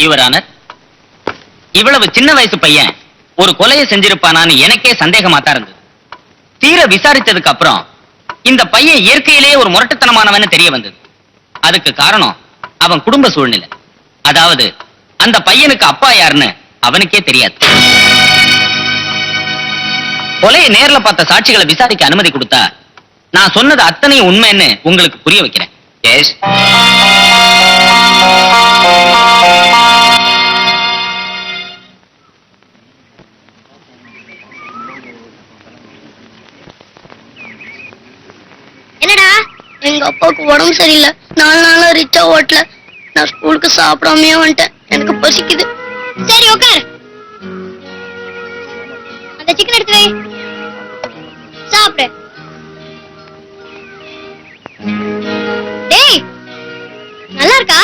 Your honour, இவ்வளவு சின்ன வயசு பையன் ஒரு கொலையை செஞ்சிருப்பானான்னு எனக்கே சந்தேகமா தான் இருந்தது. தீர விசாரித்ததுக்கு அப்புறம் இந்த பையன் இயற்கையிலேயே ஒரு முரட்டுத்தனமானவன்னு தெரிய வந்தது. அதுக்கு காரணம் அவன் குடும்ப சூழ்நிலை. அதாவது அந்த பையனுக்கு அப்பா யாருன்னு அவனுக்கே தெரியாது. கொலையை நேர்ல பார்த்த சாட்சிகளை விசாரிக்க அனுமதி கொடுத்தா நான் சொன்னது அத்தனையும் உண்மைன்னு உங்களுக்கு புரிய வைக்கிறேன். எஸ். என்னடா, எங்க அப்பாவுக்கு உடம்பு சரியில்லை, 4 நாளா ரிச்சா ஓட்டல. நான் ஸ்கூலுக்கு சாப்பிடாமையே வந்துட்டேன். எனக்கு பசிக்குது. சரி உட்கார். அந்த சிக்கன் எடுத்து வை, சாப்பிடு. டேய், நல்லா இருக்கா?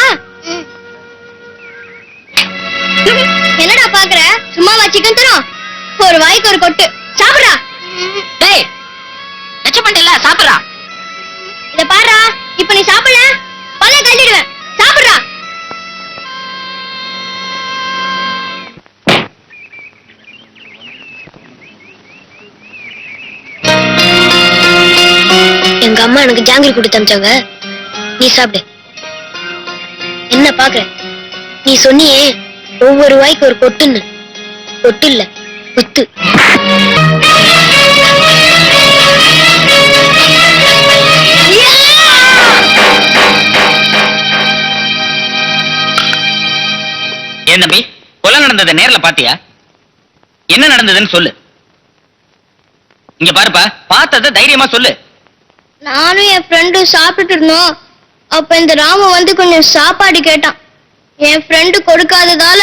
என்னடா பாக்குற? சும்மாவா சிக்கன் தரும்? ஒரு வாய்க்கு ஒரு கொட்டு சாப்பிடுறா. டேய், நச்சப்பண்டல சாப்பிடுறா. இத பாருடா, இப்ப நீ சாப்பிடல பல்ல கட்டிடுவேன். சாப்பிடுறா. எங்க அம்மா எனக்கு ஜாங்கிரி கொடுத்து அனுப்பிச்சாங்க. நீ சாப்பிடு. என்ன பாக்குற? நீ சொன்னியே ஒவ்வொரு வாய்க்கு ஒரு கொட்டுன்னு. கொட்டு இல்ல, கொத்து. ஏன் தம்பி, கொலை நடந்ததை நேர்ல பாத்தியா? என்ன நடந்ததுன்னு சொல்லு. இங்க பாருப்பா, பார்த்தத தைரியமா சொல்லு. நானும் என் ஃப்ரெண்டும் சாப்பிட்டு இருந்தோம். அப்ப இந்த ராமு வந்து கொஞ்சம் சாப்பாடு கேட்டான். என் ஃப்ரெண்டு கொடுக்காததால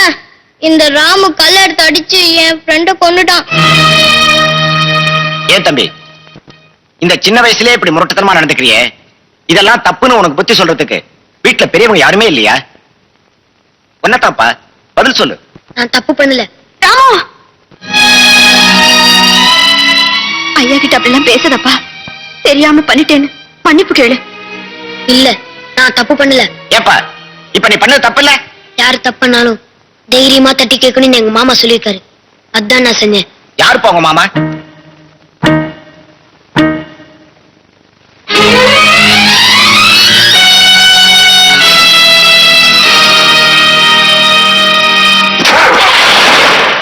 இந்த ராமு கல்ல எடுத்து அடிச்சு என் ஃப்ரெண்ட கொன்னுட்டான். ஏன் தம்பி, இந்த சின்ன வயசுலயே இப்படி முரட்டுத்தனமா நடந்துக்கிறியே, இதெல்லாம் தப்புன்னு உனக்கு புத்தி சொல்றதுக்கு வீட்டுல பெரியவங்க யாருமே இல்லையா? என்னத்தாப்பா, பதில் சொல்லு. நான் தப்பு பண்ணல ராமு. ஐயா கிட்ட அப்படிலாம் பேசுதப்பா. தெரியாம பண்ணிட்டேன்னு மன்னிப்பு கேளு. இல்ல, நான் தப்பு பண்ணல. ஏப்பா, இப்ப நீ பண்ணது தப்பு இல்ல? யாரு தப்பு பண்ணாலும் தைரியமா தட்டி கேட்கணும்னு எங்க மாமா சொல்லியிருக்காரு. அதான் நான் செஞ்சேன். யாருப்பா உங்க மாமா?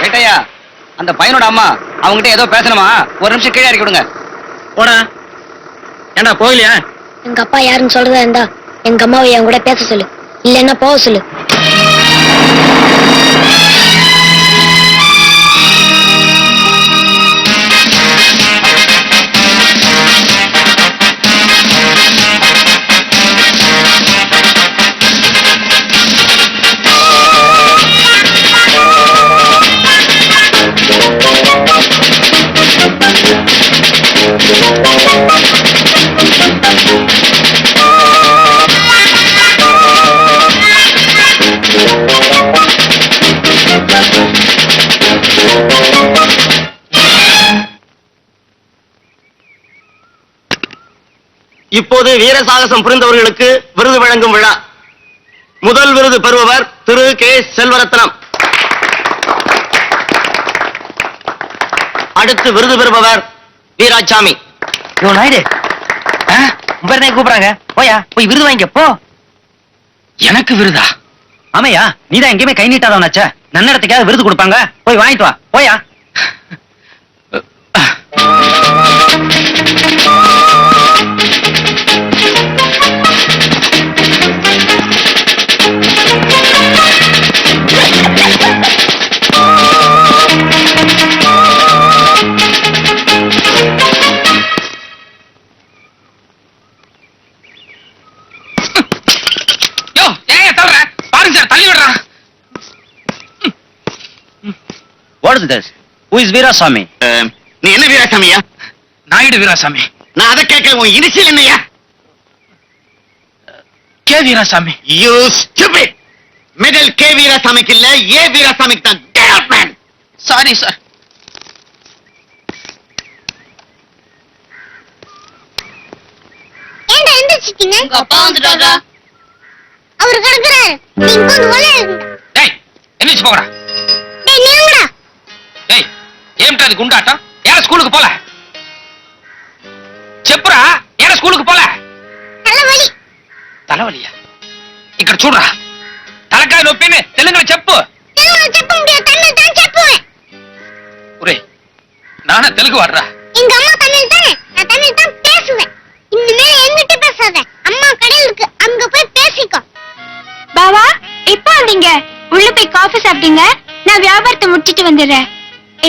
கேட்டையா, அந்த பையனோட அம்மா அவங்ககிட்ட ஏதோ பேசணுமா? ஒரு நிமிஷம் கீழே இறக்கி விடுங்க. போடா. ஏண்டா போகலையா? எங்க அப்பா யாருன்னு சொல்றதா இருந்தா எங்க அம்மாவை என் கூட பேச சொல்லு, இல்லன்னா போக சொல்லு. இப்போது வீர சாகசம் புரிந்தவர்களுக்கு விருது வழங்கும் விழா. முதல் விருது பெறுபவர் திரு கே செல்வரத்னம். அடுத்து விருது பெறுபவர் வீராசாமி. கூப்பிடுறாங்க, போயா போய் விருது வாங்கிக்க போ. எனக்கு விருதா? ஆமையா, நீதான் எங்கேயுமே கை நீட்டாதவனாச்சா. நன்னடத்துக்காக விருது கொடுப்பாங்க, போய் வாங்கிட்டு வா போயா. What is this? Who is Veerasamy? நீ என்ன வீராசாமியா? நாயுடு வீராசாமி. நான் அதை கேட்கல. உன் இனிஷியல் என்னையா? K Veerasamy. You stupid! Middle K வீராசாமிக்கு இல்ல, ஏ வீராசாமிக்கு தான். Get out, man! Sorry sir. ஏண்டா எந்திரிச்சிட்டீங்க? அப்பா வந்துட்டாரா? அவர் கிடக்குறாரு. நீங்க வந்து விளையாடுங்க. டேய், எந்திரிச்சு போங்கடா. டேய் நீங்கடா. ஏய் ஏம்டா இது குண்டாட்டம்? ஏன் ஸ்கூலுக்கு போல? చెప్పురా ஏன் ஸ்கூலுக்கு போல? தலைவலி. தலைவலியா? ఇక్కడ చూడరా తలకాయ నొప్పిని తెలుగులో చెప్పు. తెలుగులో చెప్ప முடியாது, தமிழ் தான் చెప్పుவேன். ఒరే நானே தெலுங்கு வாடுறா. எங்க அம்மா தமிழ் தானே, நான் தமிழ் தான் பேசுவேன். இனிமே என்கிட்ட பேசாத, அம்மா கடையில் இருக்கு, அங்க போய் பேசிக்கோ. பாவா இப்ப வந்தீங்க, உள்ள போய் காஃபி சாப்பிட்டீங்க, நான் வியாபாரத்தை முடிச்சிட்டு வந்துடுறேன்.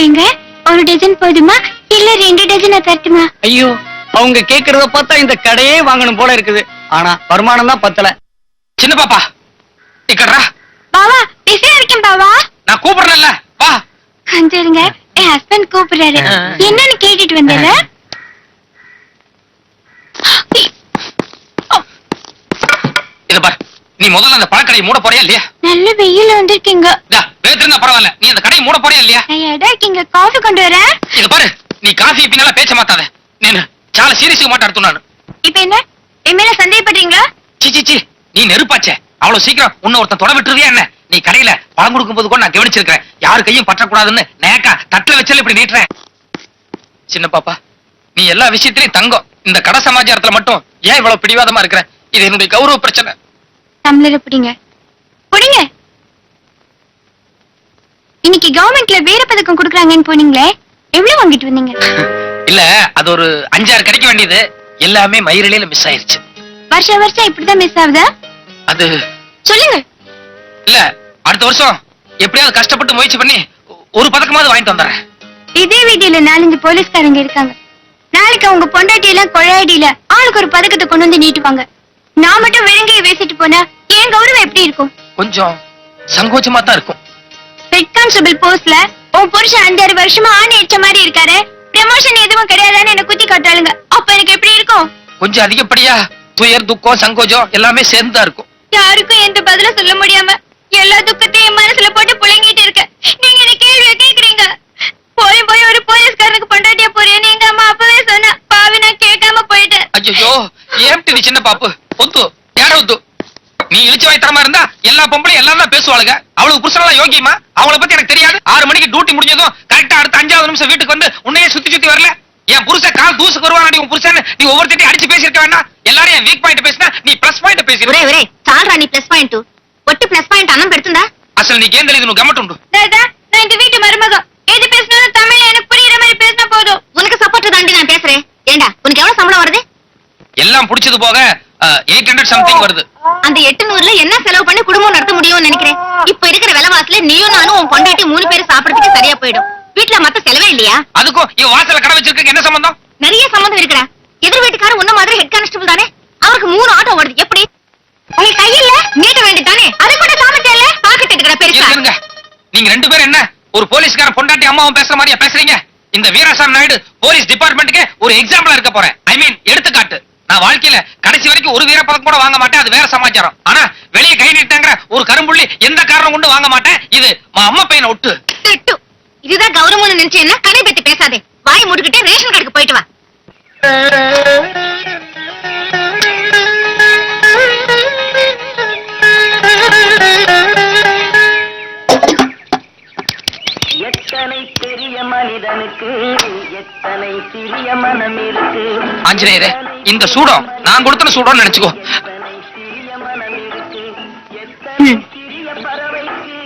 ஏங்க ஒரு டஜன் போதுமா இல்ல 2 டஜன் தரட்டுமா? ஐயோ, அவங்க கேக்குறத பார்த்தா இந்த கடையே வாங்கணும் போல இருக்குது. ஆனா வருமானம் தான் பத்தல. சின்ன பாப்பா இக்கடா. பாவா பிஸியா இருக்கேன் பாவா. நான் கூப்பிடுறேன்ல, வா. கொஞ்சம் இருங்க, என் ஹஸ்பண்ட் கூப்பிடுறாரு, என்னன்னு கேட்டுட்டு வந்துடுறேன். இத பாரு, நீ முதல்ல அந்த பழக்கடையை மூட போறியா இல்லையா? நல்ல வெயில வந்திருக்கீங்க. பேத்திருந்தா பரவாயில்ல, நீ அந்த கடையை மூட போறியா இல்லையா? நான் எடா இருக்கீங்க, காஃபி கொண்டு வரேன். இத பாரு, நீ காஃபி பின்னால பேச மாட்டாத. నేను చాలా సీరియస్గా మాట్లాడుతున్నాను. இப்ப என்ன என் மேல சந்தேகப்படுறீங்களா? சி சி சி, நீ நெருப்பாச்சே, அவ்வளவு சீக்கிரம் உன்னை ஒருத்தன் தொட விட்டுருவியா என்ன? நீ கடையில பழம் கொடுக்கும் போது கூட நான் கவனிச்சிருக்கிறேன், யாரு கையும் பற்றக்கூடாதுன்னு நேக்கா தட்டுல வச்சல இப்படி நீட்டுறேன். சின்ன பாப்பா, நீ எல்லா விஷயத்திலையும் தங்கம், இந்த கடை சமாச்சாரத்துல மட்டும் ஏன் இவ்வளவு பிடிவாதமா இருக்கிற? இது என்னுடைய கௌரவ பிரச்சனை. டம்ளரை பிடிங்க பிடிங்க. இன்னைக்கு கவர்மெண்ட்ல வீர பதக்கம் கொடுக்கறாங்கன்னு போனீங்களே, எவ்வளவு வாங்கிட்டு வந்தீங்க? இல்ல, அது ஒரு 5-6 கிடைக்க வேண்டியது, எல்லாமே மயிரிழையில மிஸ் ஆயிருச்சு. வருஷம் இப்படிதான் மிஸ் ஆகுதா? அது சொல்லுங்க. இல்ல, அடுத்த வருஷம் எப்படியாவது கஷ்டப்பட்டு முயற்சி பண்ணி ஒரு பதக்கமாவது வாங்கிட்டு வந்துடுறேன். இதே வீதியில 4-5 போலீஸ்காரங்க இருக்காங்க. நாளைக்கு அவங்க பொண்டாட்டி எல்லாம் கொள்ளையடியில ஆளுக்கு ஒரு பதக்கத்தை கொண்டு வந்து நீட்டுவாங்க. நான் மட்டும் விலங்கைய பேசிட்டு போனா என் கௌரவம் எப்படி இருக்கும்? கொஞ்சம் சங்கோச்சமா தான் இருக்கும். ஹெட் கான்ஸ்டபிள் போஸ்ட்ல உன் புருஷன் 5-6 வருஷமா ஆணி அடிச்ச மாதிரி இருக்காரு, ப்ரமோஷன் எதுவும் கிடையாதான்னு என்ன குத்தி காட்டாளுங்க. அப்ப எனக்கு எப்படி இருக்கும்? கொஞ்சம் அதிகப்படியா துயர், துக்கம், சங்கோஜம் எல்லாமே சேர்ந்தா இருக்கும். யாருக்கும் எந்த பதிலும் சொல்ல முடியாம எல்லா துக்கத்தையும் என் மனசுல போட்டு புழங்கிட்டு இருக்க. நீங்க என்ன கேள்வியா கேக்குறீங்க? போய் ஒரு போலீஸ்காரனுக்கு பொண்டாட்டியா போறேன்னு எங்க அம்மா அப்பவே சொன்னா, பாவி நான் கேட்காம போயிட்டேன். ஐயோ, ஏம்டி நீ சின்ன பாப்பு ஒத்து யாரவத்து? நீ இழிச்சு வாய்த்தரமா இருந்தா எல்லா பொம்பளையும் எல்லாம் தான் பேசுவாளுங்க. அவளுக்கு புருஷனெல்லாம் யோகியமா? அவளை பத்தி எனக்கு தெரியாது. 6 மணிக்கு டியூட்டி முடிஞ்சதும் கரெக்டா அடுத்த 5வது நிமிஷம் வீட்டுக்கு வந்து உன்னையே சுத்தி வரல. என் புருஷன் கால் தூசுக்கு வருவானா? உன் புருஷன் நீ ஒவ்வொருத்தையும் அடிச்சு பேசிருக்க வேண்டாம். எல்லாரும் என் வீக் பாயிண்ட் பேசினா நீ பிளஸ் பாயிண்ட் பேசி. ఒరే చాలరా నీ ప్లస్ పాయింట్, ఒట్టి ప్లస్ పాయింట్ అన్నం పెడుతుందా? అసలు నీకేం తెలియదు, నువ్వు గమ్మట్టుండు. தாதா, நான் இந்த வீட்டு மருமக, எது பேசினாலும் தமிழ்ல எனக்கு புரியுற மாதிரி பேசினா போதும். உனக்கு சப்போர்ட் தாண்டி நான் பேசுறேன். ஏண்டா உனக்கு எவ்வளவு சம்பளம் வருது? எல்லாம் புடிச்சது போக 800 சம்திங் வருது. அந்த 800ல என்ன செலவு பண்ணி குடும்பம் நடத்த முடியும்னு நினைக்கிறேன்? இப்ப இருக்கிற விலைவாசில நீயும் நானும் உன் பொண்டாட்டி 3 பேரும் சாப்பிடுறதுக்கு சரியா போயிடும். வீட்டுல மத்த செலவே இல்லையா? அதுக்கும் இவ வாசல்ல கடை வச்சிருக்க என்ன சம்பந்தம்? நிறைய சம்பந்தம் இருக்குடா. எதிர் வீட்டுக்காரர் உன்ன மாதிரி ஹெட் கான்ஸ்டபிள் தானே, அவருக்கு 3 ஆட்டோ ஓடுது. எப்படி உங்க கையில நீட்ட வேண்டியதானே? அது கூட சாமத்தியால பாக்கெட் எடுக்கற பெருசா. இருங்க, நீங்க 2 பேரும் என்ன ஒரு போலீஸ்காரன் பொண்டாட்டி அம்மாவும் பேசுற மாதிரியா பேசுறீங்க? இந்த வீராசாமி நாயுடு போலீஸ் டிபார்ட்மெண்ட்டுக்கு ஒரு எக்ஸாம்பிளா இருக்க போறேன். ஐ மீன் எடுத்துக்காட்டு. நான் வாழ்க்கையில கடைசி வரைக்கும் ஒரு வீரப்பதக்கம் கூட வாங்க மாட்டேன், அது வேற சமாச்சாரம். ஆனா வெளியே கை நீட்டாங்கிற ஒரு கரும்புள்ளி எந்த காரணம் கொண்டு வாங்க மாட்டேன். இது அம்மா பையனை விட்டு திட்டு. இதுதான் கௌரவம்னு நினைச்சேன்னா கதை பத்தி பேசாதே. வாய் மூடிக்கிட்டே ரேஷன் கார்டுக்கு போயிட்டு வா. எத்தனை பெரிய மனிதனுக்கு எத்தனை சிறிய மனம் இருக்கு. ஆஞ்சநேயரே, இந்த சூடம் நான் கொடுத்தன சூடம் நினைச்சுக்கோ. எத்தனை சிறிய மனம் இருக்கு. எத்தனை சிறிய பறவைக்கு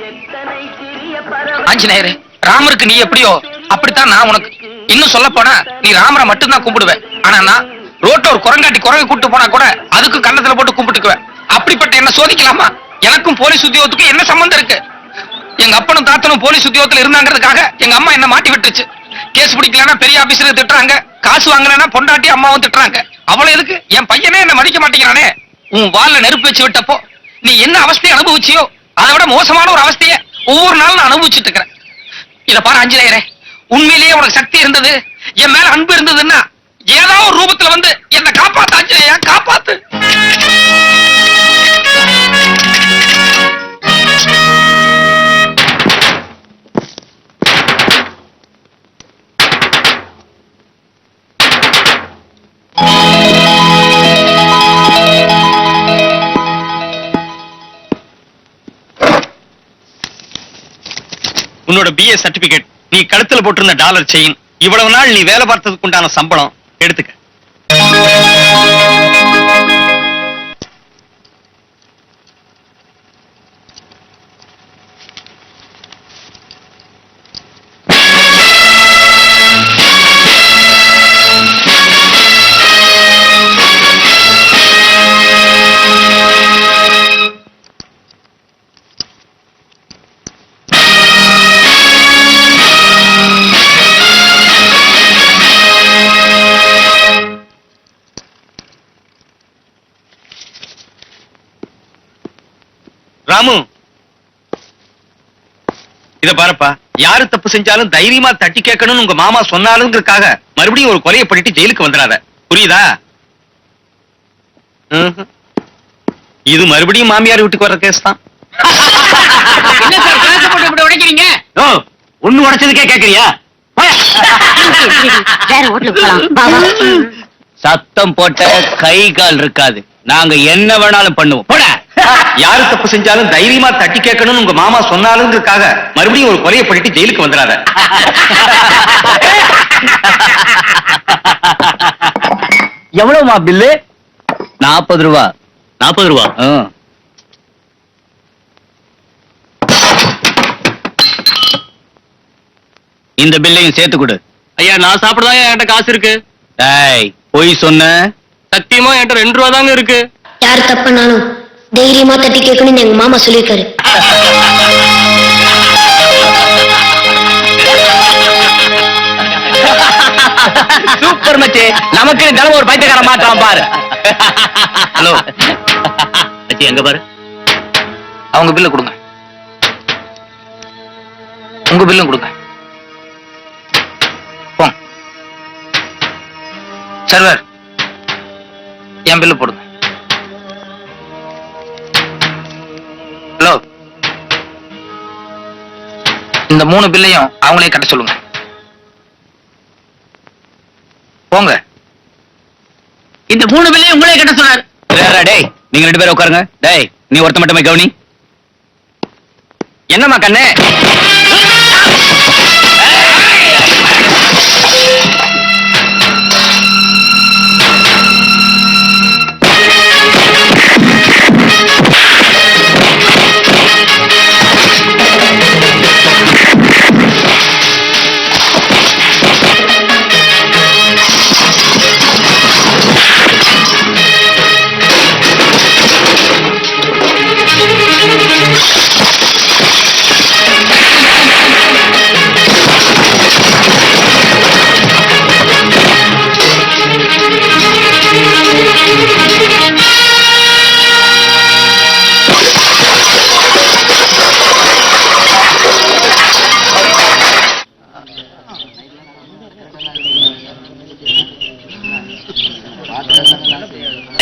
எத்தனை சிறிய பறவை. ஆஞ்சநேயரே, ராமருக்கு நீ எப்படியோ அப்படித்தான் நான் உனக்கு. இன்னும் சொல்ல போனா நீ ராமரை மட்டும் தான் கும்பிடுவேன். ஆனா நான் ரோட்ல ஒரு குரங்காட்டி குரங்கு கூட்டு போனா கூட அதுக்கும் கன்னத்துல போட்டு கும்பிட்டுக்குவேன். அப்படிப்பட்ட என்ன சோதிக்கலாமா? எனக்கும் போலீஸ் உத்தியோகத்துக்கும் என்ன சம்பந்தம் இருக்கு? எங்க அப்பனும் தாத்தனும் போலீஸ் உத்தியோகத்துல இருந்தாங்கிறதுக்காக எங்க அம்மா என்ன மாட்டி விட்டுருச்சு. கேஸ் பிடிக்கலன்னா பெரிய ஆபீசர் திட்டுறாங்க, காசு வாங்கலன்னா பொண்டாட்டி அம்மாவும் திட்டுறாங்க. அவளை எதுக்கு? என் பையனே என்ன மதிக்க மாட்டேங்கிறானே. உன் வால்ல நெருப்பு வச்சு விட்டப்போ நீ என்ன அவஸ்தையை அனுபவிச்சியோ அதை விட மோசமான ஒரு அவஸ்தையை ஒவ்வொரு நாளும் நான் அனுபவிச்சுட்டு இருக்கிறேன். இத பாரு ஆஞ்சநேயரே, உண்மையிலேயே உனக்கு சக்தி இருந்தது, என் மேல அன்பு இருந்ததுன்னா ஏதாவது ஒரு ரூபத்துல வந்து என்ன காப்பாத்து ஆஞ்சநேயா, காப்பாத்து. உன்னோட BA சர்டிபிகேட், நீ கழுத்துல போட்டிருந்த டாலர் செயின், இவ்வளவு நாள் நீ வேலை பார்த்ததுக்கு உண்டான சம்பளம் எடுத்துக்க. ராமு, இத பாருப்பா, யாரு தப்பு செஞ்சாலும் தைரியமா தட்டி கேட்கணும்னு உங்க மாமா சொன்னாலுங்கிறதுக்காக மறுபடியும் ஒரு கொலையை பண்ணிட்டு ஜெயிலுக்கு வந்துடாத, புரியுதா? ம்ஹும். இது மறுபடியும் மாமியார் வீட்டுக்கு வர்ற கேஸ் தான். என்ன சார் கிளாஸ் போட்டு இப்படி உடைக்கிறீங்க? ஓ, ஒண்ணு உடைச்சதுக்கே கேக்குறியா? வேற ஹோட்டலுக்கு போலாம். சத்தம் போட்ட கை கால் இருக்காது, நாங்க என்ன வேணாலும் பண்ணுவோம். போட. யாரு தப்பு செஞ்சாலும் தைரியமா தட்டி கேட்கணும்னு உங்க மாமா சொன்னாலுங்கிறதுக்காக மறுபடியும் ஒரு கொலையை பண்ணிட்டு ஜெயிலுக்கு வந்துடாத. எவ்வளவுமா பில்லு? 40 ரூபா. 40 ரூபா? இந்த பில்லையும் சேர்த்து கொடு. ஐயா, நான் சாப்பிடதான் என்கிட்ட காசு இருக்கு. டேய், பொய் சொன்ன. சத்தியமா என்கிட்ட 2 ரூபா தாங்க இருக்கு. யார் தப்புனாலும் தைரியமா தட்டி கேட்கணும்னு எங்க மாமா சொல்லியிருக்காரு. சூப்பர் மச்சி, நமக்கு தினம் ஒரு பைத்தியக்கார மாட்டான் பாரு. ஹலோ மச்சி, எங்க பாரு. அவங்க பில்ல கொடுங்க, உங்க பில்லும் கொடுங்க. போங்க. சர்வர், என் பில்லு போடுங்க. ஹலோ, இந்த 3 பில்லையும் அவங்களே கட்ட சொல்லுங்க. போங்க. இந்த 3 பில்லையும் உங்களே கட்ட சொன்னார். டேய், நீங்க 2 பேரும் உட்காருங்க. டேய், நீ ஒருத்த மட்டுமே கவனி. என்னம்மா கண்ணே?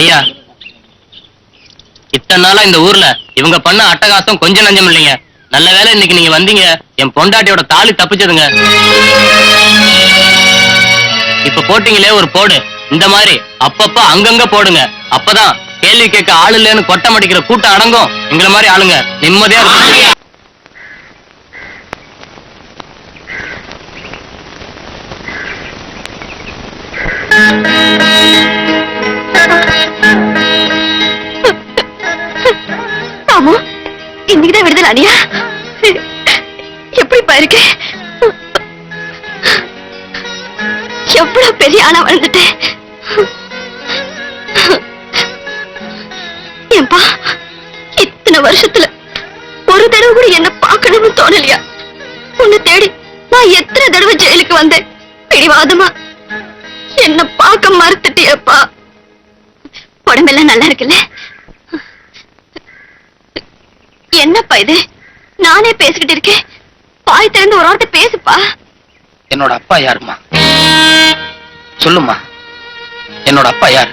ஐயா, இத்தனை நாளா இந்த ஊர்ல இவங்க பண்ண அட்டகாசம் கொஞ்சம் நஞ்சம் இல்லைங்க. நல்ல வேளை இன்னைக்கு நீங்க வந்தீங்க. என் பொண்டாட்டியோட தாலி தப்பிச்சதுங்க. இப்ப போட்டீங்களே ஒரு போடு, இந்த மாதிரி அப்பப்ப அங்கங்க போடுங்க. அப்பதான் கேள்வி கேட்க ஆளு இல்லைன்னு கொட்டம் அடிக்கிற கூட்டம் அடங்கும். எங்களை மாதிரி ஆளுங்க நிம்மதியா இருக்கும். ஆமா, இன்னைக்குதான் விடுதலை அனியா. எப்படி பாருக்க, எவ்வளவு பெரிய ஆளா வளர்ந்துட்டேன். ஏன்பா, இத்தனை வருஷத்துல ஒரு தடவை கூட என்ன பார்க்கணும்னு தோணலையா? உன்னை தேடி நான் எத்தனை தடவை ஜெயிலுக்கு வந்தேன். பிடிவாதமா என்ன பார்க்க மறுத்துட்டியப்பா. உடம்பெல்லாம் நல்லா இருக்குல்ல? என்னப்பா இது, நானே பேசிக்கிட்டு இருக்கேன். பாய் திறந்து ஒரு வார்த்தை பேசுப்பா. என்னோட அப்பா யாருமா? சொல்லுமா, என்னோட அப்பா யாரு?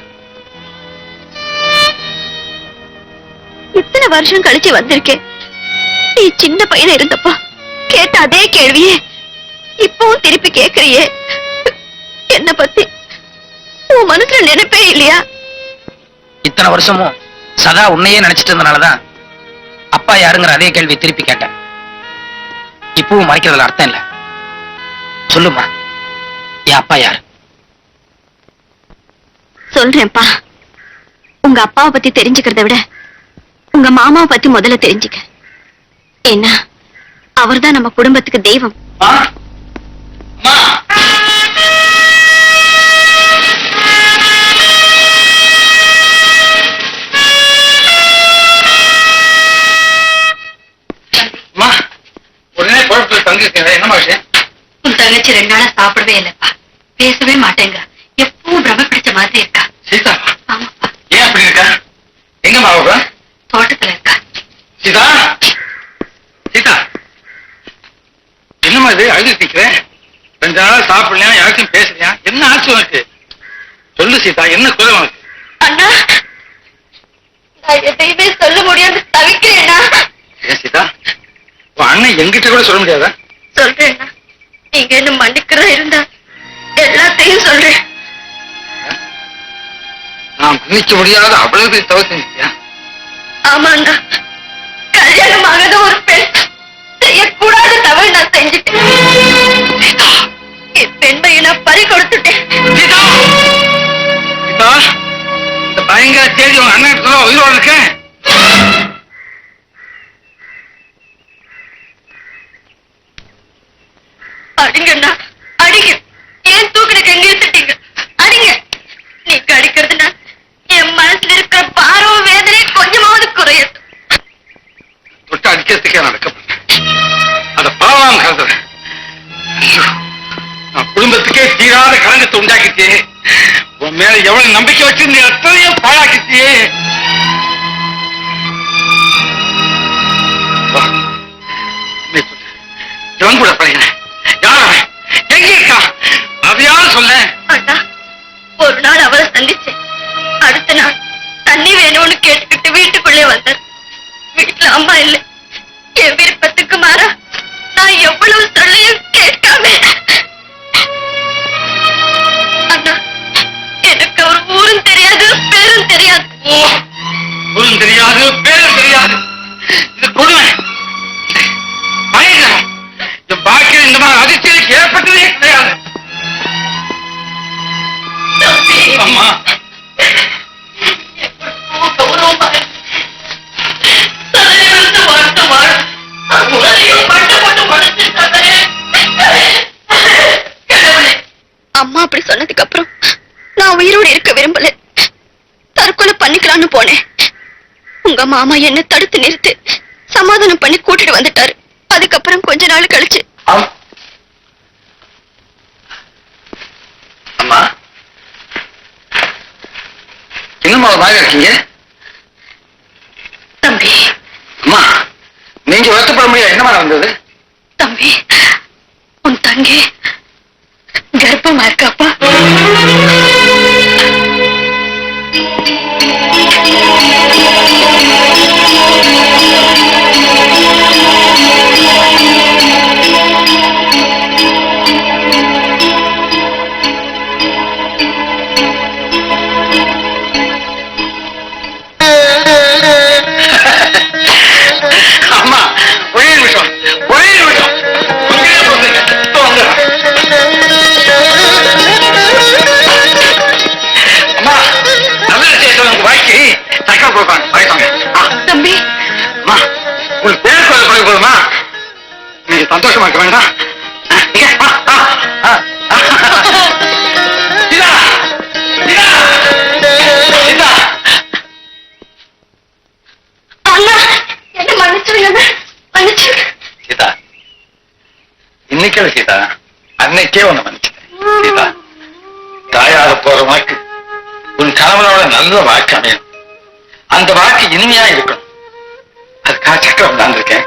இத்தனை வருஷம் கழிச்சு வந்திருக்கேன். நீ சின்ன பையனா இருந்தப்பா கேட்ட அதே கேள்வியே இப்பவும் திருப்பி கேக்குறியே. என்ன பத்தி உன் மனசுல நினைப்பே இல்லையா? இத்தனை வருஷமும் சதா உன்னையே நினைச்சிட்டு இருந்தனாலதான் அப்பா யாருங்கிற அதே கேள்வி திருப்பி கேட்டேன். இப்பவும் மறைக்கிறதுல அர்த்தம் இல்ல. சொல்லுமா, என் அப்பா யார்? சொல்றேன்ப்பா. உங்க அப்பாவை பத்தி தெரிஞ்சுக்கிறத விட உங்க மாமாவை பத்தி முதல்ல தெரிஞ்சுக்க. ஏன்னா அவர்தான் நம்ம குடும்பத்துக்கு தெய்வம். உடனே குழப்பத்தில் தங்கிருக்கீங்க, என்னமா விஷயம்? உன் தங்கச்சி 2 நாளா சாப்பிடவே இல்லப்பா. பேசவே மாட்டேங்க. எப்பவும் பிரம பிடிச்ச மாதிரி இருக்கா. சீதா, ஆமாப்பா. ஏன் அப்படி இருக்கா? எங்கம்மா அவ? தோட்டத்துல இருக்கா. சீதா, சீதா, என்னம்மா இது அழுது நிக்கிறேன்? 2 நாளா சாப்பிடலையா, யாருக்கும் பேசலையா? என்ன ஆச்சு உனக்கு? சொல்லு சீதா, என்ன குறை உனக்கு? அண்ணா, நான் எதையுமே சொல்ல முடியாது, தவிக்கிறேன்னா. ஏன் சீதா, உன் அண்ணன் என்கிட்ட கூட சொல்ல முடியாதா? சொல்றேன்னா, நீங்க என்ன மன்னிக்கிறதா இருந்தா எல்லாத்தையும் சொல்றேன். நான் மன்னிக்க முடியாத அவ்வளவு பெரிய தவறு செஞ்சியா? ஆமா அண்ணா, கல்யாணம் ஆகாத ஒரு பெண் செய்யக்கூடாத தவறு நான் செஞ்சுட்டேன். என் பெண்மையை நான் பறி கொடுத்துட்டேன். சீதா, சீதா, இந்த பயங்கர தேதி உன் அண்ணன் உயிரோடு இருக்கேன். அடிங்கண்ணா, அடிங்க. ஏன் தூக்கினுக்கு எங்க எடுத்துட்டீங்க? அடிங்க. நீங்க அடிக்கிறதுனா என் மனசுல இருக்கிற பாரவும் வேதனை கொஞ்சமாவது குறையட்டும். தொட்டு அடிக்கிறதுக்கே நான் வெட்கப்பட்டேன். அத பாவம் கலந்துறேன். நான் குடும்பத்துக்கே தீராத கலங்கத்தை உண்டாக்கிச்சே. உன் மேல எவ்வளவு நம்பிக்கை வச்சிருந்த அத்தனையும் பாழாக்கிச்சே. இவன் கூட பழகினேன். யார் அவன்? எங்க இருக்கா? அதையாவது சொல்ல. அண்ணா, ஒரு நாள் அவரை சந்திச்சேன். அடுத்த நாள் தண்ணி வேணும்னு கேட்டுக்கிட்டு வீட்டுக்குள்ளே வந்தார். வீட்டுல அம்மா இல்ல. என் விருப்பத்துக்கு மாறா நான் எவ்வளவு சொல்லியும் கேட்காம. அண்ணா, எனக்கு அவர் ஊரும் தெரியாது, பேரும் தெரியாது. ஊரும் தெரியாது, பேரும் தெரியாது. இது கொடுமை, பயங்கரம். என் வாழ்க்கையில் இந்த மாதிரி அதிர்ச்சி ஏற்பட்டதே கிடையாது. அம்மா, கௌரவமா தலையிலிருந்து வார்த்தை வாழ் உடலையும் பட்டு போட்டு உடைச்சிட்டாங்களே. கடவுளே, அம்மா அப்படி சொன்னதுக்கு அப்புறம் நான் உயிரோடு இருக்க விரும்பல. தற்கொலை பண்ணிக்கலாம்னு போனேன். உங்க மாமா என்ன தடுத்து நிறுத்து சமாதானம் பண்ணி கூட்டிட்டு வந்துட்டாரு. அதுக்கப்புறம் கொஞ்ச நாள் கழிச்சு அம்மா, என்னம்மா ஒரு மாதிரி இருக்கீங்க? தம்பி, அம்மா, நீங்க வருத்தப்பட முடியாது. என்னமா நடந்தது? தம்பி, உன் தங்கி கர்ப்பமா இருக்காப்பா. அம்மா, ஒரே நிமிஷம், ஒரே நிமிஷம். உண்மையா சொல்றீங்க. இதோ வந்துடுறேன். அம்மா, நல்ல விஷயத்தை உங்க வாய்க்கு சக்கரை கொடுப்பாங்க. வாய்ப்பாங்க. தம்பி, அம்மா, உங்களுக்கு பேர் சொல்ல பிறகு போதுமா? நீங்க சந்தோஷமா இருக்க வேண்டாம். இங்க, சீதா, சீதா, சீதா. அண்ணா, என்ன மன்னிச்சுடுங்க, மன்னிச்சுடுங்க. சீதா, இன்னைக்கே சீதா, அன்னைக்கே உன்னை மன்னிச்சிட்டேன். சீதா, தாயாக போற வாக்கு உன் கணவனோட நல்ல வாக்கு அமையும். அந்த வாக்கு இனிமையா இருக்கணும். அதுக்காக சக்கரம் நான் இருக்கேன்.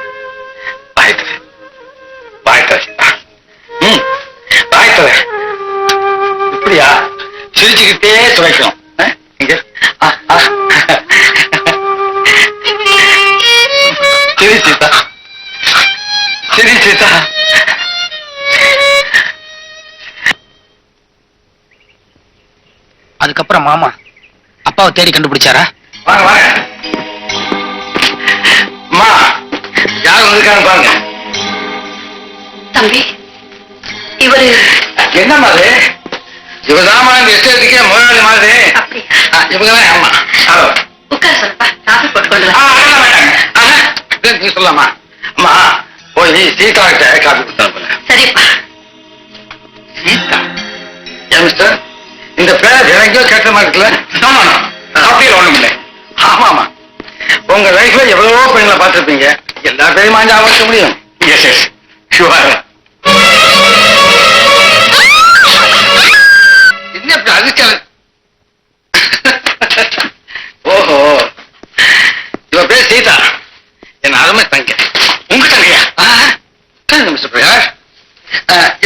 வாய்த்தது, வாய்த்தது சீதா. வாய்த்தது. இப்படியா சிரிச்சுக்கிட்டே துவைக்கணும். இங்க சரி சீதா, சரி சீதா. அதுக்கப்புறம் மாமா அப்பாவை தேடி கண்டுபிடிச்சாரா? வாங்க வாங்க. அம்மா, யார் வந்திருக்காங்க பாருங்க. தம்பி இவரு என்ன மாதிரி இவதாமா இந்த எஸ்டேட்டுக்கே முதலாளி மாதிரி இவங்கதான் ஆமா உட்கார சொல்லப்பா காஃபி போட்டு கொண்டு அதெல்லாம் வேண்டாங்க நீ சொல்லாமா அம்மா போய் சீதா கிட்ட காப்பி கொடுத்தா சரிப்பா சீதா ஏன் மிஸ்டர் இந்த பேர் எனக்கோ கேட்ட மாதிரி இருக்குல்ல ஆமா அப்படியே ஒண்ணும் இல்லை ஆமா ஆமா உங்க லைஃப்ல எவ்வளவோ பெண்களை பார்த்திருப்பீங்க எல்லா பேரையும் வாங்கி ஆக முடியும் எஸ் எஸ் ஷுவர் என்ன இப்படி அதிர்ச்சி ஓஹோ இவ பேர் சீதா என் அருமை தங்க உங்க தங்கையா மிஸ்டர் பிரகாஷ்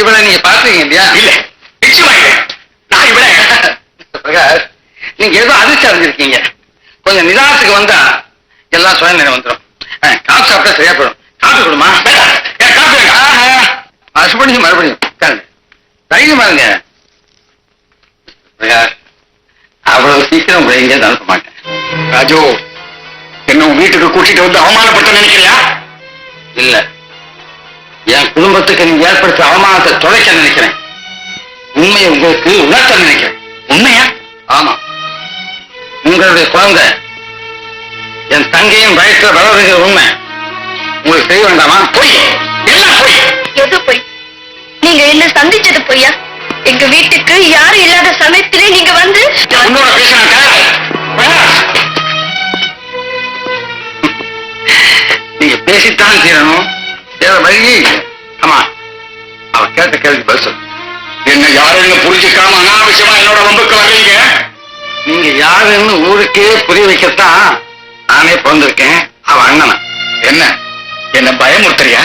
இவளை நீங்க பாத்துருக்கீங்க இல்லையா இல்ல நிச்சயமாக நான் இவளை மிஸ்டர் பிரகாஷ் நீங்க ஏதோ அதிர்ச்சி அடைஞ்சிருக்கீங்க கொஞ்சம் நிதானத்துக்கு வந்தா எல்லாம் சுய நிலை வந்துடும் காஃபி சாப்பிட்டா சரியா போயிடும் காஃபி கொடுமா காஃபி மறுபடியும் மறுபடியும் தைரியமா இருங்க பிரகாஷ் அவ்வளவு சீக்கிரம் உங்களை எங்கேயும் அனுப்ப மாட்டேன் ராஜு என்ன வீட்டுக்கு கூட்டிட்டு வந்து அவமானப்படுத்த நினைக்கிறியா இல்ல என் குடும்பத்துக்கு நீங்க ஏற்படுத்த அவமானத்தை தொலைக்க நினைக்கிறேன் உண்மையை உங்களுக்கு உணர்த்த நினைக்கிறேன் உண்மையா ஆமா உங்களுடைய குழந்தை என் தங்கையின் வயசுல வளருகிற உண்மை உங்களுக்கு தெரிய வேண்டாமா பொய் எல்லாம் பொய் எது போய் நீங்க என்ன சந்திச்சது பொய்யா எங்க வீட்டுக்கு யாரும் இல்லாத சமயத்திலே நீங்க வந்து உன்னோட பேசினாங்க நீங்க பேசித்தான் தீரணும் வேற வழியே இல்லை. ஆமா அவ கேட்ட கேள்வி பதில் சொல்லு என்ன யாருன்னு புரிஞ்சுக்காம அனாவசியமா என்னோட வம்புக்கு வர்றீங்க நீங்க யாருன்னு ஊருக்கே புரிய வைக்கத்தான் நானே பிறந்திருக்கேன் அவ அண்ணனா என்ன பயமுறுத்துறியா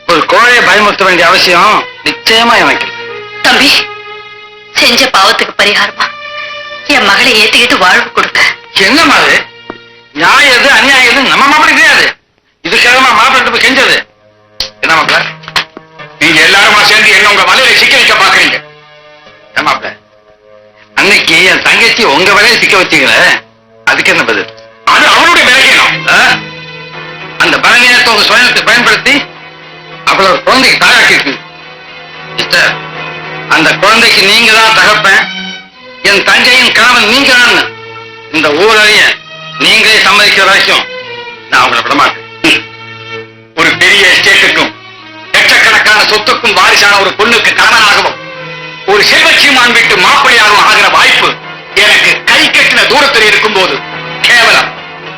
ஒரு கோழையை பயமுறுத்த வேண்டிய அவசியம் நிச்சயமா எனக்கு தம்பி செஞ்ச பாவத்துக்கு பரிகாரமா என் மகளை ஏத்துக்கிட்டு வாழ்வு கொடுக்க என்ன மாதிரி நியாயம் எது அநியாயம் எது நம்ம மாப்பிள்ளை கிடையாது இதுக்காகமா மாப்பிள்ளை போய் செஞ்சது என்ன மாப்பிள்ள நீங்க எல்லாருமா சேர்ந்து என்ன உங்க வலையில சிக்க வைக்க பாக்குறீங்க என்ன மாப்பிள்ள அன்னைக்கு என் தங்கச்சி உங்க வலையில சிக்க வச்சீங்களே அதுக்கு என்ன பதில் அது அவனுடைய பலகீனம் அந்த பலகீனத்தை உங்க சுயத்தை பயன்படுத்தி அவ்வளவு ஒரு குழந்தைக்கு தாயாக்கி இருக்கு சிஸ்டர் அந்த குழந்தைக்கு நீங்க தான் தகப்பேன் என் தங்கையின் கணவன் நீங்க தான் இந்த ஊரைய நீங்களே சம்மதிக்கிற வரைக்கும் நான் அவங்களை விட மாட்டேன் ஒரு பெரிய எஸ்டேட்டுக்கும் லட்சக்கணக்கான சொத்துக்கும் வாரிசான ஒரு பொண்ணுக்கு கணவனாகவும் ஒரு செல்வச்சீமான் வீட்டு மாப்பிள்ளையாகவும் ஆகிற வாய்ப்பு எனக்கு கை கட்டின தூரத்தில் இருக்கும் போது கேவலம்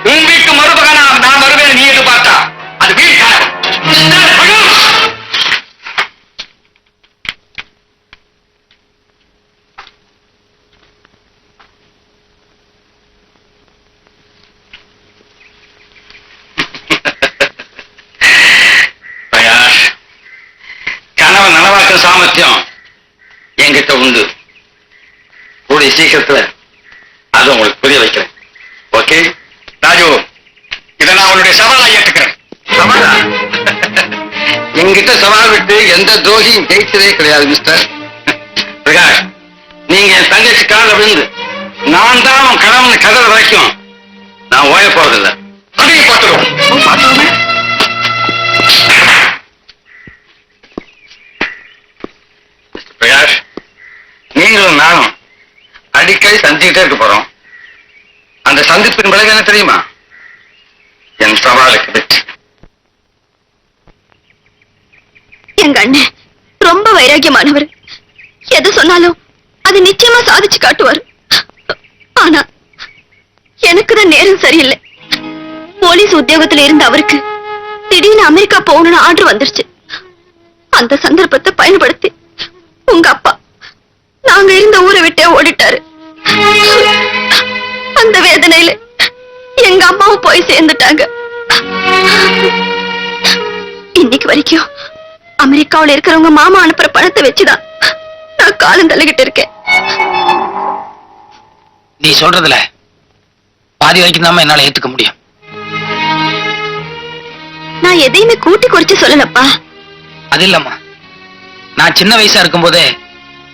உன் வீட்டு மருமகனா நான் வருவேன் நீ எதிர்பார்த்தா அது வீண் காலம் கனவை நனவாக்கும் சாமர்த்தியம் என்கிட்ட உண்டு கூடிய சீக்கிரத்துல அது உங்களுக்கு புரிய வைக்கிறேன் ஓகே ராஜு இதை நான் உன்னுடைய சவாலா ஏற்றுக்கிறேன் சவாலா என்கிட்ட சவால் விட்டு எந்த துரோகியும் ஜெயிச்சதே கிடையாது மிஸ்டர் பிரகாஷ் நீங்க என் தங்கச்சி காலில் விழுந்து நான் தான் அவன் கணவன் கதற வரைக்கும் நான் ஓய போறதில்லை அப்படியே பார்த்துருவோம் பிரகாஷ் நீங்களும் நானும் அடிக்கடி சந்திக்கிட்டே இருக்க போறோம் அந்த சந்திப்பின் விளைவு என்ன தெரியுமா என் சவாலுக்கு வெற்றி எங்க அண்ணன் ரொம்ப வைராக்கியமானவர் எது சொன்னாலும் அது நிச்சயமா சாதிச்சு காட்டுவார் ஆனா எனக்குதான் நேரம் சரியில்லை போலீஸ் உத்தியோகத்துல இருந்த அவருக்கு திடீர்னு அமெரிக்கா போகணும்னு ஆர்டர் வந்துருச்சு அந்த சந்தர்ப்பத்தை பயன்படுத்தி உங்க அப்பா நாங்க இருந்த ஊரை விட்டே ஓடிட்டாரு அந்த வேதனையில எங்க அம்மாவும் போய் சேர்ந்துட்டாங்க இன்னைக்கு வரைக்கும் அமெரிக்காவுல இருக்கிறவங்க மாமா அனுப்புற பணத்தை வச்சுதான் நான் காலம் தள்ளிக்கிட்டு இருக்கேன் நீ சொல்றதுல பாதி வரைக்கும் தான் என்னால ஏத்துக்க முடியும் நான் எதையுமே கூட்டி குறைச்சு சொல்லலப்பா அது இல்லம்மா நான் சின்ன வயசா இருக்கும் போதே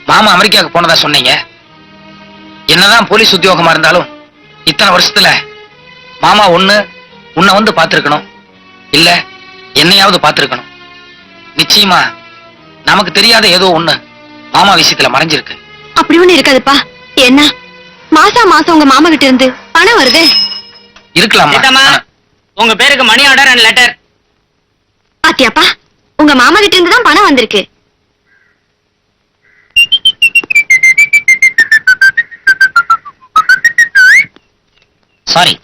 மாமா அமெரிக்காவுக்கு போனதா சொன்னீங்க என்னதான் போலீஸ் உத்தியோகமா இருந்தாலும் இத்தனை வருஷத்துல மாமா ஒண்ணு உன்னை வந்து பார்த்திருக்கணும் இல்ல என்னையாவது பார்த்திருக்கணும் நிச்சயமா நமக்கு தெரியாத ஏதோ ஒண்ணு மாமா விஷயத்துல மறைஞ்சிருக்கு. அப்படி ஒண்ணு இருக்காதுப்பா. என்ன மாசம் உங்க மாமா கிட்ட இருந்து பணம் வருதே. இருக்கலாமா? சீதாம்மா, உங்க பேருக்கு மணி ஆர்டர் அண்ட் லெட்டர். பாத்தியாப்பா, உங்க மாமா கிட்ட இருந்து தான் பணம் வந்திருக்கு. சாரி,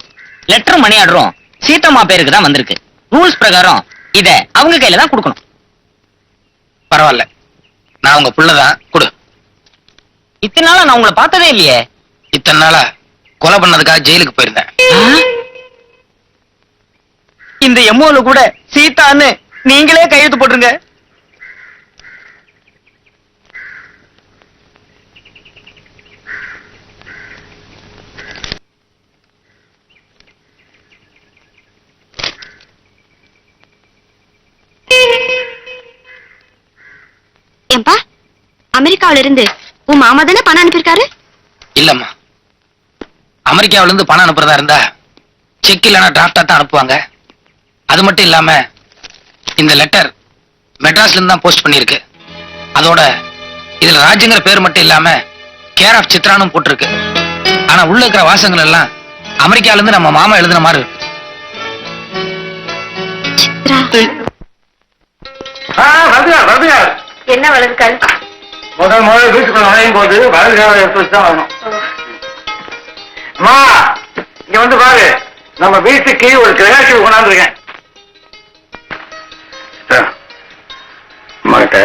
லெட்டர் மணி ஆர்டரும் சீதம்மா பேருக்கு தான் வந்திருக்கு. ரூல்ஸ் பிரகாரம் இத அவங்க கையில தான் கொடுக்கணும். பரவாயில்ல, நான் உங்க புள்ளதான், கொடு. இத்தனை நாளா நான் உங்களை பார்த்ததே இல்லையே. இத்தனை நாளா கொலை பண்ணதுக்காக ஜெயிலுக்கு போயிருந்தேன். இந்த எம்மோல கூட சீதான்னு நீங்களே கையெழுத்து போட்டுருங்க. ஏன்பா, அமெரிக்காவில இருந்து உன் மாமா தானே பணம் அனுப்பியிருக்காரு? இல்லம்மா, அமெரிக்காவில இருந்து பணம் அனுப்புறதா இருந்தா செக் இல்லைன்னா டிராஃப்டா தான் அனுப்புவாங்க. அது மட்டும் இல்லாம இந்த லெட்டர் மெட்ராஸ்ல இருந்து தான் போஸ்ட் பண்ணிருக்கு. அதோட இதுல ராஜுங்கிற பேர் மட்டும் இல்லாம கேர் ஆஃப் சித்ரானும் போட்டிருக்கு. ஆனா உள்ள இருக்கிற வாசகங்கள் எல்லாம் அமெரிக்கால இருந்து நம்ம மாமா எழுதுன மாதிரி இருக்கு. சித்ரா, என்ன வளர்க்கால்? முதல் வீட்டுக்குள்ள நுழையும் போது வலதுகால எடுத்து வச்சு தான் வரணும். அம்மா, இங்க வந்து பாரு, நம்ம வீட்டுக்கு ஒரு கிரகாட்சி கொண்டாந்துருக்கேன். அம்மாட்ட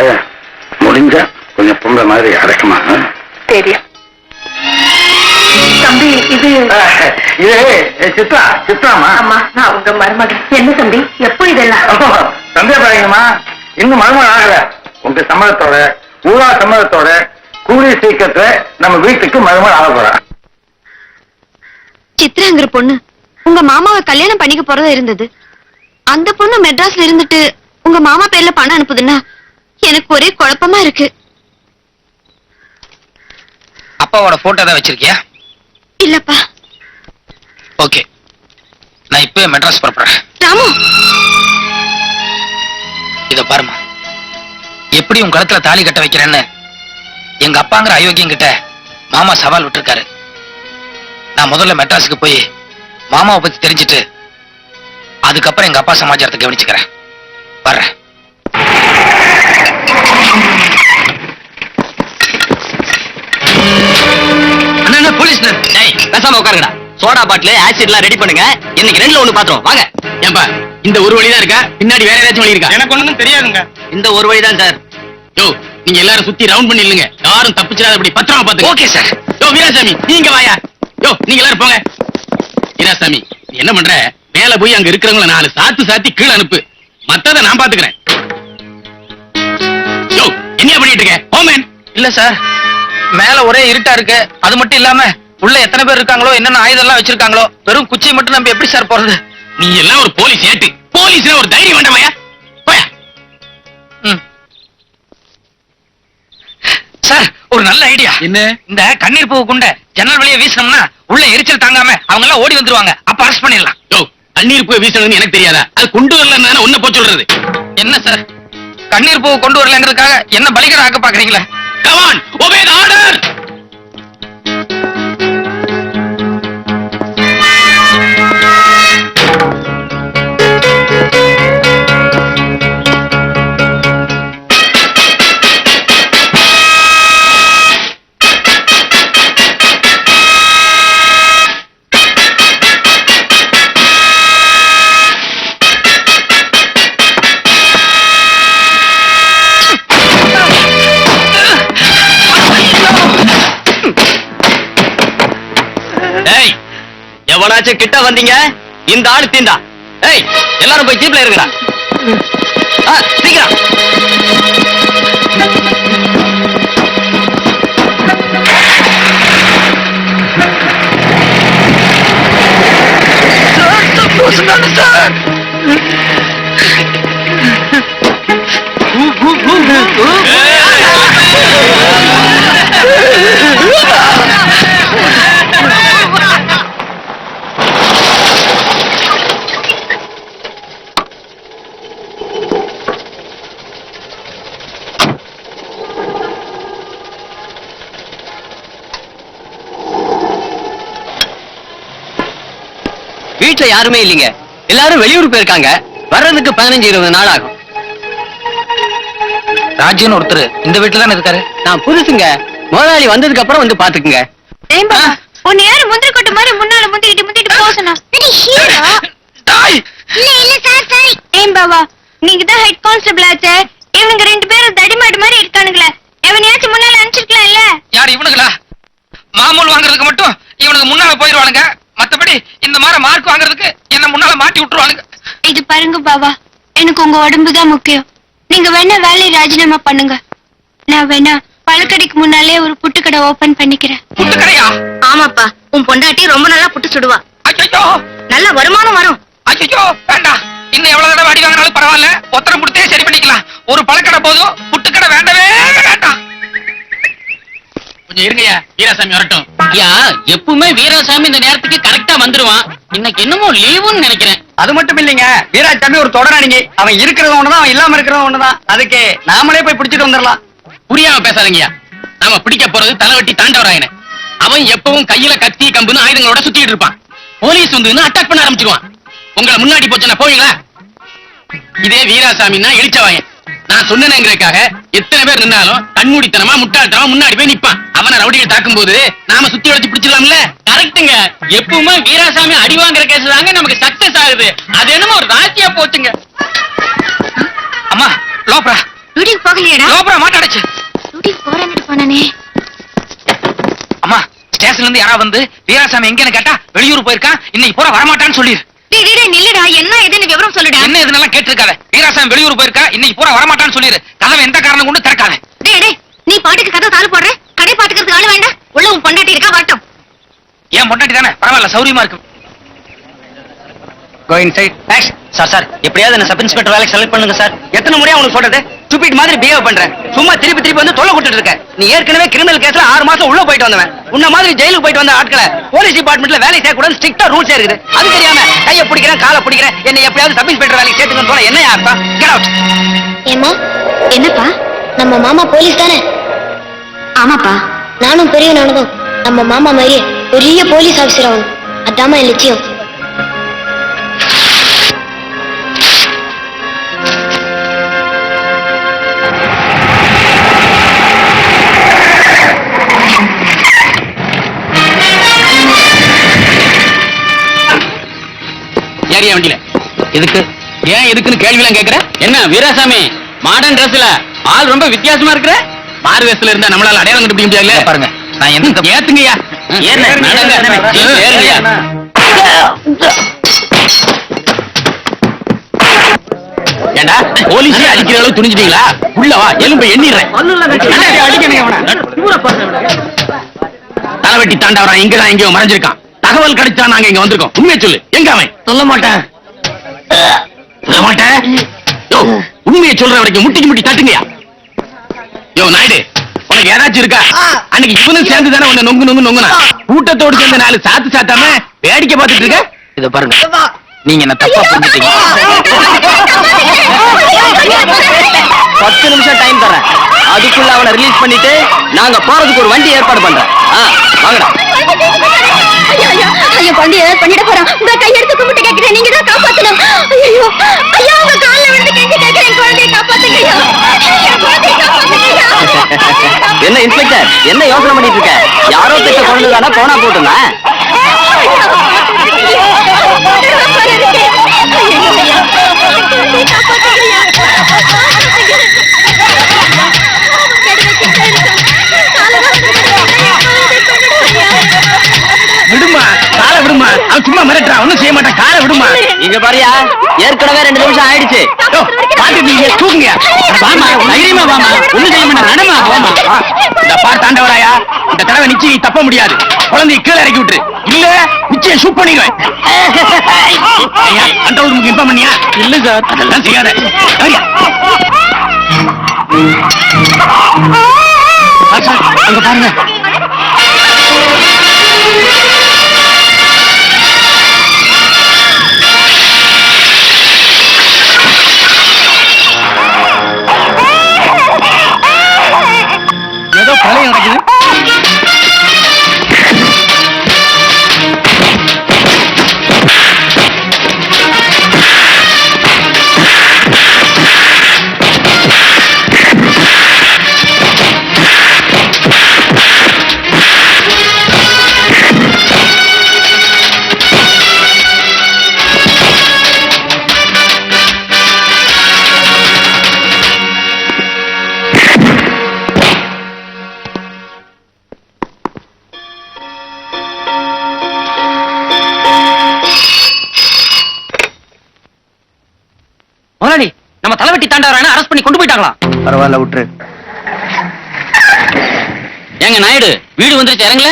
முடிஞ்ச கொஞ்சம் பொம்பளை மாதிரி அடக்கமா. தெரியும் தம்பி, இது சித்ராமா. அம்மா, நான் உங்க மருமகன். என்ன தம்பி, எப்போ இதெல்லாம்? சந்தேகப்படாதீங்கம்மா, இன்னும் மருமகன் ஆகல. உங்க சம்மதத்தோட, ஊரா சம்மதத்தோட கூலி சீக்கிரத்துல நம்ம வீட்டுக்கு மருமகன் ஆக போறா. சித்ராங்கிற பொண்ணு உங்க மாமாவை கல்யாணம் பண்ணிக்க போறதா இருந்தது. அந்த பொண்ணு மெட்ராஸ்ல இருந்துட்டு உங்க மாமா பேர்ல பணம் அனுப்புதுன்னா எனக்கு ஒரே குழப்பமா இருக்கு. அப்பாவோட போட்டோ தான் வச்சிருக்கியா? இல்லப்பா. ஓகே, நான் இப்பவே மெட்ராஸ் புறப்படுறேன். ராமு, இத பாருமா, எப்படி உன் கழுத்துல தாலி கட்ட வைக்கிறேன்னு எங்க அப்பாங்கிற அயோக்கியம் கிட்ட மாமா சவால் விட்டுருக்காரு. நான் முதல்ல மெட்ராஸுக்கு போய் மாமாவை பத்தி தெரிஞ்சுட்டு அதுக்கப்புறம் எங்க அப்பா சமாச்சாரத்தை கவனிச்சுக்கிறேன். வர்றேன். போலீஸ் பேசாம உட்காருங்கடா. சோடா பாட்டில் ஆசிட் எல்லாம் ரெடி பண்ணுங்க. இன்னைக்கு ரெண்டுல ஒண்ணு பாத்துறோம். வாங்க. ஏன்பா, இந்த ஒரு வழிதான் இருக்கா? பின்னாடி வேற ஏதாச்சும் வழி இருக்கா? எனக்கு ஒண்ணும் தெரியாதுங்க. இந்த ஒரு வழிதான் சார். யோ, நீங்க எல்லாரும் சுத்தி ரவுண்ட் பண்ணி இல்லங்க, யாரும் தப்பிச்சிடாத அப்படி பத்திரமா பாத்து. Okay sir. யோ வீராசாமி, நீங்க வாயா. யோ, நீங்க எல்லாரும் போங்க. வீராசாமி, நீ என்ன பண்ற? மேல போய் அங்க இருக்கிறவங்கள 4 சாத்தி கீழே அனுப்பு. மத்தத நான் பாத்துக்கிறேன். யோ, என்ன பண்ணிட்டு இருக்க? ஹோமன். இல்ல சார், மேல ஒரே இருட்டா இருக்கு. அது மட்டும் இல்லாம உள்ள எத்தனை பேர் இருக்காங்களோ, என்னென்ன ஆயுதம் எல்லாம் வச்சிருக்காங்களோ, வெறும் குச்சியை மட்டும் நம்ம எப்படி சார் போறது? நீ எல்லாம் ஒரு போலீஸ் ஏட்டு. போலீஸ்ல ஒரு தைரியம் வேண்டாமையா? போயா. சார், ஒரு நல்ல ஐடியா. என்ன? இந்த கண்ணீர் பூ குண்ட ஜன்னல் வழியா வீசணும்னா உள்ள எரிச்சல் தாங்காம அவங்க எல்லாம் ஓடி வந்துருவாங்க. அப்ப அரெஸ்ட் பண்ணிடலாம். யோ, கண்ணீர் பூ வீசணும்னு எனக்கு தெரியாதா? அது கொண்டு வரலன்னு உன்ன போய் சொல்றது. என்ன சார், கண்ணீர் பூ கொண்டு வரலங்கிறதுக்காக என்ன பலிகடா ஆக்க பாக்குறீங்களா? Come on, obey the order. எவனாச்சும் கிட்ட வந்தீங்க, இந்த ஆளு தீந்தா. ஏய், எல்லாரும் போய் ஜீப்ல இருங்கடா. சீக்கிரம். வீட்டுல யாருமே இல்லைங்க. எல்லாரும் வெளியூர் போயிருக்காங்க. வர்றதுக்கு 15-20 நாள் ஆகும். ராஜுன்னு ஒருத்தர் இந்த வீட்டுல தானே இருக்காரு. நான் புதுசுங்க. முதலாளி வந்ததுக்கு அப்புறம் வந்து பாத்துக்குங்க. உன்னை யாரு முந்திரி கொட்ட மாதிரி முன்னால முந்திட்டு போசனா? ஏன் பாவா, நீங்க தான் ஹெட் கான்ஸ்டபிள் ஆச்சே. இவனுங்க 2 பேரும் தடிமாடு மாதிரி இருக்கானுங்களே. எவனையாச்சும் முன்னால அனுப்பிச்சிருக்கலாம் இல்ல? யார் இவனுங்களா? மாமூல் வாங்குறதுக்கு மட்டும் இவனுக்கு முன்னால போயிருவானுங்க. மத்தபடி இந்த மாதிரி மார்க் வாங்குறதுக்கு என்ன முன்னால மாட்டி விட்டுருவானுங்க. இது பாருங்க பாவா, எனக்கு உங்க உடம்புதான் முக்கியம். நீங்க வேணா வேலையை ராஜினாமா பண்ணுங்க. நான் வேணா பழக்கடைக்கு முன்னாலே ஒரு புட்டுக்கடை ஓபன் பண்ணிக்கிறேன். புட்டுக்கடையா? ஆமாப்பா, உன் பொண்டாட்டி ரொம்ப நல்லா புட்டு சுடுவா. ஐயோ, நல்ல வருமானம் வரும். ஐயோ வேண்டாம். இன்னும் எவ்வளவு தடவை அடி வாங்கினாலும் பரவாயில்ல, ஒத்தரம் கொடுத்தே சரி பண்ணிக்கலாம். ஒரு பழக்கடை போதும், புட்டுக்கடை வேண்டவே வேண்டாம். கொஞ்சம் இருங்கய்யா, வீராசாமி வரட்டும். ஐயா, எப்பவுமே வீராசாமி இந்த நேரத்துக்கு கரெக்டா வந்துருவான். இன்னைக்கு என்னமோ லீவுன்னு நினைக்கிறேன். அது மட்டும் இல்லைங்க, வீராசாமி ஒரு தொடராணிங்க. அவன் இருக்கிறது ஒண்ணுதான், அவன் இல்லாம இருக்கிறது ஒண்ணுதான். அதுக்கு நாமளே போய் பிடிச்சிட்டு வந்துடலாம். புரியாம பேசாதீங்கயா. நாம பிடிக்க போறது தலைவட்டி தாண்டவராயன. அவன் எப்பவும் கையில கத்தி கம்புன்னு ஆயுதங்களோட சுத்திட்டு இருப்பான். போலீஸ் வந்து அட்டாக் பண்ண ஆரம்பிச்சிருவான். உங்களை முன்னாடி போச்சுன்னா போவீங்களா? இதே வீராசாமின்னா எலிச்சவாயன். நான் சொன்னேங்கிறதுக்காக எத்தனை பேர் நின்னாலும் கண்மூடித்தனமா முட்டாள்தனமா முன்னாடி போய் நிப்பான். அவனை ரவுடியை தாக்கும் போது நாம சுத்தி வளைச்சு பிடிச்சிடலாம்ல. கரெக்டுங்க. எப்பவுமே வீராசாமி அடி வாங்குற கேஸ் தாங்க நமக்கு சக்சஸ் ஆகுது. அது என்னமோ ஒரு ராசியா போச்சுங்க. அம்மா, லோப்ரா டியூட்டிக்கு போகலையடா? லோப்ரா மாட்டாடுச்சு. டியூட்டிக்கு போறேன்னு போனானே. அம்மா, ஸ்டேஷன்ல இருந்து யாராவது வந்து வீராசாமி எங்கன்னு கேட்டா வெளியூர் போயிருக்கான், இன்னைக்கு பூரா வரமாட்டான்னு சொல்லிரு. நில்லுடா, என்ன ஏதுன்னு விவரம் சொல்லுடா. என்ன இதெல்லாம் கேட்டிருக்காத. வீராசாமி வெளியூர் போயிருக்கா, இன்னைக்கு பூரா வரமாட்டான்னு சொல்லிரு. கதவை எந்த காரணம் கொண்டு திறக்காத. நீ பாட்டுக்கு கதை தாழ் போடுற. கடை பாத்துக்கிறதுக்கு ஆளு வேண்டாம். உள்ள உன் பொண்டாட்டி இருக்கா, வரட்டும். ஏன் பொண்டாட்டி தானே, பரவாயில்ல, சௌரியமா இருக்கு. Go inside. சார், எப்படியாவது என்ன சப் இன்ஸ்பெக்டர் வேலைக்கு செலக்ட் பண்ணுங்க சார். எத்தனை முறையா உனக்கு சொல்றது? ஸ்டூபிட் மாதிரி பிஹேவ் பண்ற. சும்மா திருப்பி வந்து தொல்லை கொடுத்துட்டு இருக்க. நீ ஏற்கனவே கிரிமினல் கேஸ்ல 6 மாசம் உள்ள போயிட்டு வந்தவன். உன்ன மாதிரி ஜெயிலுக்கு போயிட்டு வந்த ஆட்களை போலீஸ் டிபார்ட்மெண்ட்ல வேலை செய்ய கூட ஸ்ட்ரிக்ட்டா ரூல்ஸ் இருக்குது. அது தெரியாம கையை பிடிக்கிறேன், காலை பிடிக்கிறேன், என்ன எப்படியாவது சப் இன்ஸ்பெக்டர் வேலைக்கு சேர்த்துக்கன்னு சொல்ல என்ன அர்த்தம்? Get out. ஏமா, என்னப்பா? நம்ம மாமா போலீஸ் தானே? ஆமாப்பா. நானும் பெரிய நானும் நம்ம மாமா மாதிரியே பெரிய போலீஸ் ஆபீசர் ஆகணும். அதாம என் லட்சியம். ஏறியா வண்டியில. எதுக்கு? ஏன் எதுக்குன்னு கேள்விலாம் கேக்குற? என்ன வீராசாமி, மாடர்ன் ட்ரெஸ்ல ஆள் ரொம்ப வித்தியாசமா இருக்கிற. மாறு வேஷத்துல இருந்தா நம்மளால அடையாளம் கண்டுபிடிக்க முடியாதுல்ல. பாருங்க, நான் எந்த ஏத்துங்கய்யா. ஏறுங்கய்யா. ஏண்டா போலீஸே அடிக்கிற அளவு துணிஞ்சிட்டீங்களா? உள்ள வா, எலும்பை எண்ணிடுறேன். தலைவட்டி தாண்டவரான் இங்கதான் எங்கேயோ மறைஞ்சிருக்கான். தகவல் கிடைச்சா நாங்க இங்க வந்திருக்கோம். உண்மையை சொல்லு, எங்க அவன்? சொல்ல மாட்டேன். சொல்ல மாட்டேன். யோ, உண்மையை சொல்ற வரைக்கும் முட்டிக்கு தட்டுங்கயா. யோ நாயுடு, உனக்கு யாராச்சும் இருக்கா? அன்னைக்கு இவனும் சேர்ந்து தானே உன்னை நொங்குனா. கூட்டத்தோடு சேர்ந்து 4 சாத்து சாத்தாம வேடிக்கை பார்த்துட்டு இருக்க. இத பாருங்க, நீங்க என்ன தப்பா புரிஞ்சுட்டீங்க. 10 நிமிஷம் டைம் தரேன். அதுக்குள்ள அவனை ரிலீஸ் பண்ணிட்டு நாங்க போறதுக்கு ஒரு வண்டி ஏற்பாடு பண்றேன். வாங்கடா. ஐயோ, வண்டி பண்ணிட போறான். உங்க கையெடுத்து கும்பிட்டு கேட்கிறேன், நீங்க தான் காப்பாத்தணும். ஐயோ ஐயா, உங்க கால்ல விழுந்து கெஞ்சி கேட்கிறேன், குழந்தையை காப்பாத்துங்க ஐயா. குழந்தையை காப்பாத்துங்க ஐயா. என்ன இன்ஸ்பெக்டர், என்ன யோசனை பண்ணிட்டு இருக்க? யாரோ திட்ட குழந்தைதானா, போனா போட்டுனா? விடுமா, காலை விடுமா. அவன் சும்மா மிரட்டுறான், ஒண்ணும் செய்ய மாட்டான். காலை விடுமா. இங்க பாரியா, ஏற்கனவே 2 நிமிஷம் ஆயிடுச்சு. பாத்துட்டு தூக்குங்க. வாமா, தைரியமா வாமா. ஒண்ணும் செய்ய மாட்டான். நடமா, வாமா. இந்த பார் தாண்டவராயா, இந்த தடவை நிச்சயம் நீ தப்ப முடியாது. குழந்தையை கீழே இறக்கி விட்டுரு, இல்ல நிச்சயம் ஷூட் பண்ணிடுவேன். ஐயா, கண்ட்ரோல் இன்ஃபார்ம் பண்ணியா? இல்ல சார், அதெல்லாம் செய்யாத. சரியா? சார், அங்க பாருங்க. ஏதோ கொலை நடக்குது. முதலாளி நம்ம தலைவெட்டி தாண்டவரான அரெஸ்ட் பண்ணி கொண்டு போயிட்டாங்களாம். பரவாயில்ல விட்டுரு. ஏங்க நாயுடு வீடு வந்துருச்சு, இறங்கல.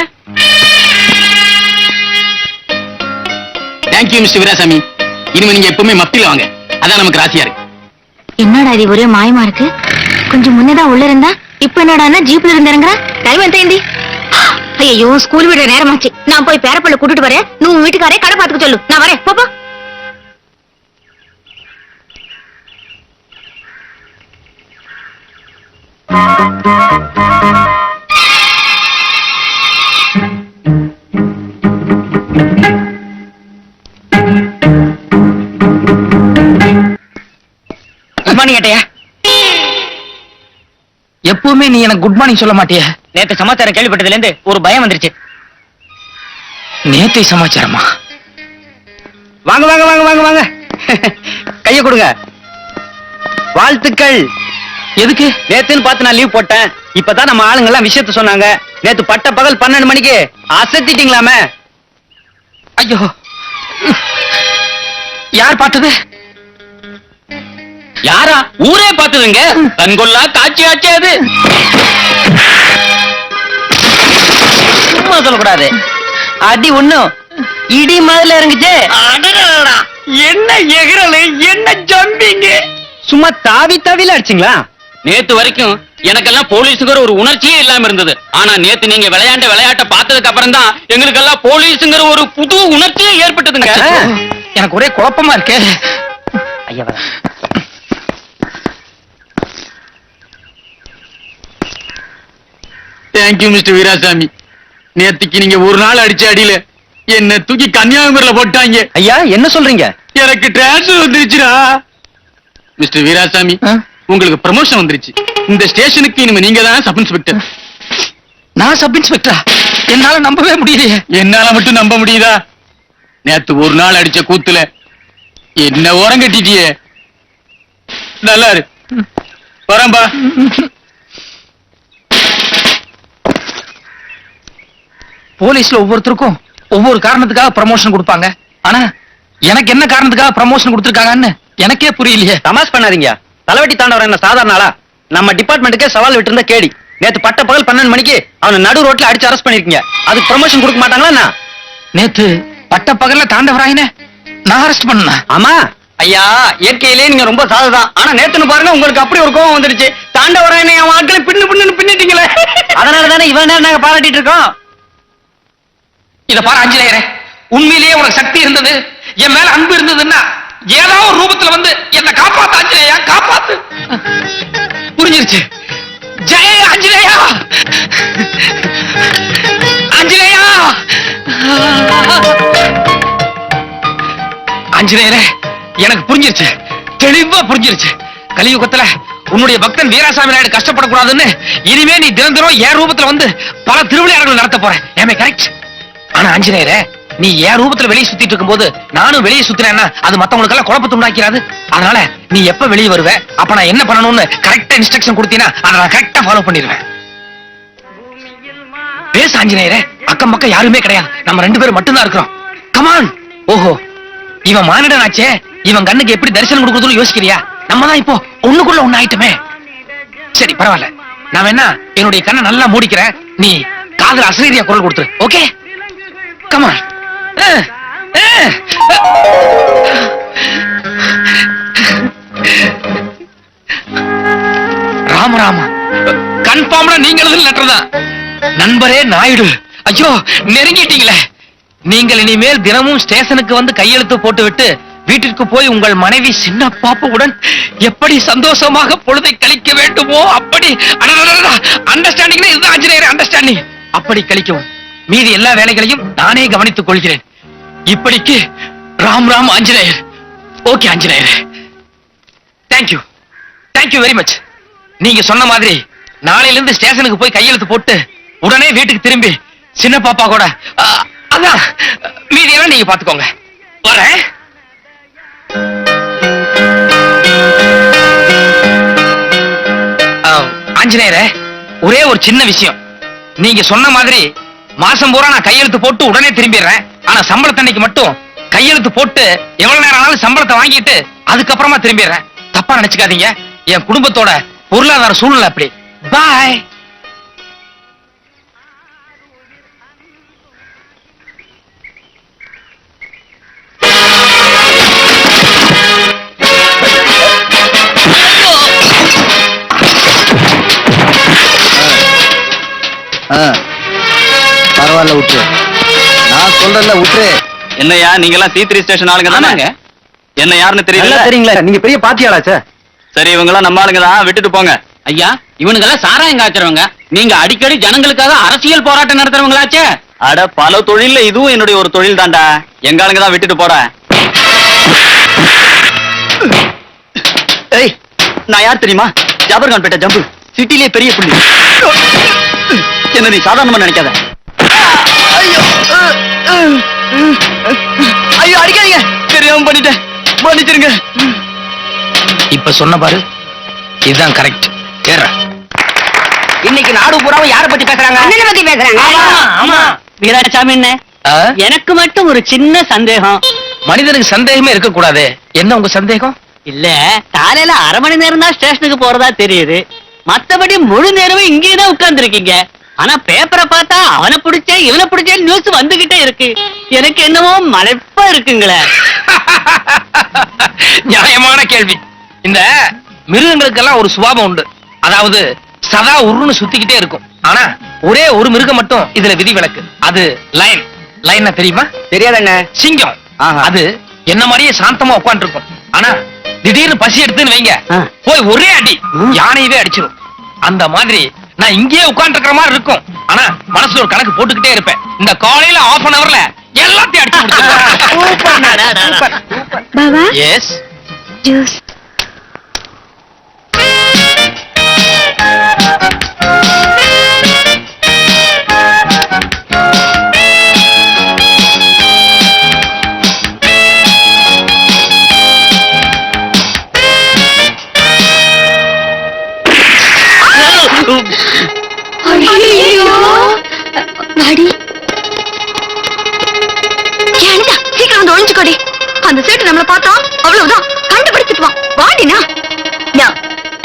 Thank you mister Veerasamy. இனிமே நீங்க எப்பவுமே மப்பில வாங்க, அதான் நமக்கு ராசியா இருக்கு. என்னடா இது ஒரே மாயமா இருக்கு? கொஞ்சம் முன்னதான் உள்ள இருந்தா இப்ப என்னடா ஜீப்ல இருந்து இறங்குற? டைம் எத்தேந்தி? ஐயோ ஸ்கூல் விடுற நேரமாச்சு. நான் போய் பேரப்பள்ள கூட்டிட்டு வரேன். நீ உன் வீட்டுக்காரே கடை பாத்துக்க சொல்லு. நான் வரேன். போப்பா. குட் மார்னிங் ஏட்டையா. எப்பவுமே நீ எனக்கு குட் மார்னிங் சொல்ல மாட்டியா? நேத்து சமாச்சாரம் கேள்விப்பட்டதுல இருந்து ஒரு பயம் வந்துருச்சு. நேத்தை சமாச்சாரமா? வாங்க வாங்க வாங்க வாங்க வாங்க, கைய கொடுங்க. வாழ்த்துக்கள். எதுக்கு? நேத்துன்னு பார்த்து நான் லீவ் போட்டேன். இப்பதான் நம்ம ஆளுங்க எல்லாம் விஷயத்த சொன்னாங்க. நேத்து பட்ட பகல் 12 மணிக்கு அசத்திட்டீங்களாமே. ஐயோ, யார் பார்த்தது? யாரா? ஊரே பார்த்ததுங்க. கண்கொள்ளா காட்சி ஆச்சு அது. சும்மா சொல்லக்கூடாது. அடி ஒண்ணும் இடி மாதிரி இறங்குச்சு. என்ன எகிறலு, என்ன ஜம்பிங்க! சும்மா தாவி தாவில அடிச்சிங்களா? நேத்து வரைக்கும் எனக்கெல்லாம் போலீஸுங்கிற ஒரு உணர்ச்சியே இல்லாம இருந்தது. ஆனா நேத்து நீங்க விளையாட்ட பார்த்ததுக்கு அப்புறம் தான் எங்களுக்கெல்லாம் போலீஸுங்கிற ஒரு புது உணர்ச்சியே ஏற்பட்டதுங்க. எனக்கு ஒரே குழப்பமா இருக்கு. ஐயா வர. Thank you mister Veerasamy. நேத்துக்கு நீங்க ஒரு நாள் அடிச்ச அடியில என்ன தூக்கி கன்னியாகுமரியில போட்டாங்க. ஐயா என்ன சொல்றீங்க? எனக்கு டிரான்ஸ்ஃபர் வந்துருச்சுடா. மிஸ்டர் வீராசாமி, உங்களுக்கு ப்ரமோஷன் வந்துருச்சு. இந்த ஸ்டேஷனுக்கு இனிமே நீங்க தான் சப் இன்ஸ்பெக்டர். நான் சப் இன்ஸ்பெக்டரா? என்னால நம்பவே முடியலையே. என்னால மட்டும் நம்ப முடியுதா? நேத்து ஒரு நாள் அடிச்ச கூத்துல என்ன ஓரம் கட்டிட்டியே. நல்லா இரு. வரம்பா. போலீஸ்ல ஒவ்வொருத்தருக்கும் ஒவ்வொரு காரணத்துக்காக ப்ரமோஷன் கொடுப்பாங்க. ஆனா எனக்கு என்ன காரணத்துக்காக ப்ரமோஷன் கொடுத்திருக்காங்கன்னு எனக்கே புரியலையே. தமாஷ் பண்ணாதீங்க. தலைவட்டி தாண்டவர் என்ன சாதாரண ஆளா? நம்ம டிபார்ட்மெண்ட்டுக்கே சவால் விட்டு இருந்த கேடி. நேத்து பட்ட பகல் 12 மணிக்கு அவனை நடு ரோட்ல அடிச்சு அரெஸ்ட் பண்ணிருக்கீங்க. அதுக்கு ப்ரமோஷன் கொடுக்க மாட்டாங்களா? நேத்து பட்ட பகல்ல தாண்டவராயின நான் அரெஸ்ட் பண்ண. ஆமா ஐயா, இயற்கையிலே நீங்க ரொம்ப சாதுதான். ஆனா நேத்துன்னு பாருங்க, உங்களுக்கு அப்படி ஒரு கோவம் வந்துருச்சு. தாண்டவராயனை அவன் ஆட்களை பின்னிட்டீங்களே. அதனால தானே இவ்வளவு நேரம் நாங்க பாராட்டிட்டு இருக்கோம். இத பாரு ஆஞ்சநேயரே, உண்மையிலேயே உனக்கு சக்தி இருந்தது, என் மேல அன்பு இருந்ததுன்னா ஏதாவது ஒரு ரூபத்துல வந்து என்ன காப்பாத்து ஆஞ்சநேயா, காப்பாத்து. புரிஞ்சிருச்சு. ஜெய ஆஞ்சநேயா, ஆஞ்சநேயா. ஆஞ்சநேயரே, எனக்கு புரிஞ்சிருச்சு, தெளிவா புரிஞ்சிருச்சு. கலியுகத்துல உன்னுடைய பக்தன் வீராசாமி நாயுடு கஷ்டப்படக்கூடாதுன்னு இனிமே நீ தினம் என் ரூபத்துல வந்து பல திருவிளையாடல்கள் நடத்த போற. ஏமே கரெக்ட்? ஆனா ஆஞ்சநேயரே, நீ என் ரூபத்துல வெளியே சுத்திட்டு இருக்கும் போது நானும் வெளியே சுத்தினேன்னா அது மத்தவங்களுக்கு எல்லாம் குழப்பத்தை உண்டாக்கிறாது. அதனால நீ எப்ப வெளியே வருவ, அப்ப நான் என்ன பண்ணணும்னு கரெக்டா இன்ஸ்ட்ரக்ஷன் கொடுத்தீனா அதை நான் கரெக்டா ஃபாலோ பண்ணிடுவேன். பேச ஆஞ்சநேயரே, அக்கம் பக்கம் யாருமே கிடையாது, நம்ம 2 பேரும் மட்டும்தான் இருக்கிறோம். கமான். ஓஹோ, இவன் மானிடனாச்சே, இவன் கண்ணுக்கு எப்படி தரிசனம் கொடுக்குறதுன்னு யோசிக்கிறியா? நம்ம தான் இப்போ ஒண்ணுக்குள்ள ஒண்ணு ஆயிட்டமே. சரி பரவாயில்ல, நான் வேணா என்னுடைய கண்ணை நல்லா மூடிக்கிறேன், நீ காதுல அசரீரியா குரல் கொடுத்துரு. Okay, come on. ராம ராம, கன்ஃபார்ம்டா நீங்க எழுதுன லெட்டர் தான். நண்பரே நாயுடு, ஐயோ நெருங்கிட்டீங்களே. நீங்கள் இனிமேல் தினமும் ஸ்டேஷனுக்கு வந்து கையெழுத்து போட்டு விட்டு வீட்டிற்கு போய் உங்கள் மனைவி சின்ன பாப்புவுடன் எப்படி சந்தோஷமாக பொழுதை கழிக்க வேண்டுமோ அப்படி அண்டர்ஸ்டாண்டிங். இதுதான் ஆஞ்சநேயர் அண்டர்ஸ்டாண்டிங். அப்படி கழிக்கவும் மீதி எல்லா வேலைகளையும் நானே கவனித்துக் கொள்கிறேன். இப்படிக்கு Ram Ram Anjaneyar. Okay Anjaneyar, thank you, thank you very much. நீங்க சொன்ன மாதிரி நாளையில இருந்து ஸ்டேஷனுக்கு போய் கையெழுத்து போட்டு உடனே வீட்டுக்கு திரும்பி சின்ன பாப்பா கூட அதான் மீதியெல்லாம் நீங்க பாத்துக்கோங்க. வரேன். ஆஞ்சநேயரே, ஒரே ஒரு சின்ன விஷயம். நீங்க சொன்ன மாதிரி மாசம் பூரா நான் கையெழுத்து போட்டு உடனே திரும்பிடுறேன். ஆனா சம்பளத்தன்னைக்கு மட்டும் கையெழுத்து போட்டு எவ்வளவு நேரம் ஆனாலும் சம்பளத்தை வாங்கிட்டு அதுக்கப்புறமா திரும்பிடுறேன். தப்பா நினைச்சுக்காதீங்க, என் குடும்பத்தோட பொருளாதார சூழ்நிலை அப்படி. பாய். பரவாயில்ல விட்டுரு, நான் சொல்றேன்ல விட்டுரு. என்னையா நீங்க எல்லாம் C3 ஸ்டேஷன் ஆளுங்க தானே? என்ன யாருன்னு தெரியல. தெரியுங்களா, நீங்க பெரிய பாத்தியாளாச்சே. சரி, இவங்க எல்லாம் நம்ம ஆளுங்க தான், விட்டுட்டு போங்க. ஐயா, இவனுங்கெல்லாம் சாராயம் காய்ச்சறவங்க. நீங்க அடிக்கடி ஜனங்களுக்காக அரசியல் போராட்டம் நடத்துறவங்களாச்சே. அட, பல தொழில்ல இதுவும் என்னுடைய ஒரு தொழில் தான்டா. எங்க ஆளுங்க தான், விட்டுட்டு போட. ஏய், நான் யார் தெரியுமா? ஜாபர்கான் பேட்டை ஜம்பு, சிட்டிலே பெரிய புள்ளி. என்ன நீ சாதாரணமா நினைக்காத. ஐயோ, அடிக்காதீங்க, தெரியாம பண்ணிட்டேன், மன்னிச்சிருங்க. இப்ப சொன்ன பாரு, இதுதான் கரெக்ட். ஏற. இன்னைக்கு நாடு பூராவும் யார பத்தி பேசுறாங்க? அண்ணனை பத்தி பேசுறாங்க. ஆமா வீராசாமி அண்ணே, எனக்கு மட்டும் ஒரு சின்ன சந்தேகம். மனிதனுக்கு சந்தேகமே இருக்க கூடாது. என்ன உங்க சந்தேகம்? இல்ல, காலையில அரை மணி நேரம் தான் ஸ்டேஷனுக்கு போறதா தெரியுது. மத்தபடி முழு நேரமும் இங்கேயே தான் உட்கார்ந்து இருக்கீங்க. ஆனா பேப்பரை பார்த்தா அவனை பிடிச்சேன் இவனை பிடிச்சேன் நியூஸ் வந்துகிட்டே இருக்கு. எனக்கு என்னமோ மலைப்பா இருக்குங்களே. நியாயமான கேள்வி. இந்த மிருகங்களுக்கெல்லாம் ஒரு சுபாவம் உண்டு. அதாவது சதா உருன்னு சுத்திக்கிட்டே இருக்கும். ஆனா ஒரே ஒரு மிருகம் மட்டும் இதுல விதிவிலக்கு. அது லைன். லைன்னா தெரியுமா? தெரியாதண்ணே. சிங்கம். ஆஹா. அது என்ன மாதிரியே சாந்தமா உட்கார்ந்து இருக்கும். ஆனா திடீர்னு பசி எடுத்துன்னு வைங்க, போய் ஒரே அடி யானையவே அடிச்சிடும். அந்த மாதிரி நான் இங்கேயே உட்கார்ந்து இருக்கிற மாதிரி இருக்கும். ஆனா மனசுல ஒரு கணக்கு போட்டுக்கிட்டே இருப்பேன். இந்த காலையில half an hourல எல்லாத்தையும் அடிச்சு முடிச்சிடுவேன். S juice. வாடி. ஏன்டா சீக்கிரம் வந்து ஒளிஞ்சுக்கோடி. அந்த சேட்டு நம்மள பார்த்தா அவ்வளவுதான், கண்டுபிடிச்சிட்டுவான். வாடினா.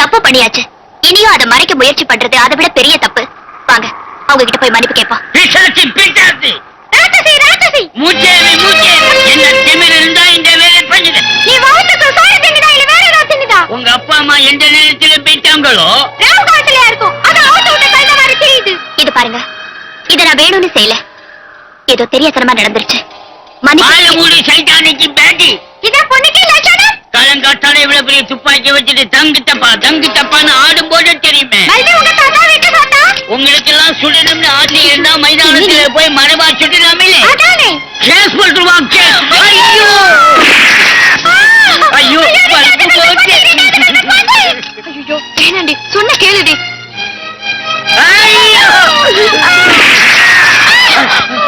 தப்பு பண்ணியாச்சு, இனியும் அதை மறைக்க முயற்சி பண்றது அதை விட பெரிய தப்பு. வாங்க, அவங்க கிட்ட போய் மன்னிப்பு கேட்போம். ராட்சசி, ராட்சசி. என்ன திமிர் இருந்தா இந்த வேலை பண்ணுது. நீ வாழ்த்துக்கு சோறு தின்னுதா இல்ல வேற ஏதாவது தின்னுதா? உங்க அப்பா அம்மா எந்த நேரத்துல போயிட்டாங்களோ ராவு காலத்திலயா இருக்கும். அது ஆட்டோ விட்ட கழுத மாதிரி தெரியுது. இது பாருங்க, இத நான் வேணும்னு செய்யல, ஏதோ தெரியாதனமா நடந்துருச்சு. மாலை மூடி சைத்தானிக்கு பேட்டி. இதான் பொண்ணுக்கு லட்சணம். காலங்காத்தால இவ்வளவு பெரிய துப்பாக்கி வச்சுட்டு தங்கு தப்பான்னு ஆடும் போது தெரியுமே. மறுபடியும் உங்க தாத்தா வீட்டு தாத்தா. உங்களுக்கு எல்லாம் சுடணும்னு ஆசை இருந்தா மைதானத்துல போய் மரபா சுடலாமே. அதானே. கேஸ் போட்டுருவாங்க. ஐயோ ஐயோ, பல்பு போச்சு. ஐயோ, வேணாண்டி, சொன்ன கேளுடி. ஐயோ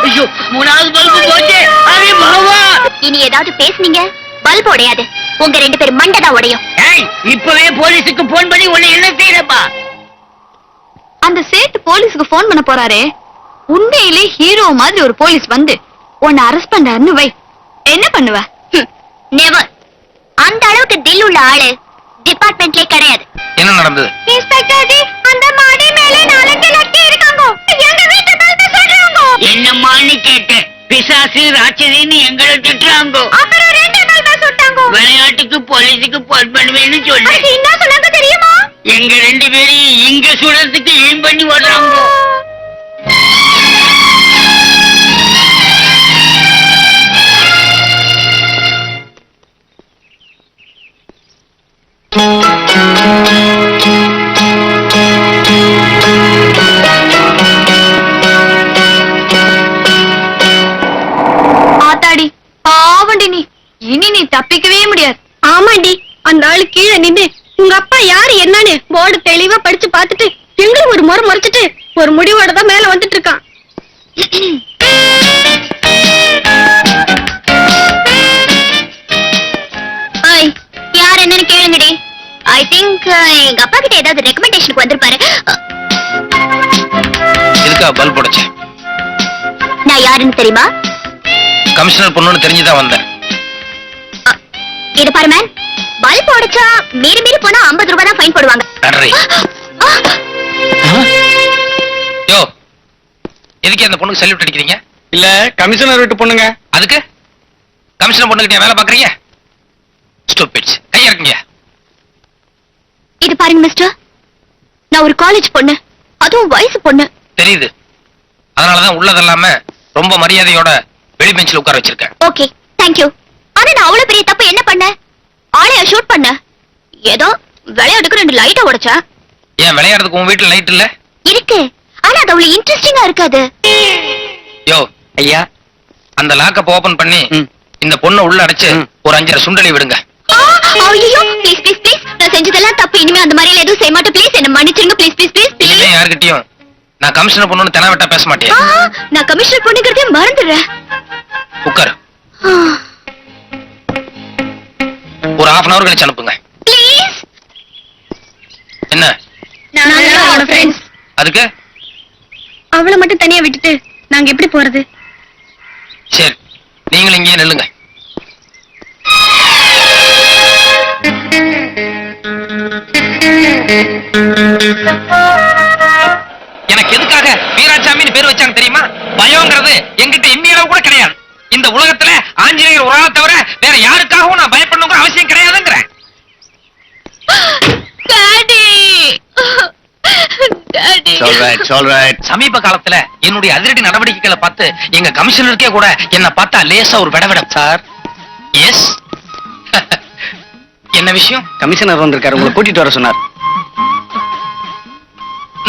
ஐயோ, மூணாவது பல்பு போச்சு. அரே பகவா. இனி ஏதாவது பேசுனீங்க பல்பு உடையாது, உங்க 2 பேரும் மண்டை உடையும். ஏய், இப்பவே போலீஸுக்கு போன் பண்ணி உன்னை என்ன செய்யறப்பா? அந்த சேட்டு போலீஸ்க்கு போன் பண்ண போறாரே, உண்மையிலே ஹீரோ மாதிரி ஒரு போலீஸ் வந்து உன்னை அரெஸ்ட் பண்றாருன்னு வை, என்ன பண்ணுவ? நெவர். அந்த அளவுக்கு தில் உள்ள ஆளு டிபார்ட்மெண்ட்லயே கிடையாது. என்ன நடந்தது? இன்ஸ்பெக்டர் ஜி, அந்த மாடி மேலே 4 லட்சம் இருக்காங்க. எங்க வீட்டு பல்பு சொல்றாங்க. என்னம்மான்னு கேட்டேன். பிசாசு ராட்சசின்னு எங்களை திட்டுறாங்க. அப்புறம் 2 பல்பு சுட்டாங்க. விளையாட்டுக்கு போலீஸுக்கு போன் பண்ணுவேன்னு சொல்லு. அதுக்கு என்ன சொன்னாங்க தெரியுமா? எங்க 2 பேரையும் இங்க சுடறதுக்கு ஏம் பண்ணி வர்றாங்க. ஆத்தாடி, பாவண்டி நீ. இனி நீ தப்பிக்கவே முடியாது. ஆமாண்டி, அந்த ஆளு கீழே நின்னு உங்க அப்பா யாரு என்னன்னு போர்டு தெளிவா படிச்சு பார்த்துட்டு எங்களும் ஒரு முறை முறைச்சிட்டு ஒரு முடிவோட தான் மேல வந்துட்டு இருக்கான். யார் என்னன்னு கேளுங்கடி. ஐ திங்க் எங்க அப்பா கிட்ட ஏதாவது ரெக்கமெண்டேஷனுக்கு வந்திருப்பாரு. எதுக்கா பல்ப் உடைச்சேன்? நான் யாருன்னு தெரியுமா? கமிஷனர் பொண்ணுன்னு தெரிஞ்சுதான் வந்தேன். இது பாரு மேன், பல்ப் உடைச்சா மீறி மீறி போனா 50 ரூபாய் தான் ஃபைன் போடுவாங்க. நன்றி. யோ, எதுக்கு அந்த பொண்ணுக்கு சல்யூட் அடிக்கிறீங்க? இல்ல கமிஷனர் வீட்டு பொண்ணுங்க. அதுக்கு கமிஷனர் பொண்ணுகிட்ட வேலை பாக்குறீங்க? ஸ்டூபிட்ஸ். கைய இறக்குங்க. இது பாருங்க மிஸ்டர், நான் ஒரு காலேஜ் பொண்ணு, அதுவும் வயசு பொண்ணு. தெரியுது. அதனாலதான் உள்ளதெல்லாம ரொம்ப மரியாதையோட வெளி பெஞ்சில் உட்கார வச்சிருக்கேன். Okay, thank you. ஆனா நான் அவ்வளவு பெரிய தப்பு என்ன பண்ண? ஆளைய ஷூட் பண்ண. ஏதோ விளையாட்டுக்கு 2 லைட்ட உடைச்சா. ஏன் விளையாடுறதுக்கு உன் வீட்டுல லைட் இல்ல? இருக்கு, ஆனா அது அவ்வளவு இன்ட்ரெஸ்டிங்கா இருக்காது. யோ ஐயா, அந்த லாக்கப் ஓபன் பண்ணி ம். இந்த பொண்ணை உள்ள அடைச்சு ஒரு 5 சுண்டலி விடுங்க. ஐயோ, ப்ளீஸ் ப்ளீஸ் ப்ளீஸ், நான் செஞ்சதெல்லாம் தப்பு. இனிமே அந்த மாதிரி எதுவும் செய்ய மாட்டேன். ப்ளீஸ் என்ன மன்னிச்சிருங்க. Please please please please. இனிமே யாருக்கிட்டயும் நான் கமிஷனர் பொண்ணுன்னு தெனாவட்டா பேச மாட்டேன். நான் கமிஷனர் பொண்ணுங்கிறதே மறந்துடுறேன். உட்காரு. ஒரு 1/2 hour கழிச்சு அனுப்புங்க. ப்ளீஸ். என்ன நாங்க ஃப்ரெண்ட்ஸ். அதுக்கு? அவளை மட்டும் தனியா விட்டுட்டு நாங்க எப்படி போறது? சரி, நீங்களும் இங்கேயே நில்லுங்க. எனக்கு எதுக்காக வீராசாமின்னு பேர் வச்சாங்க தெரியுமா? பயம்ங்கிறது எங்கிட்ட எண்ணி அளவு கூட கிடையாது. இந்த உலகத்துல ஆஞ்சநேயர் ஒரு ஆளை தவிர வேற யாருக்காகவும் நான் பயப்படணுங்கிற அவசியம் கிடையாதுங்கிறேன். டாடி. டாடி. சமீப காலத்துல என்னுடைய அதிரடி நடவடிக்கைகளை பார்த்து எங்க கமிஷனருக்கே கூட என்ன பார்த்தா லேசா ஒரு விடவிடம். Sir, S. என்ன விஷயம்? கமிஷனர் வந்திருக்காரு, உங்களை கூட்டிட்டு வர சொன்னார்.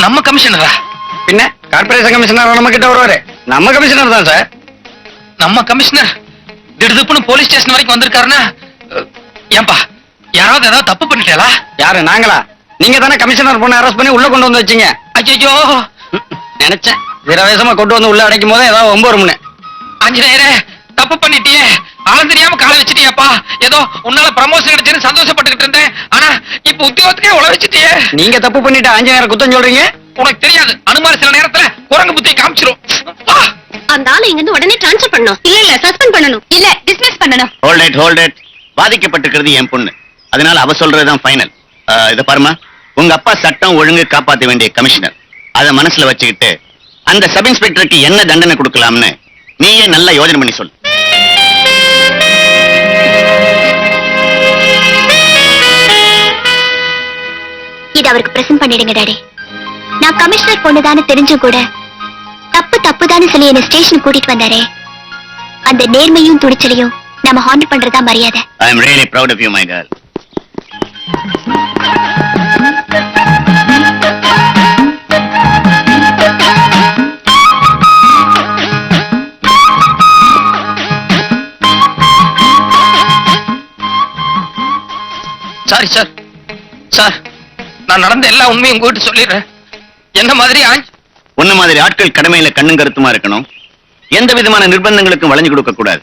நம்ம கமிஷனரா? பின்ன கார்பரேஷன் கமிஷனர் நம்ம கிட்ட வருவாரு. நம்ம கமிஷனர் தான் சார். நம்ம கமிஷனர் திடுதுப்புன்னு போலீஸ் ஸ்டேஷன் வரைக்கும் வந்திருக்காருன்னா, ஏன்பா யாராவது ஏதாவது தப்பு பண்ணிட்டேலா? யாரு, நாங்களா? நீங்க தானே கமிஷனர் பொண்ணை அரெஸ்ட் பண்ணி உள்ள கொண்டு வந்து வச்சீங்க. ஐயோ, நினைச்சேன் வீரவேசமா கொண்டு வந்து உள்ள அடைக்கும் போது ஏதாவது 9 வரும்னு. ஆஞ்சநேயரே, தப்பு பண்ணிட்டியே. ஆளும் தெரியாம காலை வச்சுட்டியாப்பா. ஏதோ உன்னால ப்ரமோஷன் கிடைச்சுன்னு சந்தோஷப்பட்டுக்கிட்டு இருந்தேன். ஆனா இப்ப உத்தியோகத்துக்கே உழ வச்சுட்டியே. நீங்க தப்பு பண்ணிட்டு ஆஞ்சநேயர் குத்தம் சொல்றீங்க. உனக்கு தெரியாது, அனுமார் சில நேரத்துல குரங்கு புத்தி காமிச்சிரும். அந்த ஆளு இங்க இருந்து உடனே ட்ரான்ஸ்ஃபர் பண்ணணும். இல்ல சஸ்பெண்ட் பண்ணணும். இல்ல டிஸ்மிஸ் பண்ணணும். Hold it. பாதிக்கப்பட்டிருக்கிறது என் பொண்ணு, அதனால அவ சொல்றதுதான் ஃபைனல். இத பாருமா, உங்க அப்பா சட்டம் ஒழுங்கு காப்பாற்ற வேண்டிய கமிஷனர். அத மனசுல வச்சுக்கிட்டு அந்த சப் இன்ஸ்பெக்டருக்கு என்ன தண்டனை கொடுக்கலாம்னு நீயே நல்லா யோசனை பண்ணி சொல்லு. இது அவருக்கு பிரசன்ட் பண்ணிடுங்க டாடி. நான் கமிஷனர் பொண்ணுதான்னு தெரிஞ்சும் கூட தப்புதான்னு சொல்லி என்ன ஸ்டேஷன் கூட்டிட்டு வந்தாரே, அந்த நேர்மையும் துணிச்சலையும் நம்ம ஹானர் பண்றதா மரியாதை. I am really proud of you, my girl. Sorry sir. Sir, நான் நடந்த எல்லா உண்மையும் உங்ககிட்ட சொல்லிடுறேன். என்ன மாதிரி உன்ன மாதிரி ஆட்கள் கடமையில கண்ணும் கருத்துமா இருக்கணும். எந்த விதமான நிர்பந்தங்களுக்கும் வளைஞ்சு கொடுக்க கூடாது.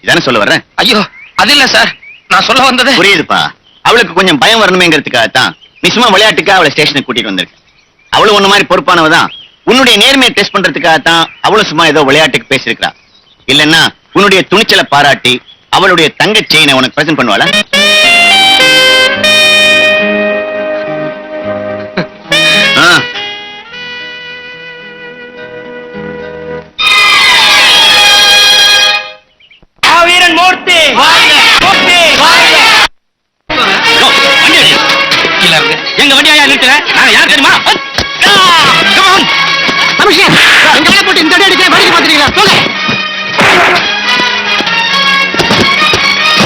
இதானே சொல்ல வர்றேன். ஐயோ, அது இல்ல சார், நான் சொல்ல வந்தது. புரியுதுப்பா, அவளுக்கு கொஞ்சம் பயம் வரணுமேங்கிறதுக்காகத்தான் நீ சும்மா விளையாட்டுக்கா அவளை ஸ்டேஷனுக்கு கூட்டிட்டு வந்திருக்க. அவளும் உன்ன மாதிரி பொறுப்பானவதான். உன்னுடைய நேர்மையை டெஸ்ட் பண்றதுக்காகத்தான் அவளும் சும்மா ஏதோ விளையாட்டுக்கு பேசியிருக்கா. இல்லன்னா உன்னுடைய துணிச்சலை பாராட்டி அவளுடைய தங்க செயினை உனக்கு பிரசன்ட் பண்ணுவாளா? வீரன் மூர்த்தி கீழ இருக்கு. எங்க வண்டியா நிறுத்தல. நாங்க யார் தெரியுமா? போட்டு இந்த அடி அடிக்க வடிக்க பாத்துறீங்களா? போங்க.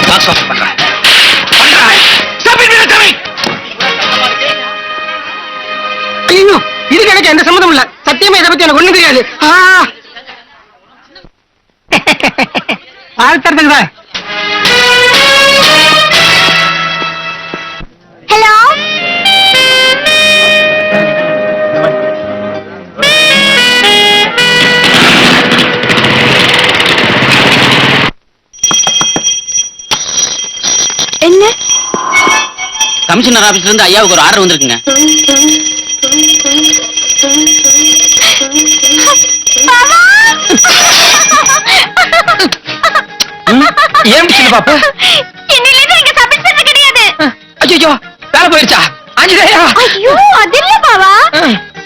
பாக்ஸ் ஆஃப் பண்றேன். ஐயோ, இதுக்கு எனக்கு எந்த சம்மதம் இல்ல. சத்தியமா இதை பத்தி எனக்கு ஒண்ணும் தெரியாது. வாழ்த்துறதுக்கு தான். ஹலோ, என்ன? கமிஷனர் ஆபீஸ்ல இருந்து ஐயாவுக்கு ஒரு ஆர்டர் வந்திருக்குங்க. ஏன் சின்ன பாப்பா? இன்னிலிருந்து இங்க சப் இன்ஸ்பெக்டர் கிடையாது. ஆஞ்சநேயா ஐயோ அது இல்ல பாவா,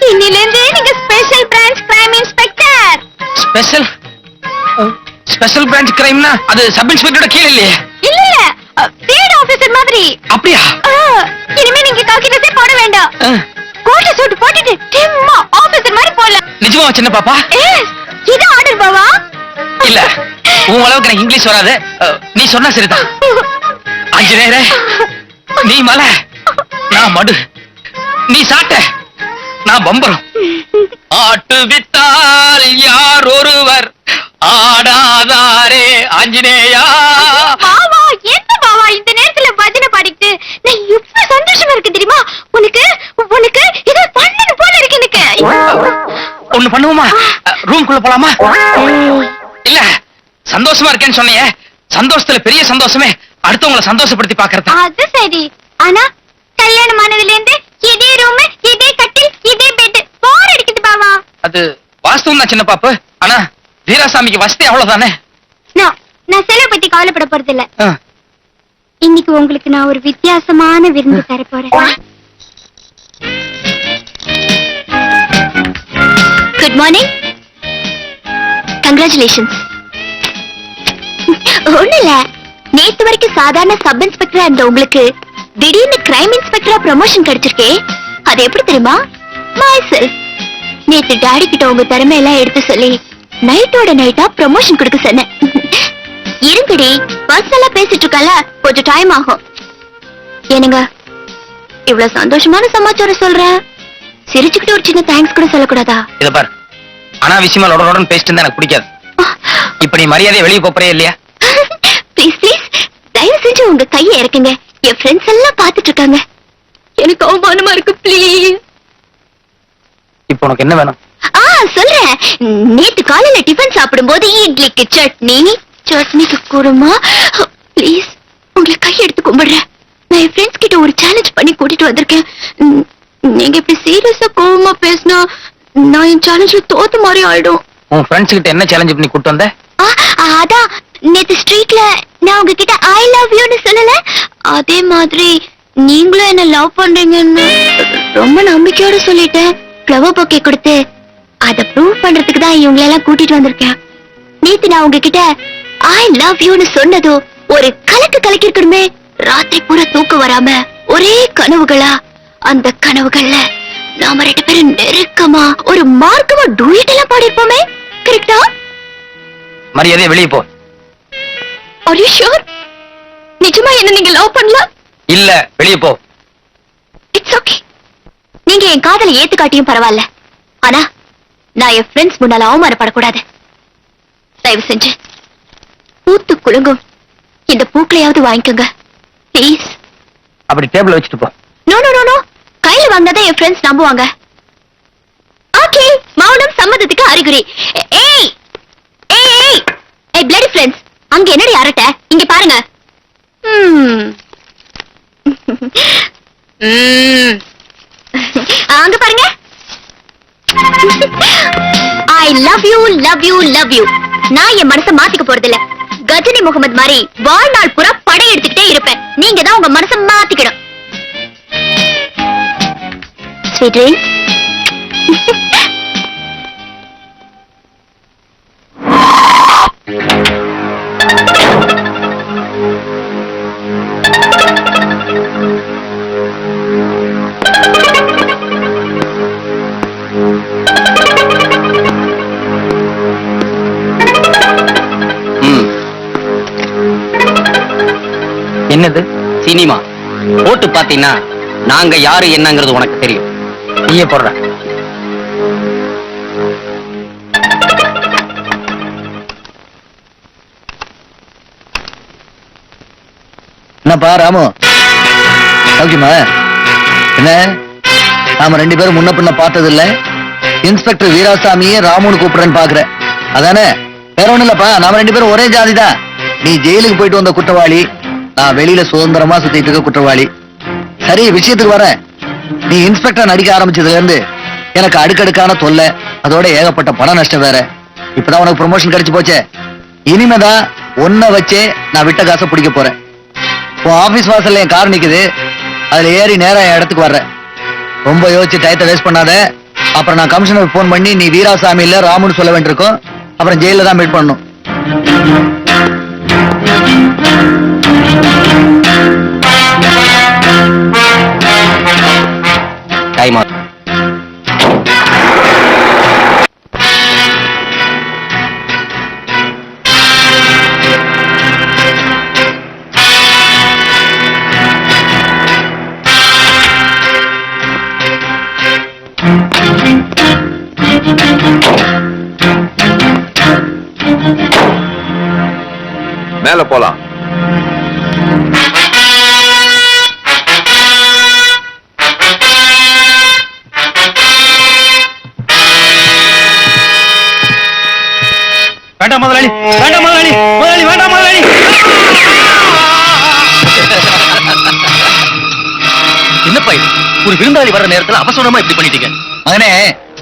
இன்னில இருந்து நீங்க special branch crime inspector. Special special branch கிரைம்னா அது சப் இன்ஸ்பெக்டரோட கீழ இல்லையே. இல்ல இல்ல, ஃபீல்ட் ஆபீசர் மாதிரி. அப்படியா? இனிமே நீங்க காக்கி ட்ரெஸ் போட வேண்டாம். கோட் சூட் போட்டுட்டு டிம்மா ஆபீசர் மாதிரி போலாம். நிஜமா சின்ன பாப்பா? இது ஆர்டர் பாவா. இல்ல, உன் அளவுக்கு எனக்கு இங்கிலீஷ் வராது. நீ சொன்னா சரிதான். ஆஞ்சநேயரே, நீ மலை, நான் மடு, நீ சாட்ட, நான் பம்பரம். ஆட்டு வித்தால் யார் ஒருவர் ஆடாதாரே ஆஞ்சநேயா. பாவா, என்ன பாவா இந்த நேரத்துல பஜனை பாடிட்டு நான் எவ்வளவு சந்தோஷமா இருக்கு தெரியுமா? உனக்கு உனக்கு இதை பண்ணணும் போல இருக்கு எனக்கு. ஒண்ணு பண்ணுவோமா? ரூம்குள்ள போலாமா? இல்ல, சந்தோஷமா இருக்கேன்னு சொன்னியே, சந்தோஷத்துல பெரிய சந்தோஷமே அடுத்தவங்களை சந்தோஷப்படுத்தி பாக்குறது. அது சரி, ஆனா கல்யாணம் ஆனதுல இருந்து இதே ரூம், இதே கட்டில், இதே பெட் போர் அடிக்குது பாவா. அது வாஸ்தவம் தான் சின்ன பாப்பு. ஆனா வீராசாமிக்கு வசதி அவ்வளவுதானே. நான் செலவு பத்தி கவலைப்பட போறது இல்ல. இன்னைக்கு உங்களுக்கு நான் ஒரு வித்தியாசமான விருந்து தர போறேன். Good morning. கங்க்ராச்சுலேஷன்ஸ். ஒண்ணு இல்ல, நேத்து வரைக்கும் சாதாரண சப் இன்ஸ்பெக்டரா இருந்த உங்களுக்கு திடீர்னு கிரைம் இன்ஸ்பெக்டரா ப்ரமோஷன் கிடைச்சிருக்கே. அது எப்படி தெரியுமா? myself. நேத்து டாடி கிட்ட உங்க திறமையெல்லாம் எடுத்து சொல்லி நைட்டோட நைட்டா ப்ரமோஷன் கொடுக்க சொன்னேன். இருங்கடி, பர்சனலா பேசிட்டு இருக்கல, கொஞ்சம் டைம் ஆகும். ஏனுங்க, இவ்வளவு சந்தோஷமான சமாச்சாரம் சொல்றேன், சிரிச்சுக்கிட்டு ஒரு சின்ன தேங்க்ஸ் கூட சொல்லக்கூடாதா? இத பாரு, அனாவசியமா லொடலொடன்னு பேசிட்டு இருந்தா எனக்கு பிடிக்காது. இப்ப நீ மரியாதையை வெளியே போறே இல்லையா? ப்ளீஸ் ப்ளீஸ், தயவு செஞ்சு உங்க கையை இறக்குங்க. என் ஃப்ரெண்ட்ஸ் எல்லாம் பாத்துட்டு இருக்காங்க, எனக்கு அவமானமா இருக்கு. ப்ளீஸ். இப்ப உனக்கு என்ன வேணும்? சொல்றேன். நேத்து காலையில டிஃபன் சாப்பிடும்போது இட்லிக்கு சட்னி, சட்னிக்கு குருமா. ப்ளீஸ், உங்களை கை எடுத்து கும்பிடுறேன். நான் என் ஃப்ரெண்ட்ஸ் கிட்ட ஒரு சேலஞ்ச் பண்ணி கூட்டிட்டு வந்திருக்கேன். நீங்க இப்படி சீரியஸா கோவமா பேசினா நான் என் சேலஞ்ச்ல தோத்த மாதிரி ஆயிடும். உன் ஃப்ரெண்ட்ஸ் கிட்ட என்ன சேலஞ்ச் பண்ணி கூட்டு வந்த? அதான் நேத்து ஸ்ட்ரீட்ல நான் உங்ககிட்ட ஐ லவ் யூன்னு சொல்லல, அதே மாதிரி நீங்களும் என்ன லவ் பண்றீங்கன்னு ரொம்ப நம்பிக்கையோட சொல்லிட்டேன். ஃப்ளவர் பொக்கே கொடுத்து அதை ப்ரூவ் பண்றதுக்கு தான் இவங்களை எல்லாம் கூட்டிட்டு வந்திருக்கேன். நேத்து நான் உங்ககிட்ட ஐ லவ் யூன்னு சொன்னதோ ஒரு கலக்கு கலக்கிருக்கணுமே. ராத்திரி பூரா தூக்கம் வராம ஒரே கனவுகளா. அந்த கனவுகள்ல நாம ரெண்டு பேரும் நெருக்கமா ஒரு மார்க்கமா டூயட் எல்லாம் பாடிருப்போமே. கரெக்டா? மரியாதையை வெளியே போ. Are you sure? நிஜமா என்ன நீங்க லவ் பண்ணல? இல்ல, வெளியே போ. It's okay. நீங்க என் காதலை ஏத்து காட்டியும் பரவாயில்ல, ஆனா நான் என் ஃப்ரெண்ட்ஸ் முன்னால அவமானப்படக்கூடாது. தயவு செஞ்சு பூத்து குலுங்கும் இந்த பூக்களையாவது வாங்கிக்கோங்க ப்ளீஸ். அப்படி டேபிள் வச்சுட்டு போ. நோ நோ நோ நோ, கையில வாங்கினதை என் ஃப்ரெண்ட்ஸ் நம்புவாங்க. ஓகே, மௌனம் சம்மதத்துக்கு அறிகுறி. ஏய் ஏய் ஏய் ஏய் பிளடி ஃப்ரெண்ட்ஸ், அங்க என்னடி அரட்ட? இங்க பாருங்க. அங்க பாருங்க. I love you love you love you. நான் என் மனசை மாத்திக்க போறது இல்ல. கஜினி முகமது மாதிரி வாழ்நாள் பூரா படை எடுத்துக்கிட்டே இருப்பேன். நீங்க தான் உங்க மனசை மாத்திக்கணும். Sweet dreams. என்னது? சினிமா போட்டு பாத்தீங்கன்னா நாங்க யாரு என்னங்கிறது உனக்கு தெரியும். நீயே போடுற. என்னப்பா ராமு, சௌக்கியமா? என்ன நாம ரெண்டு பேரும் முன்ன பின்ன பார்த்தது இல்ல? இன்ஸ்பெக்டர் வீராசாமியே ராமுன்னு கூப்பிடுறேன்னு பாக்குறேன், அதானே? வேற ஒண்ணும் இல்லப்பா, நாம ரெண்டு பேரும் ஒரே ஜாதி தான். நீ ஜெயிலுக்கு போயிட்டு வந்த குற்றவாளி, நான் வெளியில சுதந்திரமா சுத்திட்டு இருக்க குற்றவாளி. சரி, விஷயத்துக்கு வரேன். நீ இன்ஸ்பெக்டர் நடிக்க ஆரம்பிச்சதுல இருந்து எனக்கு அடுக்கடுக்கான தொல்லை, அதோட ஏகப்பட்ட பண நஷ்டம் வேற. இப்பதான் உனக்கு ப்ரமோஷன் கிடைச்சு போச்சே. இனிமேதான் ஒன்ன வச்சே நான் விட்ட காசை பிடிக்க போறேன். உன் ஆபீஸ் வாசல்ல என் கார் நிக்குது, அதுல ஏறி நேரா என் இடத்துக்கு வர்றேன். ரொம்ப யோசிச்சு டயத்தை வேஸ்ட் பண்ணாத. அப்புறம் நான் கமிஷனர் போன் பண்ணி நீ வீராசாமி இல்ல ராமுன்னு சொல்ல வேண்டியிருக்கும். அப்புறம் ஜெயில தான் மீட் பண்ணணும். டைம் ஆகும். மேல போலாம். வேண்டாம் முதலாளி, வேண்டாம் முதலாளி, முதலாளி வேண்டாம் முதலாளி. என்னப்பா இது? ஒரு விருந்தாளி வர்ற நேரத்துல அவசரமா இப்படி பண்ணிட்டீங்க. மகனே,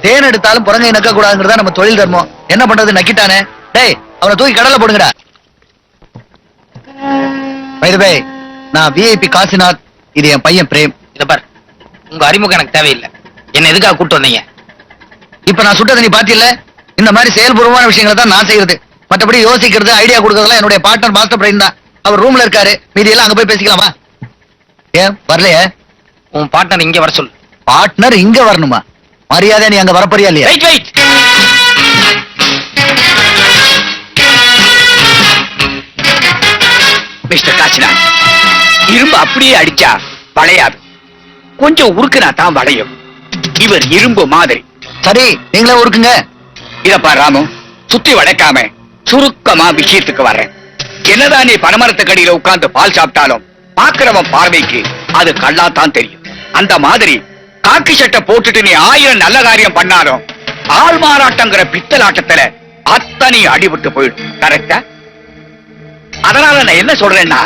தேன் எடுத்தாலும் புறங்கை நக்க கூடாதுங்கிறதா நம்ம தொழில் தர்மம். என்ன பண்றது, நக்கிட்டானே. டேய், அவனை தூக்கி கடல்ல போடுங்கடா. பை, நான் விஐபி காசிநாத். இது என் பையன் பிரேம். இத பார், உங்க அறிமுகம் எனக்கு தேவையில்லை. என்ன எதுக்காக கூட்டு வந்தீங்க? இப்ப நான் சுட்டதை நீ பாத்தியில்ல? இந்த மாதிரி செயல்பூர்வமான விஷயங்களை தான் நான் செய்யறது. மற்றபடி யோசிக்கிறது, ஐடியா கொடுக்கறதுலாம் என்னுடைய பார்ட்னர் மாஸ்டர் பிரைன் தான். அவர் ரூம்ல இருக்காரு. மீதி எல்லாம் அங்க போய் பேசிக்கலாமா? ஏன் வரலையே? உன் பார்ட்னர் இங்க வர சொல்லு. பார்ட்னர் இங்க வரணுமா? மரியாதை நீ அங்க வரப்போறியா இல்லையா? Wait wait. மிஸ்டர் காசிநாத், இரும்பு அப்படியே அடிச்சா வளையாது. கொஞ்சம் உருக்குனா தான் வளையும். இவர் இரும்பு மாதிரி. சரி, நீங்களே உருக்குங்க. இதப்பா ராமு, சுத்தி வளைக்காம சுருக்கமா விஷயத்துக்கு வர்றேன். என்னதான் நீ பனமரத்துக்கடியில உட்கார்ந்து பால் சாப்பிட்டாலும் பாக்குறவன் பார்வைக்கு அது கல்லாத்தான் தெரியும். அந்த மாதிரி காக்கி சட்டை போட்டுட்டு நீ 1000 நல்ல காரியம் பண்ணாலும் ஆள் மாறாட்டங்கிற பித்தலாட்டத்துல அத்தனை அடிபட்டு போயிடும். கரெக்டா? அதனால நான் என்ன சொல்றேன்னா,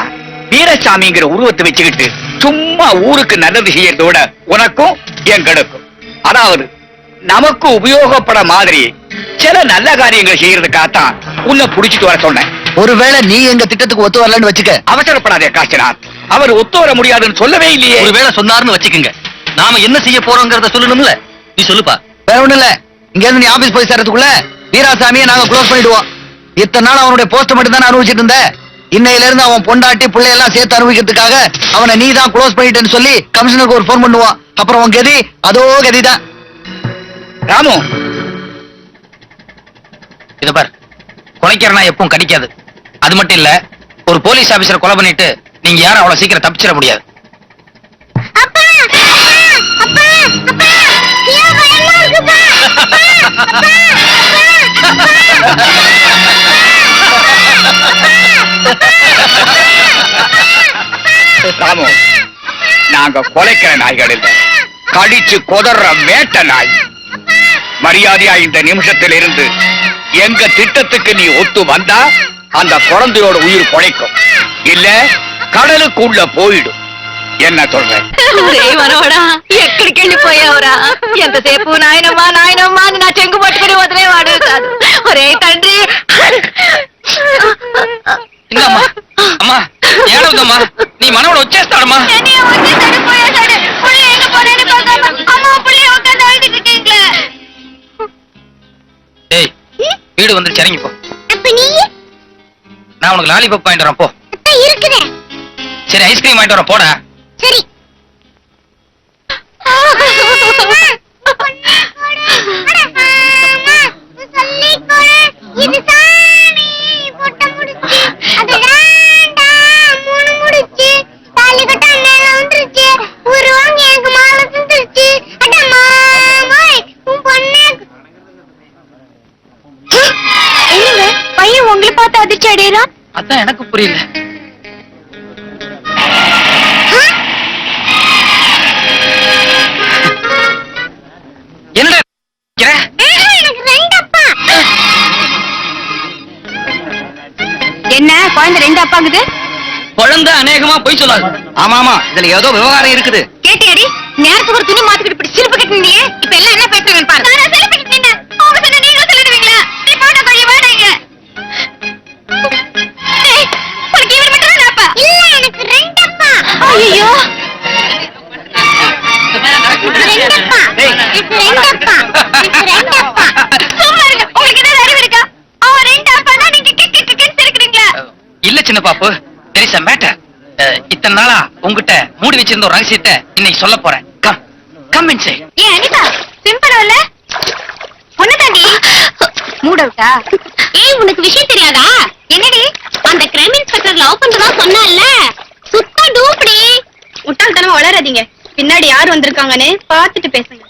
வீரசாமிங்கிற உருவத்தை வச்சுக்கிட்டு சும்மா ஊருக்கு நல்லது செய்யறதோட உனக்கும் எங்களுக்கும், அதாவது நமக்கு உபயோகப்பட மாதிரி சில நல்ல காரியங்களை செய்யறதுக்காகத்தான் உன்னை புடிச்சிட்டு வர சொன்னேன். ஒருவேளை நீ எங்க திட்டத்துக்கு ஒத்து வரலன்னு வச்சுக்க. அவசரப்படாதே காசிநாத், அவர் ஒத்து வர முடியாதுன்னு சொல்லவே இல்லையே. ஒருவேளை சொன்னாருன்னு வச்சுக்கோங்க, நாம என்ன செய்ய போறோங்கிறத சொல்லணும்ல. நீ சொல்லுப்பா. வேற ஒண்ணு இல்ல, இங்க இருந்து நீ ஆபீஸ் போய் சேர்றதுக்குள்ள வீராசாமியை நாங்க க்ளோஸ் பண்ணிடுவோம். இத்தனை நாள் அவனுடைய போஸ்ட் மட்டும் தான் அனுபவிச்சுட்டு இருந்த. இன்னையில இருந்து அவன் பொண்டாட்டி பிள்ளை எல்லாம் சேர்த்து அனுபவிக்கிறதுக்காக அவனை நீ தான் க்ளோஸ் பண்ணிட்டேன்னு சொல்லி கமிஷனருக்கு ஒரு போன் பண்ணுவான். அப்புறம் உன் கதி அதோ கதிதான். ராமு, இத பார், கொலைக்கிறனா எப்பவும் கடிக்காது. அது மட்டும் இல்ல, ஒரு போலீஸ் ஆபீசரை கொலை பண்ணிட்டு நீங்க யாரும் அவ்வளவு சீக்கிரம் தப்பிச்சிட முடியாது. ராமு, நாங்க கொலைக்கிற நாய்கள் இல்ல, கடிச்சு கொதற வேட்ட நாய். மரியாதையா இந்த நிமிஷத்தில் இருந்து எங்க திட்டத்துக்கு நீ ஒத்து வந்தா அந்த குழந்தையோட உயிர் குலைக்கும், இல்ல கடலுக்குள்ள போயிடும். என்ன சொல்ற? మనవడా ఎక్కడికి వెళ్ళిపోయావురా? ఎంతసేపు నాయనమ్మా నాయనమ్మా అని నా చెంగు పట్టుకుని వదిలేవాడు కాదు. ఒరే తండ్రి, அம்மா அம்மா ஏழவுதம்மா, நீ மனோட వచ్చేస్తాడమ్మా. ஏய், வீடு வந்து இறங்கி போ. நான் உனக்கு லாலிபாப் வாங்கிட்டு வரேன், போ. சரி, ஐஸ்கிரீம் வாங்கிட்டு வரேன், போடா. சரி. பையன் உங்களை பார்த்து அதிர்ச்சி அடையலாம். அதான் எனக்கு புரியல. என்னடா என்ன குழந்தை ரெண்டு அப்பாங்குது? குழந்தை அநேகமா போய் சொல்லாது. ஆமா ஆமா, இதுல ஏதோ விவகாரம் இருக்குது. கேட்டியடி, நேரத்துக்கு ஒரு துணி மாத்திக்கிட்டு இப்படி சிரிப்பு கட்டினீங்க. இப்ப எல்லாம் என்ன பேசுறேன்னு பாரு. நான் சிரிப்பு கட்டினேன். அவங்க சொன்ன நீங்களும் சொல்லிடுவீங்களா? நீ போட்ட பையன் வேணாங்க. உனக்கு இவர் மட்டும் தான் அப்பா? இல்ல, எனக்கு ரெண்டு அப்பா. ஐயோ, சின்ன பாப்பு there is a matter. இத்தனை நாளா உங்ககிட்ட மூடி வச்சிருந்த ஒரு ரகசியத்தை இன்னைக்கு சொல்ல போறேன். Come inside. ஏன் அனிதா சிம்பிள் இல்ல ஒண்ணுதாண்டி மூட விட்டா? ஏய் உனக்கு விஷயம் தெரியாதா? என்னடி அந்த கிரைம் இன்ஸ்பெக்டர் லவ் பண்றதா சொன்னான்ல, சுத்தம் டூப்டி. முட்டாள்தனமா வளராதீங்க. பின்னாடி யார் வந்திருக்காங்கன்னு பார்த்துட்டு பேசுங்க.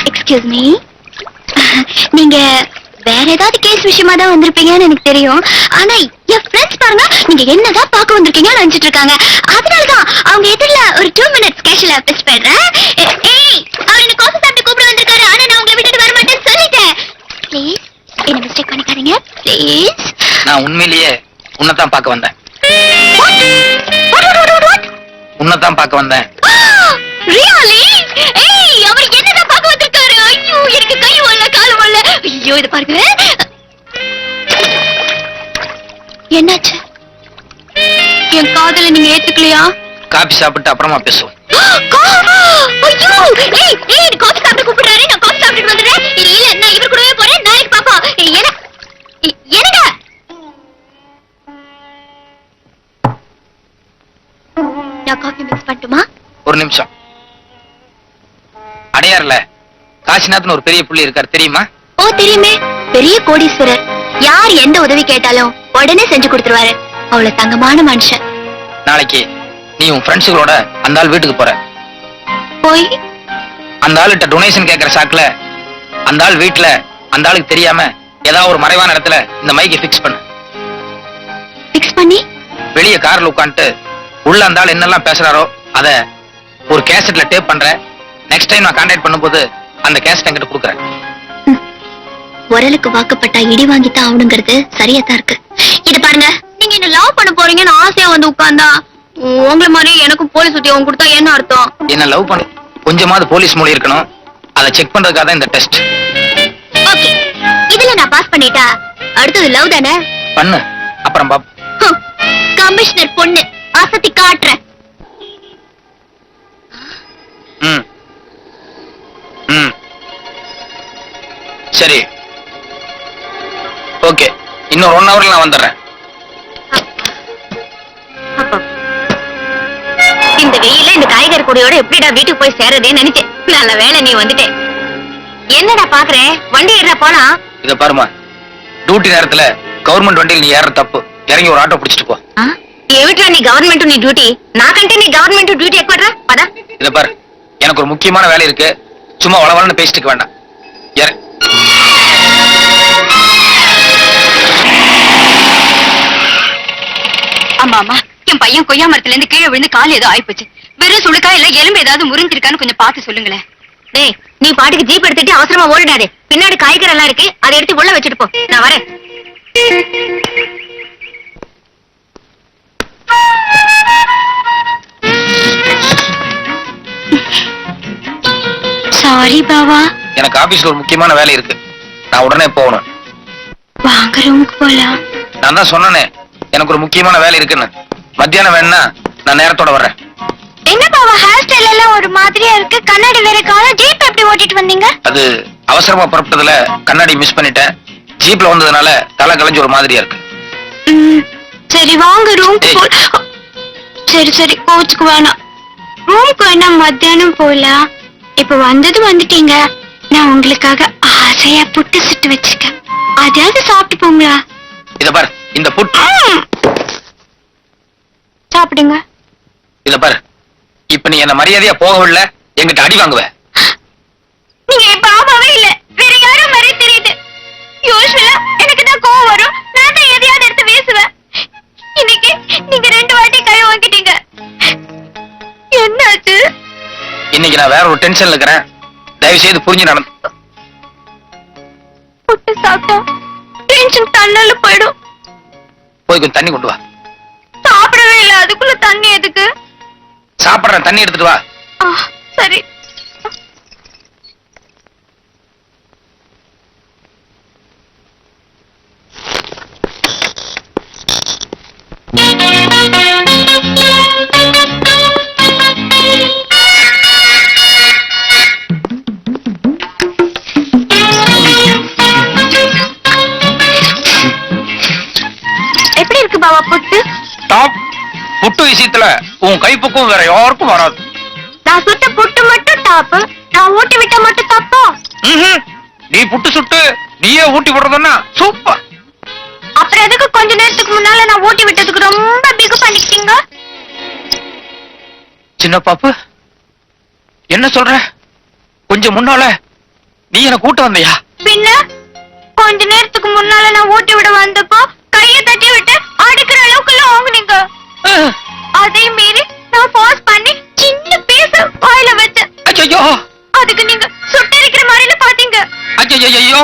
எக்ஸ்கியூஸ் மீ, நீங்க வேற ஏதாவது கேஸ் விஷயமா தான் வந்திருப்பீங்கன்னு எனக்கு தெரியும். ஆனா என் ஃப்ரெண்ட்ஸ் பாருங்க, நீங்க என்னதான் பார்க்க வந்திருக்கீங்கன்னு நினைச்சிட்டு இருக்காங்க. அதனாலதான் அவங்க எதிரில ஒரு 2 minutes கேஷுவலா பேசி போயிடுறேன். ஏய், அவர் என்ன காஃபி சாப்பிட்டு கூப்பிட வந்திருக்காரு. ஆனா நான் உங்களை விட்டுட்டு வர மாட்டேன்னு சொல்லிட்டேன். ப்ளீஸ் என்ன மிஸ்டேக் பண்ணிக்காதீங்க ப்ளீஸ். நான் உண்மையிலேயே உன்னைத்தான் பார்க்க வந்தேன். உன்னைத்தான் பார்க்க வந்தேன். ரியலி? ஏய், அவர் என்னதான் பார்க்க வந்திருக்காரு? ஐயோ, எனக்கு கை வரல கால் வரல. ஐயோ, இது பாருங்க. என்னாச்சு? என் காதல நீங்க ஏத்துக்கலையா? காபி சாப்பிட்டு அப்புறமா பேசுவோம். ஐயோ, ஏய் ஏய், காஃபி சாப்பிட்டு கூப்பிடுறாரு. நான் காஃபி சாப்பிட்டு வந்துடுறேன். இல்ல, நான் இவர் கூடவே போறேன். நாளைக்கு பாப்போம். என்னங்க? நான் காஃபி மிக்ஸ் பண்ணட்டுமா? ஒரு நிமிஷம். அடையார்ல காசிநாத்னு ஒரு பெரிய புள்ளி இருக்காரு, தெரியுமா? ஓ தெரியுமே, பெரிய கோடீஸ்வரர். யார் எந்த உதவி கேட்டாலும் உடனே செஞ்சு கொடுத்துருவாரு. அவ்வளவு தங்கமான மனுஷன். நாளைக்கு நீ உன் ஃப்ரெண்ட்ஸுகளோட அந்த ஆள் வீட்டுக்கு போற. போய் அந்த ஆளுகிட்ட டொனேஷன் கேட்கற சாக்குல அந்த ஆள் வீட்டுல அந்த ஆளுக்கு தெரியாம ஏதாவது ஒரு மறைவான இடத்துல இந்த மைக்கை பிக்ஸ் பண்ணு. பிக்ஸ் பண்ணி வெளியே கார்ல உட்காந்துட்டு உள்ள அந்த ஆள் என்னெல்லாம் பேசுறாரோ அத ஒரு கேசட்ல டேப் பண்ற. நெக்ஸ்ட் டைம் நான் கான்டாக்ட் பண்ணும்போது அந்த கேசட் என்கிட்ட கொடுக்குறேன். உரலுக்கு வாக்கப்பட்டா இடி வாங்கித்தான் ஆகணுங்கிறது சரியா தான் இருக்கு. இது பாருங்க, நீங்க என்ன லவ் பண்ண போறீங்கன்னு ஆசையா வந்து உட்கார்ந்தா உங்களை மாதிரி எனக்கும் போலீஸ் உத்தியோகம் கொடுத்தா என்ன அர்த்தம்? என்ன லவ் பண்ண கொஞ்சமாவது போலீஸ் மொழி இருக்கணும். அதை செக் பண்றதுக்காக தான் இந்த டெஸ்ட். ஓகே, இதுல நான் பாஸ் பண்ணிட்டா அடுத்தது லவ் தானே? பண்ணு, அப்புறம் பாப். கமிஷனர் பொண்ணு அசத்தி காட்டுறேன். ம் ம் சரி, ஓகே. இன்னொரு 1 ஹவர்ல நான் வந்துடுறேன். இந்த வெயில இந்த காய்கறி கூடையோட எப்படிடா வீட்டுக்கு போய் சேரதேன்னு நினைச்சேன். நல்ல வேலை நீ வந்துட்டே. என்னடா பாக்குறேன், வண்டி ஏறா போனா? இத பாருமா, டியூட்டி நேரத்துல கவர்மெண்ட் வண்டியில் நீ ஏற தப்பு. இறங்கி ஒரு ஆட்டோ பிடிச்சிட்டு போ. ఏమిట్రా నీ గవర్నమెంట్ నీ డ్యూటీ? నాకంటే నీ గవర్నమెంట్ డ్యూటీ ఎక్కువరా? పద. இத பாரு, எனக்கு ஒரு முக்கியமான வேலை இருக்கு. சும்மா வளவளன்னு பேசிட்டு வேண்டாம். ஏற. ஆமா ஆமா, என் பையன் கொய்யா மரத்துல இருந்து கீழே விழுந்து கால் ஏதோ ஆயிப்போச்சு. வெறும் சுளுக்கா இல்ல எலும்பு ஏதாவது முறிஞ்சிருக்கான்னு கொஞ்சம் பார்த்து சொல்லுங்களேன். டேய், நீ பாட்டுக்கு ஜீப் எடுத்துட்டு அவசரமா ஓடிடாதே. பின்னாடி காய்கறி எல்லாம் இருக்கு, அதை எடுத்து உள்ள வச்சுட்டு போ. நான் வரேன். சாரி பாவா. எனக்கு ஆபீஸ்ல ஒரு முக்கியமான வேலை இருக்கு. நான் உடனே போகணும். வாங்க ரூமுக்கு போலாம். நான் தான் சொன்னனே எனக்கு ஒரு முக்கியமான வேலை இருக்குன்னு. மத்தியானம் வேணா நான் நேரத்தோட வர்றேன். என்ன பாவா ஹேர் ஸ்டைல் எல்லாம் ஒரு மாதிரியா இருக்கு? கண்ணாடி வேற காண. ஜீப் எப்படி ஓட்டிட்டு வந்தீங்க? அது அவசரமா புறப்பட்டதுல கண்ணாடி மிஸ் பண்ணிட்டேன். ஜீப்ல வந்ததுனால தலை கலைஞ்சு ஒரு மாதிரியா இருக்கு. சரி வாங்க ரூமுக்கு போ. சரி சரி, கோச்சுக்கு வேணாம். ரூமுக்கு வேணா மத்தியானம் போலாம். இப்ப வந்தது வந்துட்டீங்க. நான் உங்களுக்காக ஆசையா புட்டு சுட்டு வச்சிருக்கேன். அதாவது சாப்பிட்டு போங்களா? இத பாரு, இந்த புட்டு சாப்பிடுங்க. இத பாரு, இப்ப நீ என்ன மரியாதையா போகவில்லை, எங்கிட்ட அடி வாங்குவ. நீங்க இப்ப ஆமாவே இல்ல, வேற யாரும் மாதிரி தெரியுது. யூசுவலா எனக்கு தான் கோவம் வரும். நான் தான் எதையாவது எடுத்து வீசுவேன். இன்னைக்கு நீங்க 2 வாட்டி கை வாங்கிட்டீங்க. என்னாச்சு? இன்னைக்கு நான் வேற ஒரு டென்ஷன்ல இருக்கிறேன். தயவு செய்து புரிஞ்சு நடந்து. புட்டு சாப்பிட்டா டென்ஷன் தன்னால போயிடும். போய் கொஞ்சம் தண்ணி கொண்டு வா. சாப்பிடவே இல்ல, அதுக்குள்ள தண்ணி எதுக்கு? சாப்பிடுறேன், தண்ணி எடுத்துட்டு வா. சரி. விஷயத்துல உன் கைப்புக்கும் வேற யாருக்கும் வராது. நான் சுட்ட புட்டு மட்டும் டாப்பு, நான் ஊட்டி விட்ட மட்டும் தப்பா? ம்ஹும். நீ புட்டு சுட்டு நீயே ஊட்டி விடுறதுன்னா சூப்பர். அப்புறம் எதுக்கு கொஞ்ச நேரத்துக்கு முன்னால நான் ஊட்டி விட்டதுக்கு ரொம்ப பிகு பண்ணிக்கிட்டீங்க? சின்ன பாப்பு என்ன சொல்ற? கொஞ்சம் முன்னால நீ என்ன கூட்ட வந்தியா? பின்ன கொஞ்ச நேரத்துக்கு முன்னால நான் ஊட்டி விட வந்தப்போ கைய தட்டி விட்டு அடிக்கிற அளவுக்கு ஓங்குனீங்க. அதே மீறி நான் ஃபோர்ஸ் பண்ணி சின்ன பீஸ் வாயில வச்சேன். ஐயோ, அதுக்கு நீங்க சுட்டரிக்கிற மாதிரில பாத்தீங்க. ஐயோ,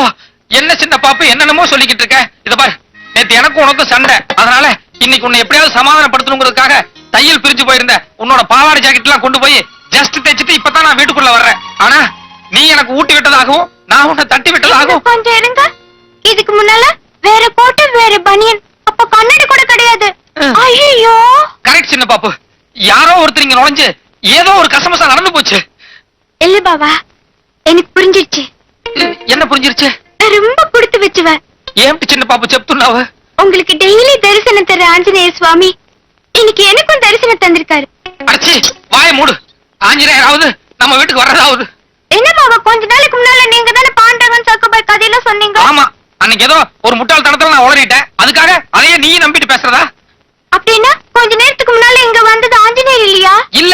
என்ன சின்ன பாப்பு என்னென்னமோ சொல்லிக்கிட்டு இருக்க? இத பாரு, நேத்து எனக்கும் உனக்கும் சண்டை. அதனால இன்னைக்கு உன்னை எப்படியாவது சமாதானப்படுத்தணுங்கிறதுக்காக தையல் பிரிஞ்சு போயிருந்த உன்னோட பாவாடை ஜாக்கெட் எல்லாம் கொண்டு போய் ஜஸ்ட் தைச்சிட்டு இப்பதான் நான் வீட்டுக்குள்ள வர்றேன். ஆனா நீ எனக்கு ஊட்டி விட்டதாகவும் நான் உன்னை தட்டி விட்டதாகவும். கொஞ்சம் இருங்க, இதுக்கு முன்னால வேற கோட்டு வேற பனியன், அப்ப கண்ணாடி கூட கிடையாது. ஐயோ, கரெக்ட் சின்ன பாப்பு, யாரோ ஒருத்தர் இங்க நுழைஞ்சு ஏதோ ஒரு கசமசா நடந்து போச்சு. இல்ல பாபா, எனக்கு புரிஞ்சிருச்சு. என்ன புரிஞ்சிருச்சு? நான் ரொம்ப கொடுத்து வச்சுவேன். ஏன் சின்ன பாப்பு చెప్తున్నావు? உங்களுக்கு டெய்லி தரிசனம் தர ஆஞ்சநேய சுவாமி இன்னைக்கு எனக்கும் தரிசனம் தந்திருக்காரு. அடச்சி, வாயை மூடு. ஆஞ்சநேயராவது நம்ம வீட்டுக்கு வர்றதாவது. என்ன பாபா, கொஞ்ச நாளைக்கு முன்னால நீங்க தானே பாண்டவன் சக்கபாய் கதையெல்லாம் சொன்னீங்க. ஆமா, அன்னைக்கு ஏதோ ஒரு முட்டாள்தனத்துல நான் உளறிட்டேன். அதுக்காக அதையே நீ நம்பிட்டு பேசுறதா? அப்படின்னா கொஞ்ச நேரத்துக்கு முன்னால இங்க வந்தது ஆஞ்சநேயர் இல்லையா? இல்ல,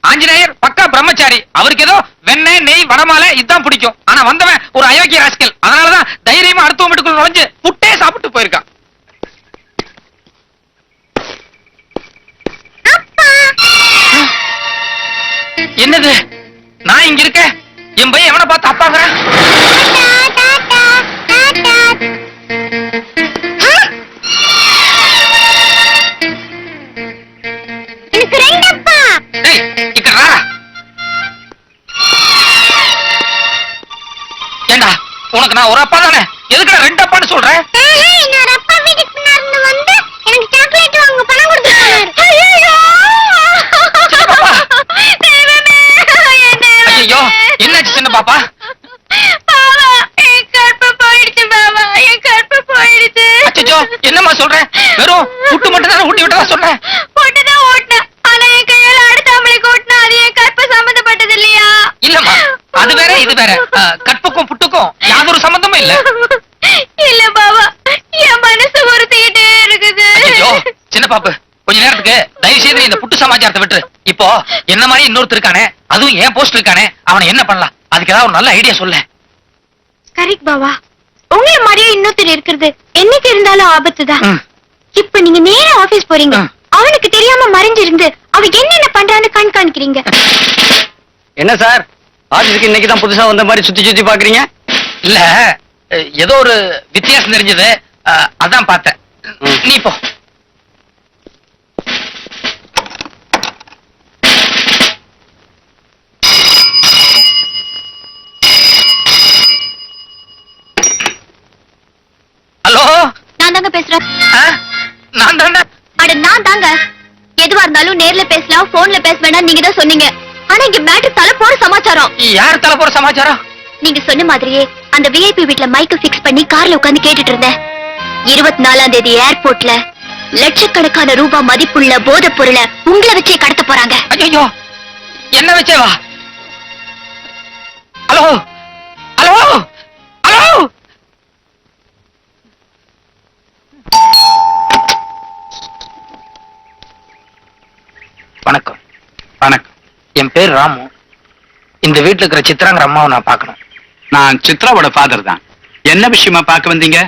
ஆஞ்சநேயர் பக்கா பிரம்மச்சாரி. அவருக்கு ஏதோ வெண்ணெய் நெய் வடமாலை இதுதான் பிடிக்கும். ஆனா வந்தவன் ஒரு அயோக்கிய ராஸ்கல். அதனாலதான் தைரியமா அடுத்த வீட்டுக்குள்ள நுழைஞ்சு புட்டே சாப்பிட்டு போயிருக்கான். என்னது, நான் இங்க இருக்க, என் பையன் எவனை பார்த்து அப்பாங்கிறேன்? எனக்கு ரெண்டு அப்பா. டேய், இங்க வா. ஏண்டா, உனக்கு நான் ஒரு அப்பா தானே, எதுக்குடா ரெண்டு அப்பான்னு சொல்றேன்? இன்னொரு அப்பா வீட்டுக்கு பின்னாடி வந்து எனக்கு சாக்லேட் வாங்க பணம் கொடுத்தாரு. ஐயோ, என்னாச்சு சின்ன பாப்பா? பாவா, என் கற்பு போயிடுச்சு பாவா, என் கற்பு போயிடுச்சு. அச்சச்சோ, என்னம்மா சொல்ற? வெறும் புட்டு மட்டும் தானே ஊட்டி விட்டதா சொன்னேன். போட்டுதான் ஓட்டினேன், ஆனா என் கையால அடுத்த ஆம்பளைக்கு ஓட்டினா அது என் கற்பு சம்பந்தப்பட்டது இல்லையா? இல்லம்மா, அது வேற இது வேற. கற்புக்கும் புட்டுக்கும் யாதொரு சம்பந்தமும் இல்ல. இல்ல பாவா, என் மனசு உறுத்திக்கிட்டே இருக்குது. ஐயோ, சின்ன பாப்பு, கொஞ்ச நேரத்துக்கு தயவு செய்து இந்த புட்டு சமாச்சாரத்தை விட்டு. இப்போ என்ன மாதிரி இன்னொருத்தர் இருக்கானே, அதுவும் ஏன் போஸ்ட் இருக்கானே, அவனை என்ன பண்ணலாம்? அதுக்கு ஏதாவது ஒரு நல்ல ஐடியா சொல்ல. கரெக்ட் பாவா, உங்களை மாதிரியே இன்னொருத்தர் இருக்கிறது என்னைக்கு இருந்தாலும் ஆபத்துதான். இப்ப நீங்க நேரா ஆபீஸ் போறீங்க, அவனுக்கு தெரியாம மறைஞ்சிருந்து அவ என்னென்ன பண்றான்னு கண்காணிக்கிறீங்க. என்ன சார், ஆபீஸ்க்கு இன்னைக்கு தான் புதுசா வந்த மாதிரி சுத்தி சுத்தி பாக்குறீங்க? இல்ல, ஏதோ ஒரு வித்தியாசம் தெரிஞ்சது, அதான் பார்த்தேன். நீ போ. ஹலோ, நான் தாங்க பேசுறேன். நான் தானே. அட நான் தாங்க. எதுவா இருந்தாலும் நேர்ல பேசலாம், போன்ல பேச வேண்டாம் நீங்க தான் சொன்னீங்க. ஆனா இங்க மேட்டர் தலை போற சமாச்சாரம். யார் தலை போற சமாச்சாரம்? நீங்க சொன்ன மாதிரியே அந்த விஐபி வீட்ல மைக்க பிக்ஸ் பண்ணி கார்ல உட்கார்ந்து கேட்டுட்டு இருந்தேன். 24ஆம் தேதி ஏர்போர்ட்ல லட்சக்கணக்கான ரூபாய் மதிப்புள்ள போதைப் பொருளை உங்களை வச்சே கடத்த போறாங்க. ஐயோ, என்ன வச்சே வா? Hello hello hello. வணக்கம். வணக்கம். என் பேர் ராமு. இந்த வீட்டுல இருக்கிற சித்ராங்கிற அம்மாவை நான் பார்க்கணும். நான் சித்ராவோட ஃபாதர் தான். என்ன விஷயமா பார்க்க வந்தீங்க?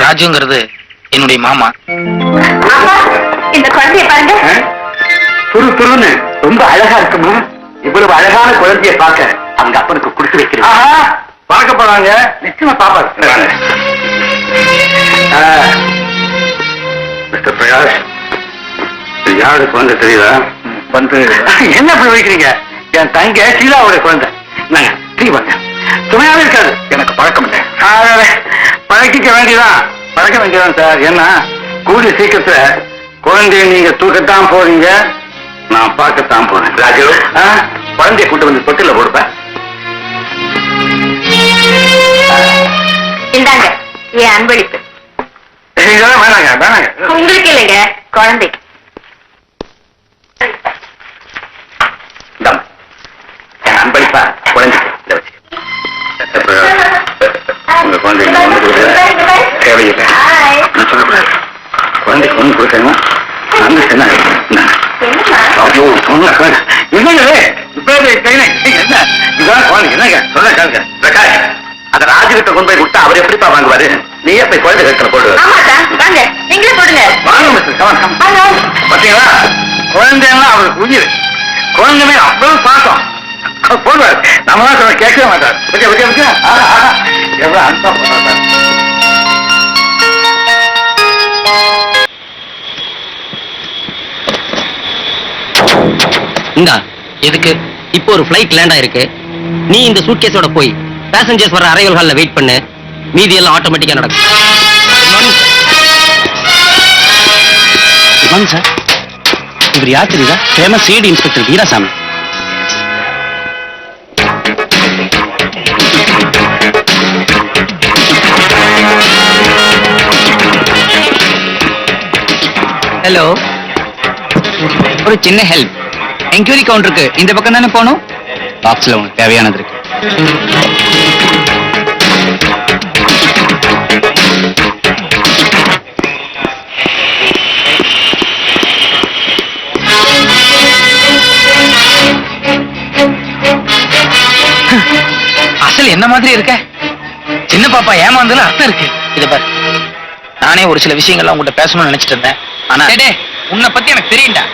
ராஜுங்கிறது என்னுடைய மாமா. இந்த குழந்தைய பாருங்க. துரு துருன்னு ரொம்ப அழகா இருக்குமா? இவ்வளவு அழகான குழந்தைய பார்க்க அவங்க அப்பனுக்கு குடுத்து வைக்கிறேன். பார்க்க போறாங்க, நிச்சயமா பாப்பாரு. மிஸ்டர் பிரகாஷ், யாரு குழந்தை தெரியுதா? வந்து என்ன இப்படி வைக்கிறீங்க? என் தங்க ஷீலாவோட குழந்தை. நாங்க டீ வாங்க. சுமையாவே இருக்காது. எனக்கு பழக்கம் இல்லை. பழக்கிக்க வேண்டியதான், பழக்க வேண்டியதான் சார். என்ன கூடிய சீக்கிரத்துல குழந்தைய நீங்க தூக்கத்தான் போறீங்க, நான் பார்க்கத்தான் போறேன். ராஜு, குழந்தைய கூட்டு வந்து தொட்டில கொடுப்பேன். இந்தாங்க என் அன்பளிப்பு. இதெல்லாம் வேணாங்க, வேணாங்க. உங்களுக்கு இல்லைங்க, குழந்தைக்கு. அன்பளிப்பா குழந்தைக்கு உங்க குழந்தைங்க ஒண்ணு கொடுக்குறது தேவையில்லை. நான் சொல்லக்கூடாது. குழந்தைக்கு ஒண்ணு கொடுக்கணும். அத ராஜுகிட்ட கொண்டு போய் கொடுத்தா அவர் எப்படிப்பா வாங்குவாரு? நீயே போய் குழந்தை கட்டல போடு. வாங்க நீங்களே போடுங்க. பாத்தீங்களா, குழந்தைன்னா அவருக்கு உயிர். குழந்தைமே அவ்வளவு பாசம். அவர் போடுவார். நம்ம தான் சொல்ல கேட்கவே மாட்டார். எவ்வளவு அன்பா போறாரு. இந்தா எதுக்கு? இப்போ ஒரு ஃளைட் லேண்ட் ஆயிருக்கு. நீ இந்த சூட்கேஸோட போய் பேசஞ்சர்ஸ் வர அரைவல் ஹால்ல வெயிட் பண்ணு. மீதி எல்லாம் ஆட்டோமேட்டிக்கா நடக்கும். Good morning sir. இவர் யார் தெரியுதா? Famous CID inspector Veerasamy. Hello, ஒரு சின்ன ஹெல்ப். என்கொயரி கவுண்டருக்கு இந்த பக்கம் தானே போகணும். பாக்ஸ்ல உங்களுக்கு தேவையானது இருக்கு. அசல் என்ன மாதிரி இருக்க? சின்ன பாப்பா ஏமாந்ததுல அர்த்தம் இருக்கு. இத பாரு, நானே ஒரு சில விஷயங்கள்லாம் உங்ககிட்ட பேசணும்னு நினைச்சிட்டு இருந்தேன். ஆனா உன்னை பத்தி எனக்கு தெரியும்டா.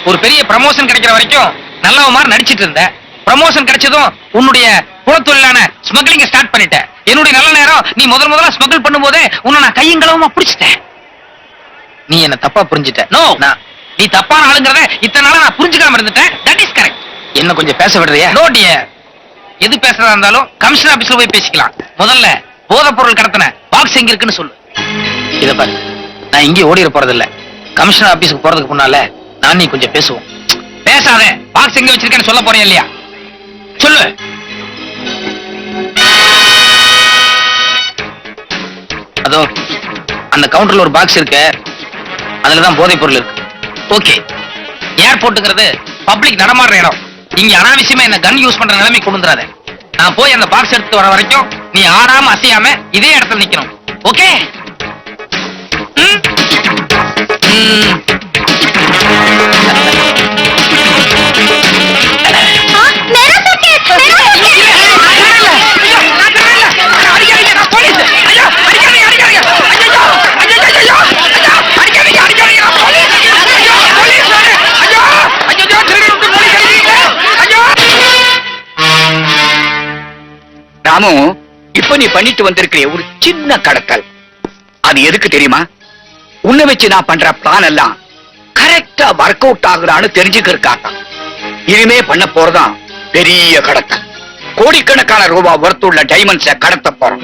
ஒரு பெரிய ப்ரமோஷன் கிடைக்கிற வரைக்கும் நல்லவ மாதிரி நடிச்சிட்டு இருந்த. ப்ரமோஷன் கிடைச்சதும் உன்னுடைய குலத்தொழிலான ஸ்மக்லிங்க ஸ்டார்ட் பண்ணிட்ட. என்னுடைய நல்ல நேரம் நீ முதல்ல ஸ்மகிள் பண்ணும்போதே உன்னை நான் கையங்களவுமா புடிச்சிட்டேன். நீ என்ன தப்பா புரிஞ்சிட்ட. நோ, நீ தப்பான ஆளுங்கிறத இத்தனை நாளா நான் புரிஞ்சுக்காம இருந்துட்டேன். That is correct. என்ன கொஞ்சம் பேச விடுறியா? No dear. எது பேசுறதா இருந்தாலும் கமிஷனர் ஆபீஸ்ல போய் பேசிக்கலாம். முதல்ல போதைப் பொருள் கடத்தின பாக்ஸ் எங்க இருக்குன்னு சொல்லு. இத பாரு, நான் இங்கே ஓடிட போறது இல்ல. கமிஷனர் ஆபீஸ்க்கு போறதுக்கு முன்னால நான் நீ கொஞ்சம் பேசுவோம். பேசாத. பாக்ஸ் எங்க வச்சிருக்கேன்னு சொல்ல போறேன் இல்லையா? சொல்லு. அதோ அந்த கவுண்டர்ல ஒரு பாக்ஸ் இருக்கு. அதுலதான் போதைப் பொருள் இருக்கு. ஓகே, ஏர்போர்ட்டுங்கிறது பப்ளிக் நடமாடுற இடம். இங்க அனாவசியமா என்ன கன் யூஸ் பண்ற நிலைமை கொண்டு வந்துடாத. நான் போய் அந்த பாக்ஸ் எடுத்து வர வரைக்கும் நீ ஆடாம அசையாம இதே இடத்துல நிக்கணும். ஓகே? ராமு, இப்ப நீ பண்ணிட்டு வந்திருக்கிற ஒரு சின்ன கடத்தல், அது எதுக்கு தெரியுமா? உன்னை வச்சு நான் பண்ற பிளான் எல்லாம் கரெக்டா ஒர்க் அவுட் ஆகுதான்னு தெரிஞ்சுக்கிறதுக்காக. இனிமே பண்ண போறதான் பெரிய கடத்தல். கோடிக்கணக்கான ரூபாய் ஒர்த்துள்ள டைமண்ட்ஸ கடத்த போறோம்.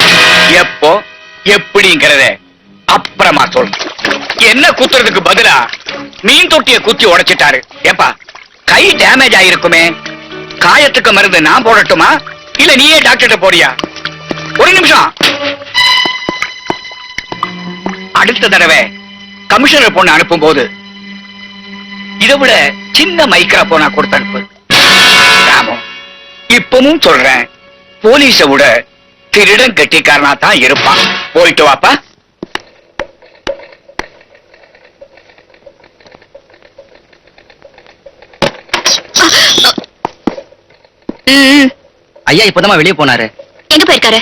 எப்போ எப்படிங்கறத அப்புறமா சொல்றேன். என்ன குத்துறதுக்கு பதிலா மீன் தொட்டிய குத்தி உடைச்சிட்டாரு. ஏப்பா, கை டேமேஜ் ஆயிருக்குமே, காயத்துக்கு மருந்து நான் போடட்டுமா இல்ல நீயே டாக்டர் போறியா? ஒரு நிமிஷம். அடுத்த தடவை கமிஷனர் பொண்ணு அனுப்பும் போது இதை விட சின்ன மைக்ரா போனா கொடுத்து அனுப்பு. ராமு, இப்பவும் சொல்றேன், போலீஸ விட திருடன் கெட்டிக்காரனா தான் இருப்பான். போயிட்டு வாப்பா. ஐயா இப்பதான் வெளியே போனாரு. எங்க போயிருக்காரு?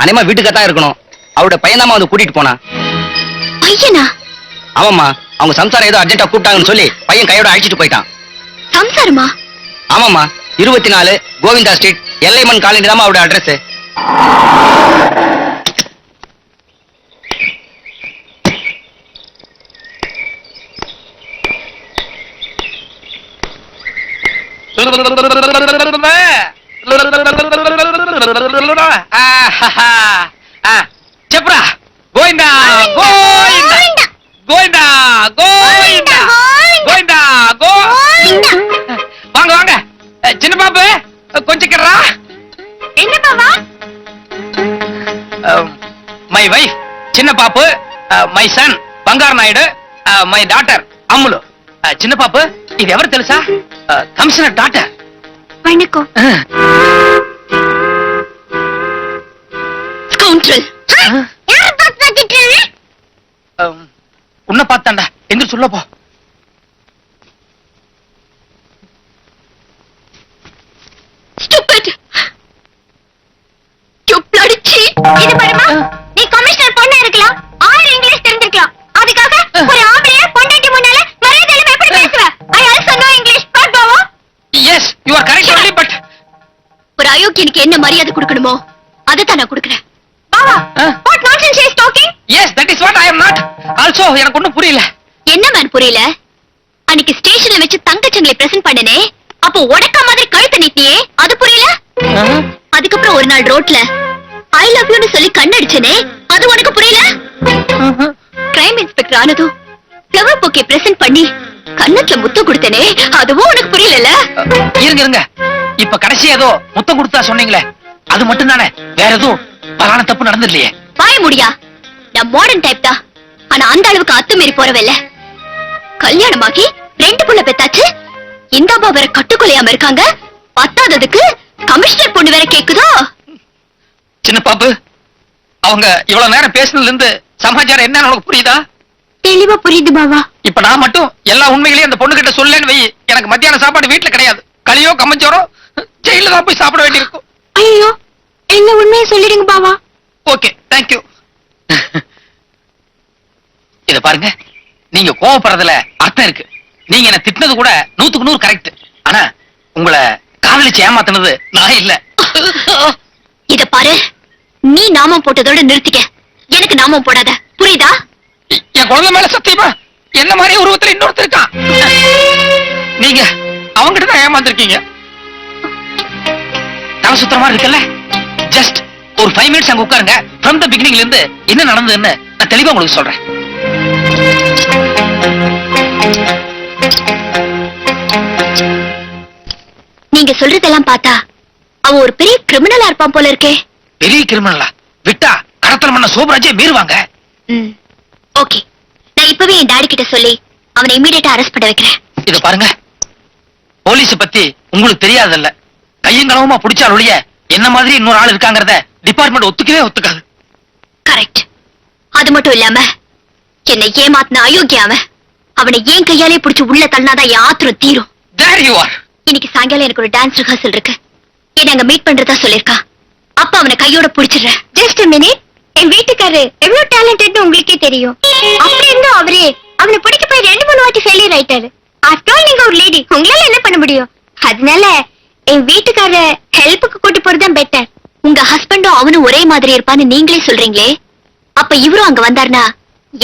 அனைமா வீட்டுக்கு தான் இருக்கணும். அவரோட பையன் வந்து கூட்டிட்டு போனா. பையனா? ஆமாம்மா, அவங்க சம்சாரம் ஏதோ அர்ஜென்ட்டா கூப்பிட்டாங்கன்னு சொல்லி பையன் கையோட அழைச்சிட்டு போயிட்டான். சம்சாரமா? ஆமாம்மா, 24 கோவிந்தா ஸ்ட்ரீட், எல்லைமன் காலனி தான் அவரோட அட்ரஸ். செப்ரா, கோவிந்தா கோவிந்தா கோவிந்தா கோவிந்தா கோவிந்தா கோவிந்தா. வாங்க வாங்க சின்ன பாப்பு, கொஞ்சம் கிடறா. என்ன பாவா? மை வைஃப் சின்ன பாப்பு, my son Bhangarh Naidu, my daughter Ammulu சின்ன பாப்பு இது எவர் తెలుసా கமிஷனர் டாக்டர் வணக்கம் ஸ்கவுண்டரல் உன்னை பார்த்தாண்டா எந்திரிச்சு சொல்ல போ ஸ்டூபிட் யூ ப்ளடி சீட் இது பாருமா நீ கமிஷனர் பொண்ணா இருக்கலாம் 6 இங்கிலீஷ் தெரிஞ்சிருக்கலாம் அதுக்காக ஒரு ஆம்பளைய பொண்டாட்டி முன்னால மரியாதையில எப்படி பேசுவ I also know English but பாவா yes you are correct only but ஒரு அயோக்கியனுக்கு என்ன மரியாதை கொடுக்கணுமோ அதை தான் நான் கொடுக்கிறேன் பாவா what nonsense is talking yes that is what I am not also எனக்கு ஒண்ணும் புரியல என்ன மேன் புரியல அன்னைக்கு ஸ்டேஷன்ல வச்சு தங்கச்சங்களை பிரசன்ட் பண்ணனே அப்போ உடக்க மாதிரி கழுத்து நீட்டியே அது புரியல அதுக்கப்புறம் ஒரு நாள் ரோட்ல ஐ லவ் யூன்னு சொல்லி கண்ணடிச்சனே அது உனக்கு புரியல கிரைம் இன்ஸ்பெக்டர் ஆனதும் ஃப்ளவர் பொக்கே பிரசன்ட் பண்ணி கண்ணத்துல முத்தம் கொடுத்தனே அதுவும் உனக்கு புரியல இருங்க இப்ப கடைசி ஏதோ முத்தம் கொடுத்தா சொன்னீங்களே அது மட்டும் தானே வேற எதுவும் பலான தப்பு நடந்துடலையே வாய முடியா நான் மாடர்ன் டைப் தான் ஆனா அந்த அளவுக்கு அத்துமீறி போறவில்ல கல்யாணமாக்கி 2 புள்ள பெத்தாச்சு இந்த அம்மா வேற கட்டுக்கொலையாம இருக்காங்க பத்தாததுக்கு கமிஷனர் பொண்ணு வேற கேக்குதோ சின்ன பாப்பு அவங்க இவ்வளவு நேரம் பேசுனதுல இருந்து சமாச்சாரம் என்னன்னு உனக்கு புரியுதா தெளிவா புரியுது பாவா இப்ப நான் மட்டும் எல்லா உண்மைகளையும் அந்த பொண்ணு கிட்ட சொல்லேன்னு வை எனக்கு மத்தியான சாப்பாடு வீட்டுல கிடையாது களியோ கம்மஞ்சோரோ ஜெயில தான் போய் சாப்பிட வேண்டியிருக்கும் ஐயோ என்ன உண்மையை சொல்லிடுங்க பாவா ஓகே தேங்க்யூ இத பாருங்க நீங்க கோவப்படுறதுல அர்த்தம் இருக்கு நீங்க என்ன திட்டினது கூட 100க்கு 100 கரெக்ட் ஆனா உங்களை காதலிச்சு ஏமாத்தினது நான் இல்ல இத பாரு நீ நாமம் போட்டதோட நிறுத்திக்க எனக்கு நாமம் போடாத புரியுதா என் குழந்தை மேல சத்தியமா என்ன மாதிரி உருவத்துல இன்னொருத்தர் இருக்கான் நீங்க அவங்கிட்ட தான் ஏமாந்துருக்கீங்க தலை சுத்தர மாதிரி இருக்குல்ல ஜஸ்ட் ஒரு 5 மினிட்ஸ் அங்க உட்காருங்க ஃப்ரம் த பிகினிங்ல இருந்து என்ன நடந்ததுன்னு நான் தெளிவா உங்களுக்கு சொல்றேன் நீங்க சொல்றதெல்லாம் பார்த்தா அவன் ஒரு பெரிய கிரிமினலா இருப்பான் போல இருக்கே பெரிய கிரிமினலா விட்டா கடத்தல் பண்ண சோபராஜே மீறுவாங்க ஓகே நான் இப்பவே என் டாடி கிட்ட சொல்லி அவனை இமீடியட்டா அரெஸ்ட் பண்ண வைக்கிறேன் இத பாருங்க போலீஸ் பத்தி உங்களுக்கு தெரியாதல்ல கையங்களவுமா புடிச்சால் ஒழிய என்ன மாதிரி இன்னொரு ஆள் இருக்காங்கறத டிபார்ட்மெண்ட் ஒத்துக்கவே ஒத்துக்காது கரெக்ட் அது மட்டும் இல்லாம என்னை ஏமாத்தின அயோக்கியாம அவனை ஏன் கையாலே புடிச்சு உள்ள தள்ளினாதான் என் ஆத்திரம் தீரும் There you are. இன்னைக்கு சாயங்காலம் எனக்கு ஒரு டான்ஸ் ரிஹர்சல் இருக்கு என்ன அங்க மீட் பண்றதா சொல்லிருக்கான் அப்ப அவனை கையோட புடிச்சிடுறேன் ஜஸ்ட் மினிட் என் வீட்டுக்காரரு எவ்வளவு டேலண்டட்னு உங்களுக்கே தெரியும் அப்படி இருந்தும் அவரே அவனை பிடிக்க போய் 2-3 வாட்டி ஃபெயிலியர் ஆயிட்டாரு ஆஃப்டர் ஆல் நீங்க ஒரு லேடி உங்களால என்ன பண்ண முடியும் அதனால என் வீட்டுக்காரர ஹெல்ப்புக்கு கூட்டி போறதுதான் பெட்டர் உங்க ஹஸ்பண்டும் அவனும் ஒரே மாதிரி இருப்பான்னு நீங்களே சொல்றீங்களே அப்ப இவரும் அங்க வந்தாருனா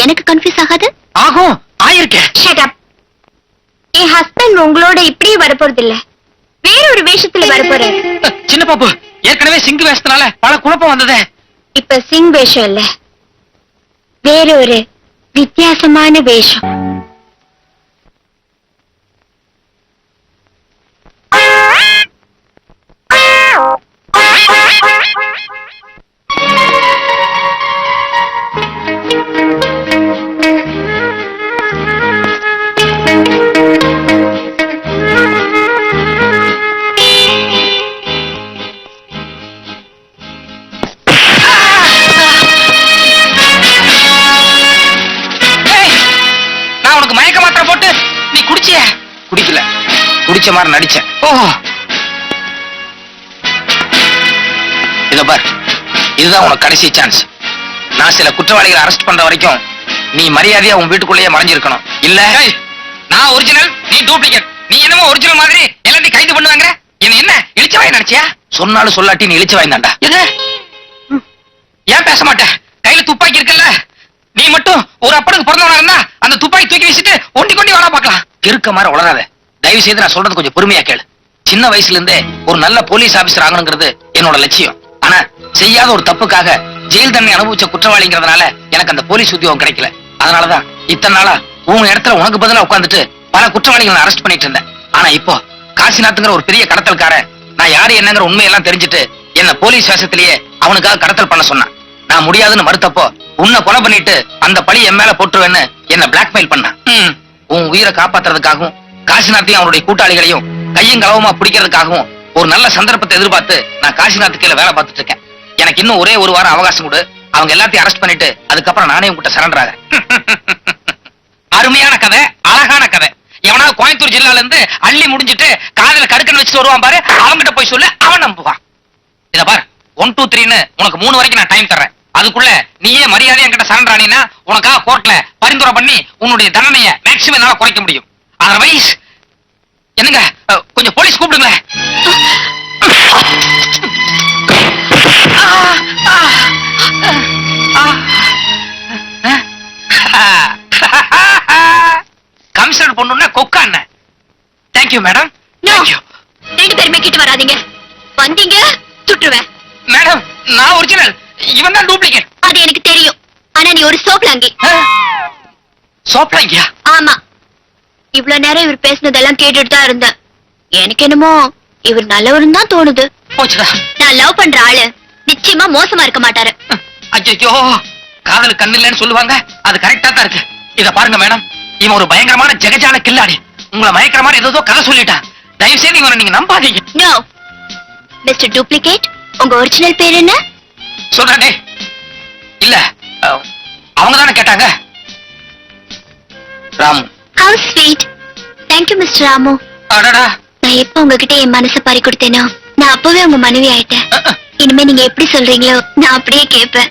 எனக்கு கன்ஃபியூஸ் ஆகாது ஆகும் ஆயிருக்கேன் ஷட் அப் என் ஹஸ்பண்ட் உங்களோட இப்படியே வரப்போறது இல்ல வேற ஒரு வேஷத்துல வரப்போறாரு சின்ன பாப்பு ஏற்கனவே சிங்கு வேஷத்தினால பல குழப்பம் வந்ததே இப்ப சிங் வேஷம் இல்ல வேற ஒரு வித்தியாசமான வேஷம் நான் உனக்கு மயக்க மாத்திரை போட்டு நீ குடிச்சிய குடிக்கல குடிச்ச மாதிரி நடிச்சேன் ஓஹோ இத பார் இதுதான் உனக்கு கடைசி சான்ஸ் நான் சில குற்றவாளிகளை அரெஸ்ட் பண்ற வரைக்கும் நீ மரியாதையா உன் வீட்டுக்குள்ளேயே மறைஞ்சிருக்கணும் இல்ல நான் ஒரிஜினல் நீ டூப்ளிகேட் நீ என்னமோ ஒரிஜினல் மாதிரி எல்லாத்தையும் கைது பண்ணுவாங்க என்ன இழிச்ச வாய் நினைச்சியா சொன்னாலும் சொல்லாட்டி நீ இழிச்ச வாய்ந்தாண்டா எது ஏன் பேச மாட்டேன் கையில துப்பாக்கி இருக்குல்ல நீ மட்டும் ஒரு அப்பனுக்கு பிறந்தவனா இருந்தா அந்த துப்பாக்கி தூக்கி வீசிட்டு ஒண்டி கொண்டி வாடா பாக்கலாம் இருக்க மாதிரி உளராத தயவு செய்து நான் சொல்றது கொஞ்சம் பொறுமையா கேளு சின்ன வயசுல இருந்தே ஒரு நல்ல போலீஸ் ஆபீசர் ஆகணுங்கிறது என்னோட லட்சியம் ஆனா செய்யாத ஒரு தப்புக்காக ஜெயில் தண்டனை அனுபவிச்ச குற்றவாளிங்கிறதுனால எனக்கு அந்த போலீஸ் உத்தியோகம் கிடைக்கல அதனாலதான் இத்தனை நாளா உன் இடத்துல உனக்கு பதிலா உட்கார்ந்துட்டு பல குற்றவாளிகளை அரெஸ்ட் பண்ணிட்டு இருந்தேன் ஆனா இப்போ காசிநாத்துங்கிற ஒரு பெரிய கடத்தல்காரன் நான் யாரு என்னங்கிற உண்மையெல்லாம் தெரிஞ்சுட்டு என்ன போலீஸ் வேஷத்திலேயே அவனுக்காக கடத்தல் பண்ண சொன்னான் நான் முடியாதுன்னு மறுத்தப்போ உன்னை கொலை பண்ணிட்டு அந்த பழி என் மேல போட்டுருவேன்னு என்ன பிளாக்மெயில் பண்ணான் உன் உயிரை காப்பாத்துறதுக்காகவும் காசிநாத்தையும் அவருடைய கூட்டாளிகளையும் கையும் களவுமா பிடிக்கிறதுக்காகவும் ஒரு நல்ல சந்தர்ப்பத்தை எதிர்பார்த்து நான் காசிநாத் கீழே வேலை பார்த்துட்டு இருக்கேன். எனக்கு இன்னும் ஒரே ஒரு வாரம் அவகாசம் கொடு. அவங்க எல்லாத்தையும் அரெஸ்ட் பண்ணிட்டு அதுக்கப்புறம் நானே உங்ககிட்ட சரண்டர் ஆகிறேன். அருமையான கதை, அழகான கதை. எவனாவது கோயம்புத்தூர் ஜில்லால இருந்து அள்ளி முடிஞ்சிட்டு காதல கடுக்கன் வச்சுட்டு வருவான் பாரு, அவன்கிட்ட போய் சொல்லு, அவன் நம்புவான். இத பாரு, 1 2 3ன்னு உனக்கு 3 வரைக்கும் நான் டைம் தர்றேன். அதுக்குள்ள நீயே மரியாதை என்கிட்ட சரண்டர் ஆனீனா உனக்காக கோர்ட்ல பரிந்துரை பண்ணி உன்னுடைய தண்டனையை மேக்சிமம் என்னால குறைக்க முடியும். அதர்வைஸ் என்னங்க கொஞ்சம் போலீஸ் கூப்பிடுங்களேன். கமிஷனர் பொண்ணுன்னா கொக்கா என்ன? Thank you madam. தேங்க்யூ. 2 பேருமே கிட்ட வராதீங்க. வந்தீங்க சுட்டுருவேன். மேடம் நான் ஒரிஜினல், இவன் தான் டூப்ளிகேட். அது எனக்கு தெரியும். ஆனா நீ ஒரு சோப்லாங்கி. சோப்லாங்கியா? ஆமா. இவ்வளவு நேரம் இவர் பேசினதெல்லாம் கேட்டுட்டு தான் இருந்தேன். எனக்கு என்னமோ இவர் நல்லவரும் தான் தோணுது. போச்சுடா. நான் லவ் பண்ற ஆளு நிச்சயமா மோசமா இருக்க மாட்டாரு. ஐயோ, காதல் கண்ணு இல்லைன்னு சொல்லுவாங்க, அது கரெக்டா தான் இருக்கு. இத பாருங்க மேடம், இவன் ஒரு பயங்கரமான ஜெகஜால கில்லாடி. உங்களை மயக்கிற மாதிரி ஏதோ கதை சொல்லிட்டான். தயவு செய்து இவனை நீங்க நம்பாதீங்க. நோ மிஸ்டர் டூப்ளிகேட், உங்க ஒரிஜினல் பேர் என்ன? சொல்றேனே. இல்ல அவங்க தானே கேட்டாங்க. Ramu. Have sweet. Thank you mister Ramu. அடடா. நான் எப்ப உங்ககிட்ட என் மனசை பறி கொடுத்தேனோ நான் அப்பவே உங்க மனைவி ஆயிட்டேன். இனிமே நீங்க எப்படி சொல்றீங்களோ நான் அப்படியே கேட்பேன்.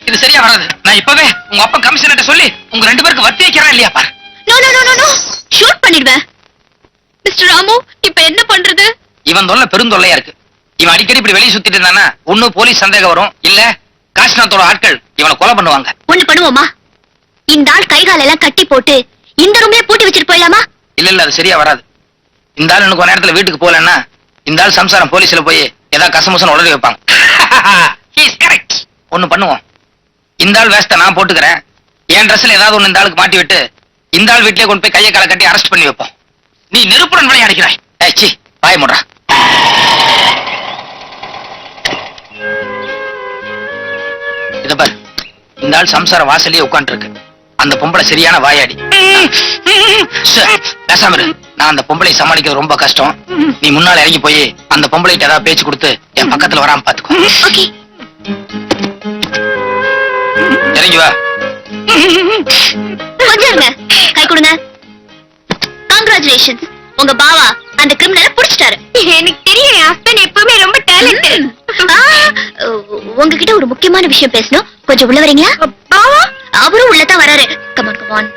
இது சரியா வராது. நான் இப்பவே உங்க அப்பா கமிஷனர்ட்ட சொல்லி உங்க 2 பேருக்கு வத்தி வைக்கிறேன் இல்லையா பாரு. No no no no, shoot பண்ணிடுவேன். மிஸ்டர் ராமு, இப்ப என்ன பண்றது? இவன் தொல்லை பெருந்தொல்லையா இருக்கு. இவன் அடிக்கடி இப்படி வெளியே சுத்திட்டு இருந்தானா ஒண்ணு போலீஸ் சந்தேகம் வரும், இல்ல காசிநாத்தோட ஆட்கள் இவனை கொலை பண்ணுவாங்க. ஒண்ணு பண்ணுவோமா? இந்த ஆள் கைகால எல்லாம் கட்டி போட்டு இந்த ரூம்லயே பூட்டி வச்சிட்டு போயிடலாமா? இல்ல அது சரியா வராது. இந்த ஆள் இன்னும் கொஞ்ச நேரத்துல வீட்டுக்கு போலன்னா இந்த ஆள் சம்சாரம் போலீஸ்ல போய் ஏதாவது கசமுசம் உடனே வைப்பாங்க. ஒண்ணு பண்ணுவோம், இந்த ஆள் வேஸ்ட நான் போட்டுக்கிறேன். என் ட்ரெஸ்ல ஏதாவது ஒண்ணு இந்த ஆளுக்கு மாட்டி விட்டு இந்த ஆள் வீட்லயே கொண்டு போய் கையை காலை கட்டி அரெஸ்ட் பண்ணி வைப்போம். நீ நெருப்புடன் விளையாடுகிறாய். சி பாய முடுறா. இத பாரு, இந்த ஆள் சம்சார வாசலையே உட்கார்ந்து இருக்கு. அந்த பொம்பளை சரியான வாயாடி. பேசாம இரு. நான் அந்த பொம்பளை சமாளிக்கிறது ரொம்ப கஷ்டம். நீ முன்னால இறங்கி போய் அந்த பொம்பளைக்கு ஏதாவது பேச்சு கொடுத்து என் பக்கத்துல வராம பாத்துக்கோ. இறங்கி வா. கொஞ்சம் இருங்க, கை கொடுங்க. கங்க்ராச்சுலேஷன்ஸ், உங்க பாவா அந்த கிரிமினலை புடிச்சிட்டாரு. எனக்கு தெரியும், என் ஹஸ்பண்ட் எப்பவுமே ரொம்ப டேலண்டட். உங்ககிட்ட ஒரு முக்கியமான விஷயம் பேசணும். கொஞ்சம் உள்ள வரீங்களா? பாவா அவரும் உள்ளதான் வராரு. Come on come on.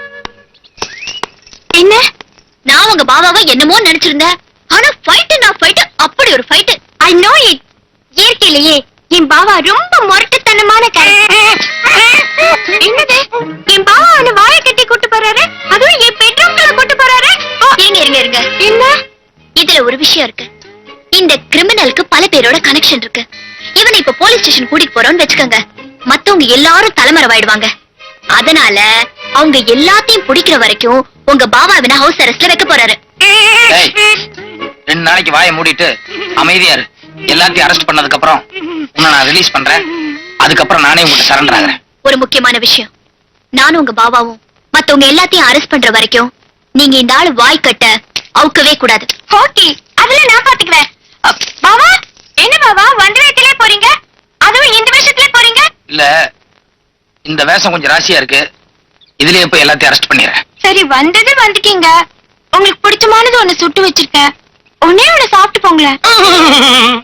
என்ன, நான் உங்க பாவாவை என்னமோ நினைச்சிருந்தேன். ஆனா ஃபைட் அப்படி ஒரு ஃபைட். I know it. இயற்கையிலேயே என் பாவா ரொம்ப முரட்டுத்தனமான கேரக்டர். என்னது, என் பாவா அவனை வாயை கட்டி கூட்டு போறாரு, அதுவும் என் பெட்ரூம்குள்ள கூட்டு போறாரு. இருங்க என்ன, இதுல ஒரு விஷயம் இருக்கு. இந்த கிரிமினலுக்கு பல பேரோட கனெக்ஷன் இருக்கு. இவனை இப்ப போலீஸ் ஸ்டேஷன் கூட்டிட்டு போறோம்னு வச்சுக்கோங்க, மத்தவங்க எல்லாரும் தலைமறைவாயிடுவாங்க. அதனால அவங்க எல்லாத்தையும் பிடிக்கிற வரைக்கும் உங்க பாவா இவனை ஹவுஸ் அரெஸ்ட்ல வைக்க போறாரு. 2 நாளைக்கு வாயை மூடிட்டு அமைதியா இரு. எல்லாத்தையும் அரெஸ்ட் பண்ணதுக்கு அப்புறம் உன்னை நான் ரிலீஸ் பண்றேன். அதுக்கப்புறம் நானே உங்ககிட்ட சரண்டர் ஆகிறேன். ஒரு முக்கியமான விஷயம், நானும் உங்க பாவாவும் மத்தவங்க எல்லாத்தையும் அரெஸ்ட் பண்ற வரைக்கும் நீங்க இந்த ஆளு வாய் கட்ட அவுக்கவே கூடாது. ஓகே, அதுல நான் பாத்துக்கிறேன். பாவா, என்ன பாவா வந்த வேகத்திலே போறீங்க, அதுவும் இந்த வேஷத்திலே போறீங்க? இல்ல, இந்த வேஷம் கொஞ்சம் ராசியா இருக்கு. இதுலயே போய் எல்லாத்தையும் அரெஸ்ட் பண்ணிடுறேன். சரி, வந்தது வந்துட்டீங்க. உங்களுக்கு பிடிச்சமானது ஒண்ணு சுட்டு வச்சிருக்கேன், ஒன்னே ஒண்ணு சாப்பிட்டு போங்களேன்.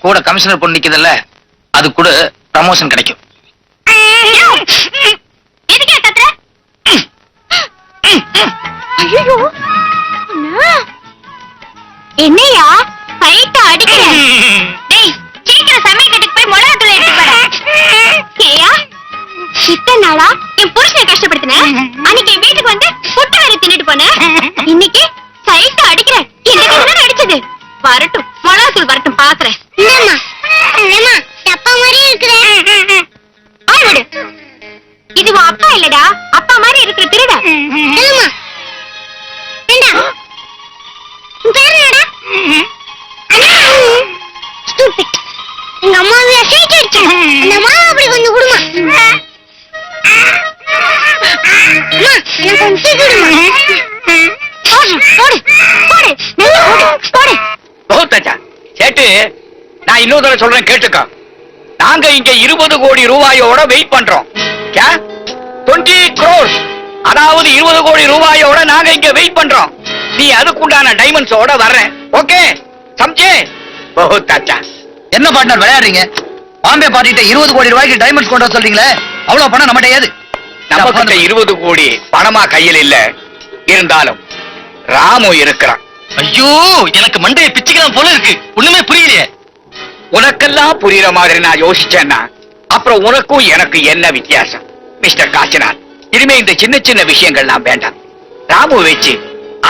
கூட கமிஷனர் பொண்ணு நிக்குதுல்ல, அது கூட ப்ரமோஷன் கிடைக்கும். எதுக்கே கத்துற? ஐயோ, என்னையா ஃபைட் அடிக்கிறேன்? டேய், சீக்கிரம் சமையல் கட்டுக்கு போய் மிளகாத்தூள் எடுத்து போடா. ஏயா, இத்தனை நாளா என் புருஷனை கஷ்டப்படுத்தினேன். அன்னைக்கு என் வீட்டுக்கு வந்து புட்டு வேற தின்னுட்டு போனேன். இன்னைக்கு சைட் அடிக்கிறேன். என்ன கண்ணு அடிச்சது? வரட்டும், மிளகாத்தூள் வரட்டும், பாக்குறேன். அப்பா மாதிரியே இருக்கிறேன். இது உன் அப்பா இல்லடா, அப்பா மாதிரி இருக்கிற திருட. எங்க அம்மாவை சீட்டு அடிச்சு அந்த அம்மா அப்படி கொஞ்சம் கொடுமா. எனக்கு கொஞ்சம் சீட்டு விடுமா. போடு போடு நல்லா போடு போடு. பகுத்தச்சா சேட்டு, நான் இன்னொரு தடவை சொல்றேன் கேட்டுக்க. நாங்க இங்க 20 கோடி ரூபாயோட வெயிட் பண்றோம். 20 crores, அதாவது 20 கோடி ரூபாயோட நாங்க இங்க வெயிட் பண்றோம். நீ அதுக்குண்டான டைமண்ட்ஸோட வர்றேன். ஓகே சம்ஜே? பகுத்தச்சா. என்ன பார்ட்னர் விளையாடுறீங்க? பாம்பே பாட்டிட்ட 20 கோடி ரூபாய்க்கு டைமண்ட்ஸ் கொண்டு வர சொல்றீங்களே, அவ்வளவு பணம் நம்மகிட்ட ஏது? நம்ம கிட்ட 20 கோடி பணமா கையில் இல்ல, இருந்தாலும் ராமு இருக்கிறான். ஐயோ, எனக்கு மண்டையை பிச்சுக்கலாம் போல இருக்கு. ஒண்ணுமே புரியலையே. உனக்கெல்லாம் புரியுற மாதிரி நான் யோசிச்சேன்னா அப்புறம் உனக்கும் எனக்கு என்ன வித்தியாசம்? மிஸ்டர் காசிநாத், இனிமே இந்த சின்ன சின்ன விஷயங்கள்லாம் வேண்டாம். ராமு வச்சு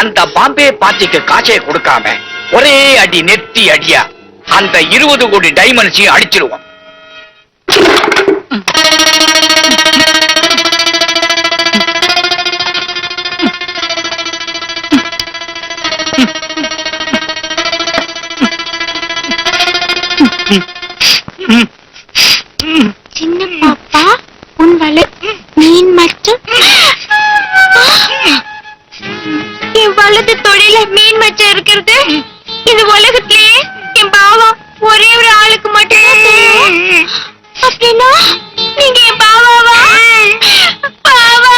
அந்த பாம்பே பார்ட்டிக்கு காசை கொடுக்காம ஒரே அடி நெத்தி அடியா அந்த 20 கோடி டைமண்ட்ஸையும் அடிச்சிருவோம். சின்ன பாப்பா, உன் வலை மீன் மட்டும். என் வலது தொழில மீன் மச்சம் இருக்கிறது இந்த உலகத்திலேயே என் பாவா ஒரே ஒரு ஆளுக்கு மட்டும் தெரியும். அப்படின்னா நீங்க என் பாவாவா? பாவா.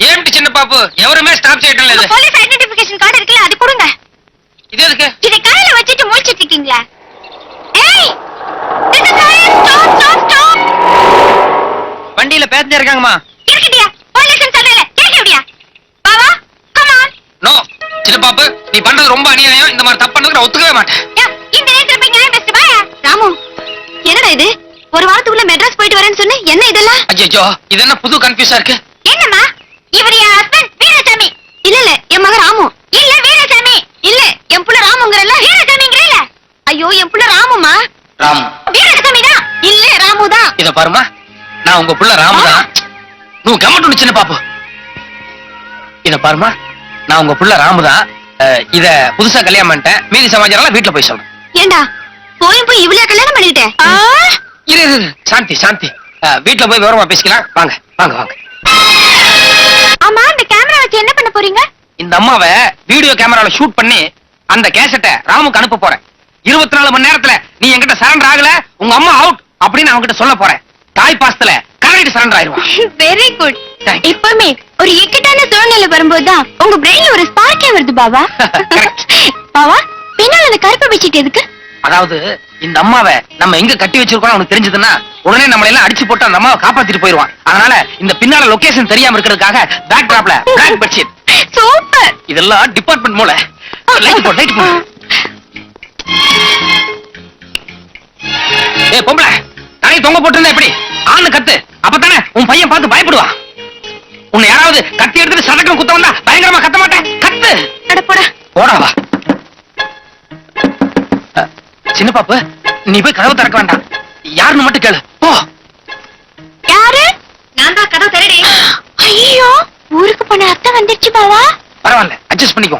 ஏன் சின்ன பாப்பு எவருமே ஸ்டாப் செய்யட்டல? இது போலீஸ் ஐடென்டிஃபிகேஷன் கார்டு இருக்குல்ல, அது கொடுங்க. இது எதுக்கு? இதை கையில வச்சிட்டு முழிச்சிட்டு இருக்கீங்களா? ஏய், ஸ்டாப் ஸ்டாப் ஸ்டாப். வண்டியில பேசஞ்சர் இருக்காங்கம்மா. இருக்கட்டியா? போலீஸ் சொல்லல, கேக்குறியா? பாவா, கம் ஆன். நோ சின்ன பாப்பு, நீ பண்றது ரொம்ப அநியாயம். இந்த மாதிரி தப்பு பண்ணதுக்கு நான் ஒத்துக்கவே மாட்டேன். இந்த நேரத்துல போய் நியாயம் பேசுற பாயா? ராமு, என்னடா இது? ஒரு வாரத்துக்குள்ள மெட்ராஸ் போயிட்டு வரேன்னு சொன்ன, என்ன இதெல்லாம்? ஐயோ, இது என்ன புது கன்ஃபியூஸா இருக்கு? என்னம்மா, இவர் என் ஹஸ்பண்ட் வீரசாமி. இல்ல இல்ல, என் மகன் ராமு. இல்ல வீரசாமி. இல்ல, என் புள்ள ராமுங்கறல்ல, வீரசாமிங்கறல. ஐயோ, என் புள்ள ராமுமா. ராம். வீரசாமி தான். இல்ல, ராமு தான். இத பாருமா, நான் உங்க புள்ள ராமு தான். நீ கம்மட்டு சின்ன பாப்பு. இத பாருமா, நான் உங்க புள்ள ராமு தான். இத புதுசா கல்யாணம் பண்ணிட்டேன். மீதி சமாச்சாரம் எல்லாம் வீட்டுல போய் சொல்றேன். ஏண்டா, போய் இவ்வளவு கல்யாணம் பண்ணிட்டேன்? இரு இரு, சாந்தி சாந்தி, வீட்டுல போய் விவரமா பேசிக்கலாம். வாங்க வாங்க வாங்க. ஆமா, இந்த கேமரா வச்சு என்ன பண்ண போறீங்க? இந்த அம்மாவை வீடியோ கேமரால ஷூட் பண்ணி அந்த கேசட்டை ராமுக்கு அனுப்ப போறேன். 24 மணி நேரத்துல நீ என்கிட்ட சரண்டர் ஆகல, உங்க அம்மா அவுட் அப்படின்னு அவன்கிட்ட சொல்ல போறேன். தாய் பாசத்துல கரெக்ட் சரண்டர் ஆயிருவான். Very good. Thank you. இப்பமே ஒரு இக்கட்டான சூழ்நிலை வரும்போதுதான் உங்க பிரெயின்ல ஒரு ஸ்பார்க்கே வருது பாபா. Correct. பாவா, பின்னால அந்த கருப்பை வச்சிட்டு எதுக்கு? அதாவது இந்த அம்மாவை நம்ம எங்க கட்டி வச்சிருக்கோம் அவனுக்கு தெரிஞ்சதுன்னா உடனே நம்மள எல்லாம் அடிச்சு போட்டு அந்த அம்மாவை காப்பாத்திட்டு போயிருவான். அதனால இந்த பின்னால லொகேஷன் தெரியாம இருக்கிறதுக்காக பேக் டிராப்ல பிளாக் பெட்ஷீட். சூப்பர். இதெல்லாம் டிபார்ட்மெண்ட் மூல. லைட் போடு லைட் போடு. ஏய் பொம்பளை, நாளைக்கு தொங்க போட்டுருந்தா எப்படி? ஆணு கத்து, அப்பதானே உன் பையன் பார்த்து பயப்படுவான். உன்னை யாராவது கத்தி எடுத்துட்டு சடக்கம் குத்த வந்தா பயங்கரமா கத்த மாட்டேன். கத்து. அட போடா. போடாவா. சின்ன பாப்பு, நீ போய் கதவு திறக்க வேண்டாம். யாருன்னு மட்டும் கேளு. போ. யாரு? நான் தான் கதவு திறடி. ஐயோ, ஊருக்கு போன அத்தை வந்துருச்சு பாவா. பரவாயில்ல, அட்ஜஸ்ட் பண்ணிக்கோ.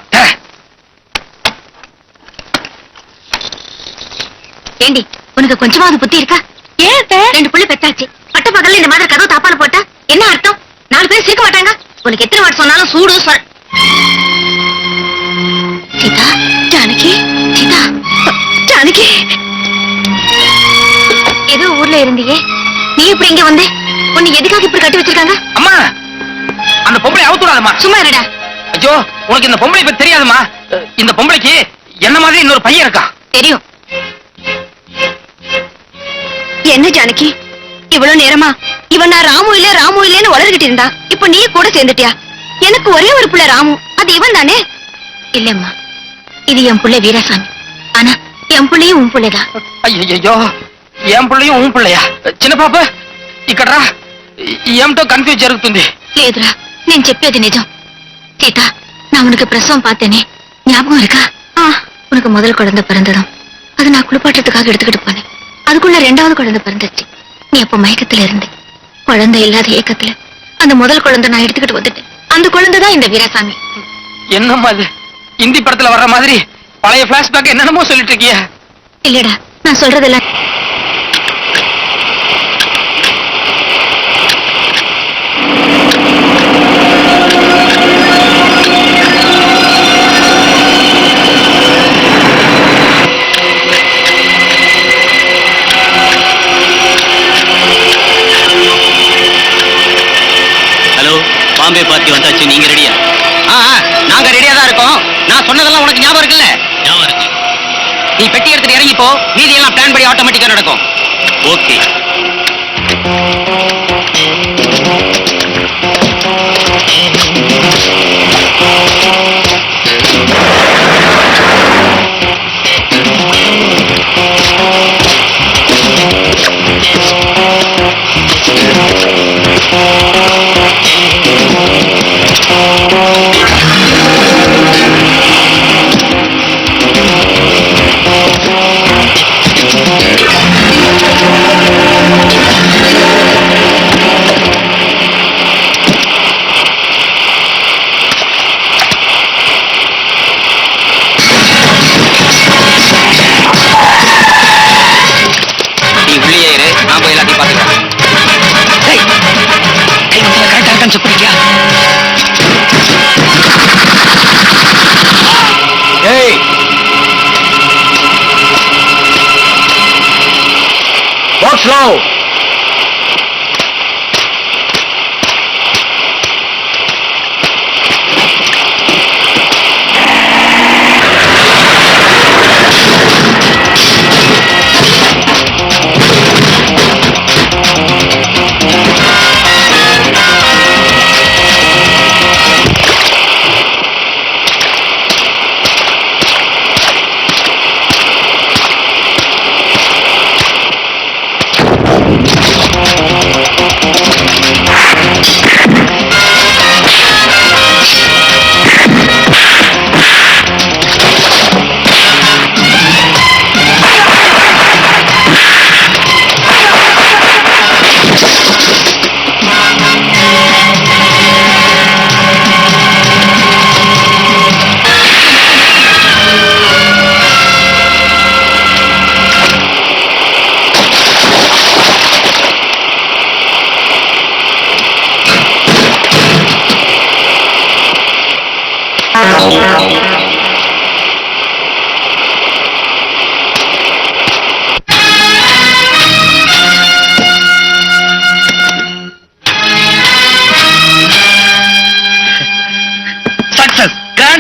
ஏண்டி, உனக்கு கொஞ்சமாவது புத்தி இருக்கா? ஏன் 2 புள்ளி பெத்தாச்சு, பட்ட பகல்ல இந்த மாதிரி கதவு தாப்பால போட்டா என்ன அர்த்தம்? 4 பேர் சேர்க்க மாட்டாங்க. உனக்கு எத்தனை வாட் சொன்னாலும் சூடு சொல். சீதா, ஜானகி, சீதா, ஜானகி. ஏதோ ஊர்ல இருந்தியே, நீ இப்படி இங்க வந்தே? உன்னை எதுக்காக இப்படி கட்டி வச்சிருக்காங்க? அம்மா, அந்த பொம்பளை அவுத்துடாதம்மா. சும்மா இருடா. ஐயோ, உனக்கு இந்த பொம்பளை பத்தி தெரியாதுமா. இந்த பொம்பளைக்கு என்ன மாதிரி இன்னொரு பையன் இருக்கா. தெரியும். என்ன ஜானகி, இவ்வளவு நேரமா இவன் நான் ராமு இல்லன்னு வளர்கிட்டு இருந்தா, இப்ப நீ கூட சேர்ந்துட்டியா? எனக்கு ஒரே ஒரு புள்ள ராமு, அது இவன் தானே? இல்லம்மா, இது என் புள்ள வீரசாமி. ஆனா என் புள்ளையும் உன் புள்ளைதான். ஐயோ, என் பிள்ளையும் உன் பிள்ளையா? చిన్న పాప ఇక్కడ ఏమిటో కన్ఫ్యూజ్ జరుగుతుంది. లేదురా, నేను చెప్పేది నిజం. சீதா, நான் உனக்கு பிரசவம் பார்த்தேனே, ஞாபகம் இருக்கா? உனக்கு முதல் குழந்தை பிறந்ததும் அது நான் குளிப்பாட்டத்துக்காக எடுத்துக்கிட்டு போனேன். அதுக்குள்ள 2வது குழந்தை பிறந்துச்சு. நீ அப்ப மயக்கத்துல இருந்து குழந்தை இல்லாத ஏக்கத்துல அந்த முதல் குழந்தை நான் எடுத்துக்கிட்டு வந்துட்டேன். அந்த குழந்தை தான் இந்த வீரசாமி. என்னம்மா இது? இந்தி படத்துல வர்ற மாதிரி பழைய பிளாஷ்பேக் என்னென்னமோ சொல்லிட்டு இருக்கிய. இல்லடா, நான் சொல்றதெல்லாம். பாம்பே பார்ட்டி வந்தாச்சு, நீங்க ரெடியா? நாங்க ரெடியா தான் இருக்கோம். நான் சொன்னதெல்லாம் உனக்கு ஞாபகம் இருக்குல்ல? ஞாபகம் இருக்கு. நீ பெட்டி எடுத்துட்டு இறங்கி போ, மீதி எல்லாம் பிளான் படி ஆட்டோமேட்டிக்கா நடக்கும். ஓகே. Slow.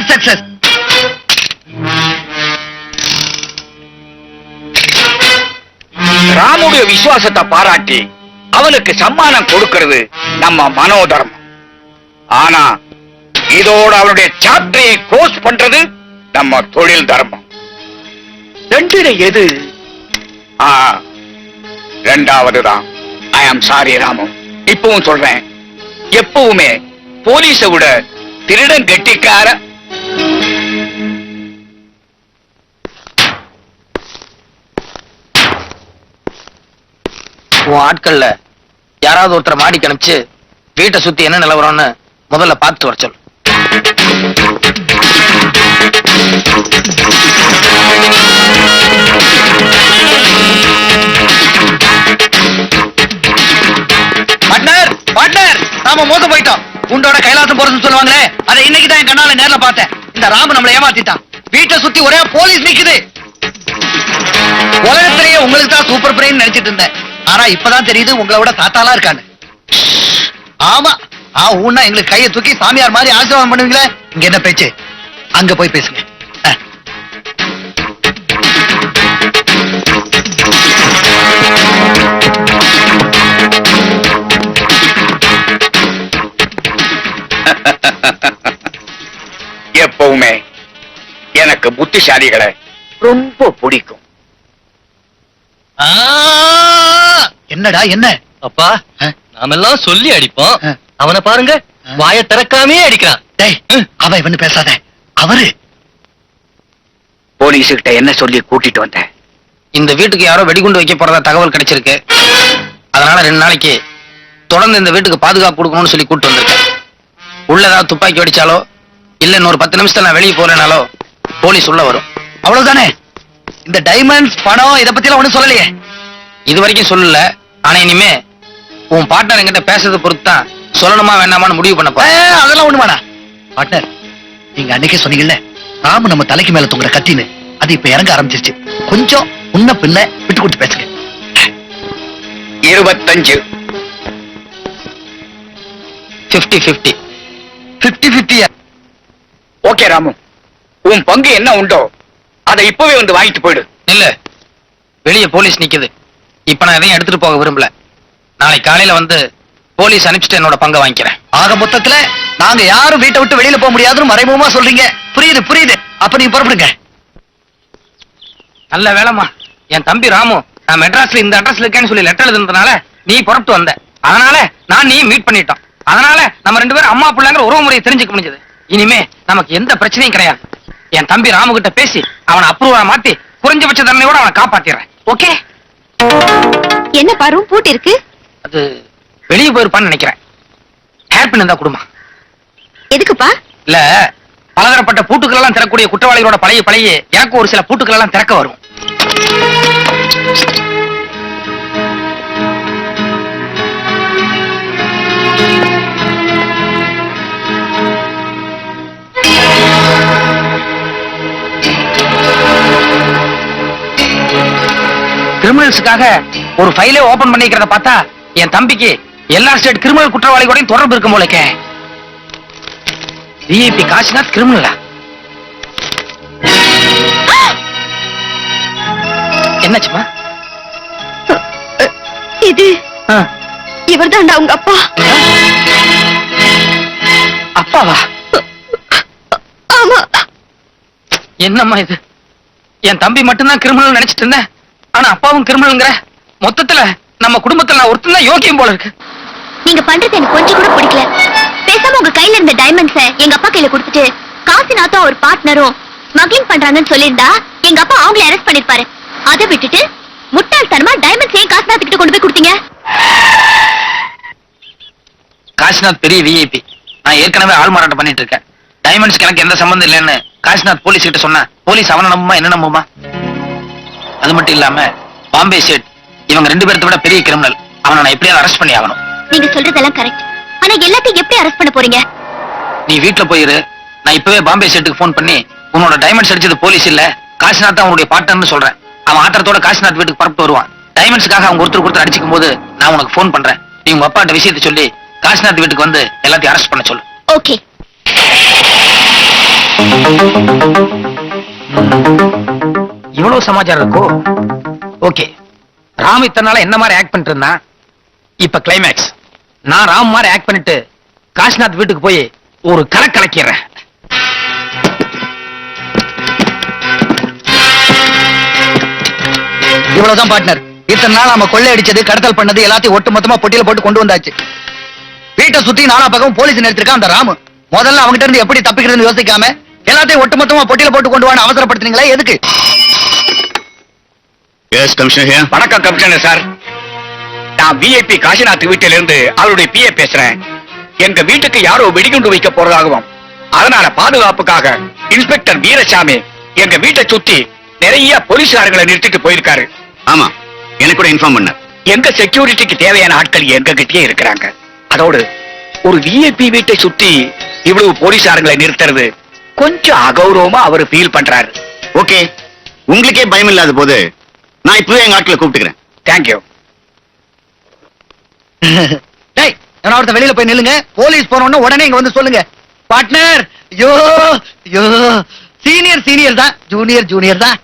சக்சஸ். ராமுடைய விசுவாசத்தை பாராட்டி அவனுக்கு சம்மானம் கொடுக்கிறது நம்ம மனோதர்மம். ஆனா இதோட அவனுடைய சாப்டரை க்ளோஸ் பண்றது நம்ம தொழில் தர்மம். ரெண்டுல எது? ரெண்டாவதுதான். ஐ ஆம் சாரி ராமு, இப்பவும் சொல்றேன், எப்பவுமே போலீஸை விட திருடன் கெட்டிக்கார. உன் ஆட்கள்ல யாராவது ஒருத்தரை மாடிக்கு அனுப்பிச்சு வீட்டை சுத்தி என்ன நிலவரம்னு முதல்ல பார்த்துட்டு வர சொல்லு. பார்ட்னர், பார்ட்னர், நாம மோச போயிட்டோம். உண்டோட கைலாசம் போறதுன்னு சொல்லுவாங்களே, அதை இன்னைக்கு தான் என் கண்ணால நேர்ல பார்த்தேன். இந்த ராமு நம்மளை ஏமாத்திட்டான். வீட்டை சுத்தி ஒரே போலீஸ் நிக்குது. உலகத்திலேயே உங்களுக்கு தான் சூப்பர் பிரெயின் நினைச்சிட்டு இருந்தேன். ஆனா இப்பதான் தெரியுது உங்களை விட தாத்தாலாம் இருக்கான்னு. ஆமா, ஊன்னா எங்களுக்கு கையை தூக்கி சாமியார் மாதிரி ஆசீர்வாதம் பண்ணுவீங்களே. இங்க என்ன பேச்சு? அங்க போய் பேசுங்க. எப்பவுமே எனக்கு புத்திசாலிகளை ரொம்ப பிடிக்கும். என்னடா என்ன? அப்பா, நாமெல்லாம் சொல்லி அடிப்போம், அவனை பாருங்க வாயை திறக்காமே அடிக்கிறான். அவன் இவனு பேசாத. அவரு போலீஸுகிட்ட என்ன சொல்லி கூட்டிட்டு வந்த? இந்த வீட்டுக்கு யாரோ வெடிகுண்டு வைக்க போறதா தகவல் கிடைச்சிருக்கு. அதனால 2 நாளைக்கு தொடர்ந்து இந்த வீட்டுக்கு பாதுகாப்பு கொடுக்கணும்னு சொல்லி கூட்டு வந்திருக்கேன். உள்ள ஏதாவது துப்பாக்கி வெடிச்சாலோ இல்ல இன்னொரு 10 நிமிஷத்துல நான் வெளியே போறேனாலோ போலீஸ் உள்ள வரும். அவ்வளவுதானே? இந்த டைமண்ட்ஸ், பணம் இத பத்தி எல்லாம் ஒண்ணும் சொல்லலையே. இது வரைக்கும் சொல்லல. ஆனா இனிமே உன் பார்ட்னர் என்கிட்ட பேசுறதை பொறுத்துதான் சொல்லணுமா வேண்டாமான்னு முடிவு பண்ண போறேன். அதெல்லாம் ஒண்ணு வேணாம். பார்ட்னர், நீங்க அன்னைக்கே சொன்னீங்கல்ல, ராமு நம்ம தலைக்கு மேல தூங்குற கத்தின்னு, அது இப்ப இறங்க ஆரம்பிச்சிருச்சு. கொஞ்சம் முன்ன பின்ன விட்டு கொடுத்து பேசுங்க. 25 50-50. 50-50. ஓகே ராமு, உன் பங்கு என்ன உண்டோ அதை இப்பவே வந்து வாங்கிட்டு போயிடு. இல்ல, வெளிய போலீஸ் நிக்குது. இப்ப நான் எதையும் எடுத்துட்டு போக விரும்பல. நாளை காலையில வந்து போலீஸ் அனுப்பிச்சிட்டு என்னோட பங்கை வாங்கிக்கிறேன். ஆக மொத்தத்துல நாங்க யாரும் வீட்டை விட்டு வெளியில போக முடியாதுன்னு மறைமுகமா சொல்றீங்க. புரியுது புரியுது. அப்ப நீங்க புறப்படுங்க. நல்ல வேலைம்மா, என் தம்பி ராமு நான் மெட்ராஸ்ல இந்த அட்ரஸ்ல இருக்கேன்னு சொல்லி லெட்டர் எழுதுனதுனால நீ புறப்பட்டு வந்த. அதனால நான் நீ மீட் பண்ணிட்டோம். அதனால நம்ம 2 பேரும் அம்மா பிள்ளைங்கிற உறவு முறையை தெரிஞ்சுக்க முடிஞ்சது. இனிமே நமக்கு எந்த பிரச்சனையும் கிடையாது. என் தம்பி ராமு கிட்ட பேசி அவனை அப்ரூவா மாத்தி குறைஞ்சபட்ச தண்டனையோட அவனை காப்பாத்திடுறேன். ஓகே? என்ன பாரு பூட்டி இருக்கு? அது வெளியே போயிருப்பான்னு நினைக்கிறேன். ஹேர் பின் இருந்தா குடுமா? எதுக்குப்பா? இல்ல, பலதரப்பட்ட பூட்டுக்கள் எல்லாம் திறக்கூடிய குற்றவாளிகளோட பழைய எனக்கு ஒரு சில பூட்டுக்கள் எல்லாம் திறக்க வரும். கிரிமினல்ஸுக்காக ஒரு ஃபைலே ஓபன் பண்ணிக்கிறத பார்த்தா என் தம்பிக்கு எல்லா ஸ்டேட் கிரிமினல் குற்றவாளிகளோடையும் தொடர்பு இருக்கும் போலக்கே. விஐபி காசிநாத் கிரிமினலா? என்னாச்சுமா? இது இவர்தான்டா உங்க அப்பா. அப்பாவா? ஆமா. என்னம்மா இது? என் தம்பி மட்டும்தான் கிரிமினல் நினைச்சிட்டு இருந்தேன். ஆனா அப்பாவும் கிரிமினல்ங்கிற. மொத்தத்துல நம்ம குடும்பத்துல நான் ஒருத்தன் தான் யோக்கியம் போல இருக்கு. நீங்க பண்றது எனக்கு கொஞ்சம் கூட பிடிக்கல. பேசாம உங்க கையில இருந்த டைமண்ட்ஸ எங்க அப்பா கையில கொடுத்துட்டு காசிநாத்தும் ஒரு பார்ட்னரும் ஸ்மக்லிங் பண்றாங்கன்னு சொல்லியிருந்தா எங்க அப்பா அவங்கள அரெஸ்ட் பண்ணிருப்பாரு. அதை விட்டுட்டு முட்டாள்தனமா டைமண்ட்ஸ் ஏன் காசிநாத் கிட்ட கொண்டு போய் கொடுத்தீங்க? காசிநாத் பெரிய விஐபி. நான் ஏற்கனவே ஆள் மாறாட்டம் பண்ணிட்டு இருக்கேன். டைமண்ட்ஸ்க்கு எனக்கு எந்த சம்பந்தம் இல்லைன்னு காசிநாத் போலீஸ் கிட்ட சொன்னா போலீஸ் அவனை நம்புமா என்ன நம்புமா? அது மட்டும் இல்லாம பாம்பே சேட் இவங்க 2 பேர்த்த விட பெரிய கிரிமினல். அவனை நான் எப்படியாவது அரெஸ்ட் பண்ணி ஆகணும். நீங்க சொல்றதெல்லாம் கரெக்ட். ஆனா எல்லாத்தையும் எப்படி அரெஸ்ட் பண்ண போறீங்க? நீ வீட்டுல போயிரு. நான் இப்பவே பாம்பே சேட்டுக்கு போன் பண்ணி உன்னோட டைமண்ட்ஸ் அடிச்சது போலீஸ் இல்ல காசிநாத் தான் அவனுடைய பார்ட்னர்னு சொல்றேன். அவன் ஆத்திரத்தோட காசிநாத் வீட்டுக்கு பரப்பிட்டு வருவான். டைமண்ட்ஸ்க்காக அவங்க ஒருத்தர் அடிச்சுக்கும் போது நான் உனக்கு போன் பண்றேன். நீ உங்க அப்பாட்ட விஷயத்தை சொல்லி காசிநாத் வீட்டுக்கு வந்து எல்லாத்தையும் அரெஸ்ட் பண்ண சொல்லு. ஓகே. இவ்வளவு சமாச்சாரம் இருக்கோ? ஓகே. ராம் இத்தனால என்ன மாதிரி ஆக்ட் பண்ணிட்டு இருந்தான். இப்ப கிளைமேக்ஸ். நான் ராம் மாதிரி ஆக்ட் பண்ணிட்டு காசிநாத் வீட்டுக்கு போய் ஒரு கலக்கிறேன். இவ்வளவுதான் பார்ட்னர். இத்தனை நாள் நாம கொள்ளை அடிச்சது கடத்தல் பண்ணது எல்லாத்தையும் ஒட்டு மொத்தமா பொட்டியில போட்டு கொண்டு வந்தாச்சு. வீட்டை சுத்தி நாலா பக்கம் போலீஸ் நிறுத்திருக்கான் அந்த ராமு. முதல்ல அவங்கிட்ட இருந்து எப்படி தப்பிக்கிறதுன்னு யோசிக்காம எல்லாத்தையும் ஒட்டு மொத்தமா பொட்டியில போட்டு கொண்டு வான்னு அவசரப்படுத்துறீங்களா? எதுக்கு? Yes commissioner. வணக்கம் கமிஷனர் சார். நான் விஐபி காசிநாத் வீட்டில இருந்து அவருடைய பிஏ பேசுறேன். எங்க வீட்டுக்கு யாரோ வெடிகுண்டு வைக்க போறதாகவும் அதனால பாதுகாப்புக்காக இன்ஸ்பெக்டர் வீரசாமி எங்க வீட்டை சுத்தி நிறைய போலீஸ்காரங்களை நிறுத்திட்டு போயிருக்காரு. ஆமா, எனக்கு கூட இன்ஃபார்ம் பண்ண. எங்க செக்யூரிட்டிக்கு தேவையான ஆட்கள் எங்க கிட்டயே இருக்கிறாங்க. அதோடு ஒரு விஐபி வீட்டை சுத்தி இவ்வளவு போலீஸ்காரங்களை நிறுத்துறது கொஞ்சம் அகௌரவமா அவர் ஃபீல் பண்றாரு. ஓகே, உங்களுக்கே பயம் இல்லாத போது நான் இப்பவே எங்க ஆட்களை கூப்பிட்டுக்கிறேன். தேங்க்யூ. டேய், நான் ஒருத்தன் வெளியில போய் நில்லுங்க. போலீஸ் போனோம்னா உடனே இங்க வந்து சொல்லுங்க. பார்ட்னர், யோ யோ சீனியர் தான், ஜூனியர் தான்.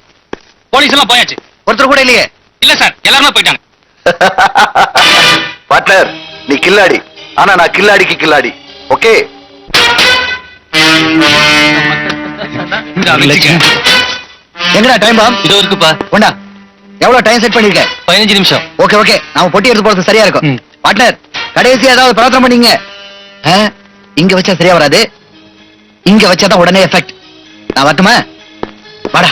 போலீஸ் எல்லாம் போயாச்சு. ஒருத்தர் கூட இல்லையே. இல்ல சார், எல்லாருமே போயிட்டாங்க. பார்ட்னர், நீ கில்லாடி. ஆனா நான் கில்லாடிக்கு கில்லாடி. ஓகே. எங்கடா டைம் பாம்? இதோ இருக்குப்பா. கொண்டா. எவ்வளவு டைம் செட் பண்ணிருக்க? 15 நிமிஷம். ஓகே. நாம பொட்டி எடுத்து போறது சரியா இருக்கும். பார்ட்னர், கடைசியா ஏதாவது பிரார்த்தனை பண்ணீங்க? இங்க வச்சா சரியா வராது. இங்க வச்சாதான் உடனே எஃபெக்ட். நான் வரட்டுமா? வாடா.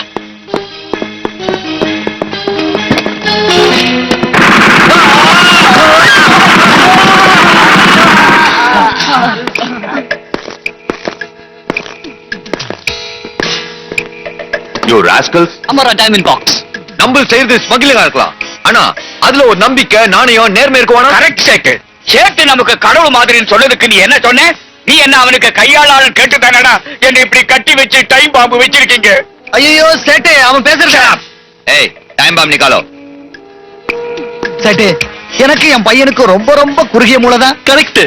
You rascals. Amara diamond box. நம்ம செய்யறது ஸ்மக்லிங்கா இருக்கலாம். ஆனா அதுல ஒரு நம்பிக்கை, நாணயம், நேர்மை இருக்கும். கரெக்ட் சேட்டு. சேட்டு நமக்கு கடவுள் மாதிரின்னு சொன்னதுக்கு நீ என்ன சொன்ன? நீ என்ன அவனுக்கு கையாளாளன் கேட்டுதானடா என்ன இப்படி கட்டி வச்சு டைம் பாம்பு வச்சிருக்கீங்க? ஐயோ சேட்டு, அவன் பேசுறா. ஏய், டைம் பாம் நிக்காலோ. சேட்டு, எனக்கு என் பையனுக்கு ரொம்ப குறுகிய மூளைதான். கரெக்ட்.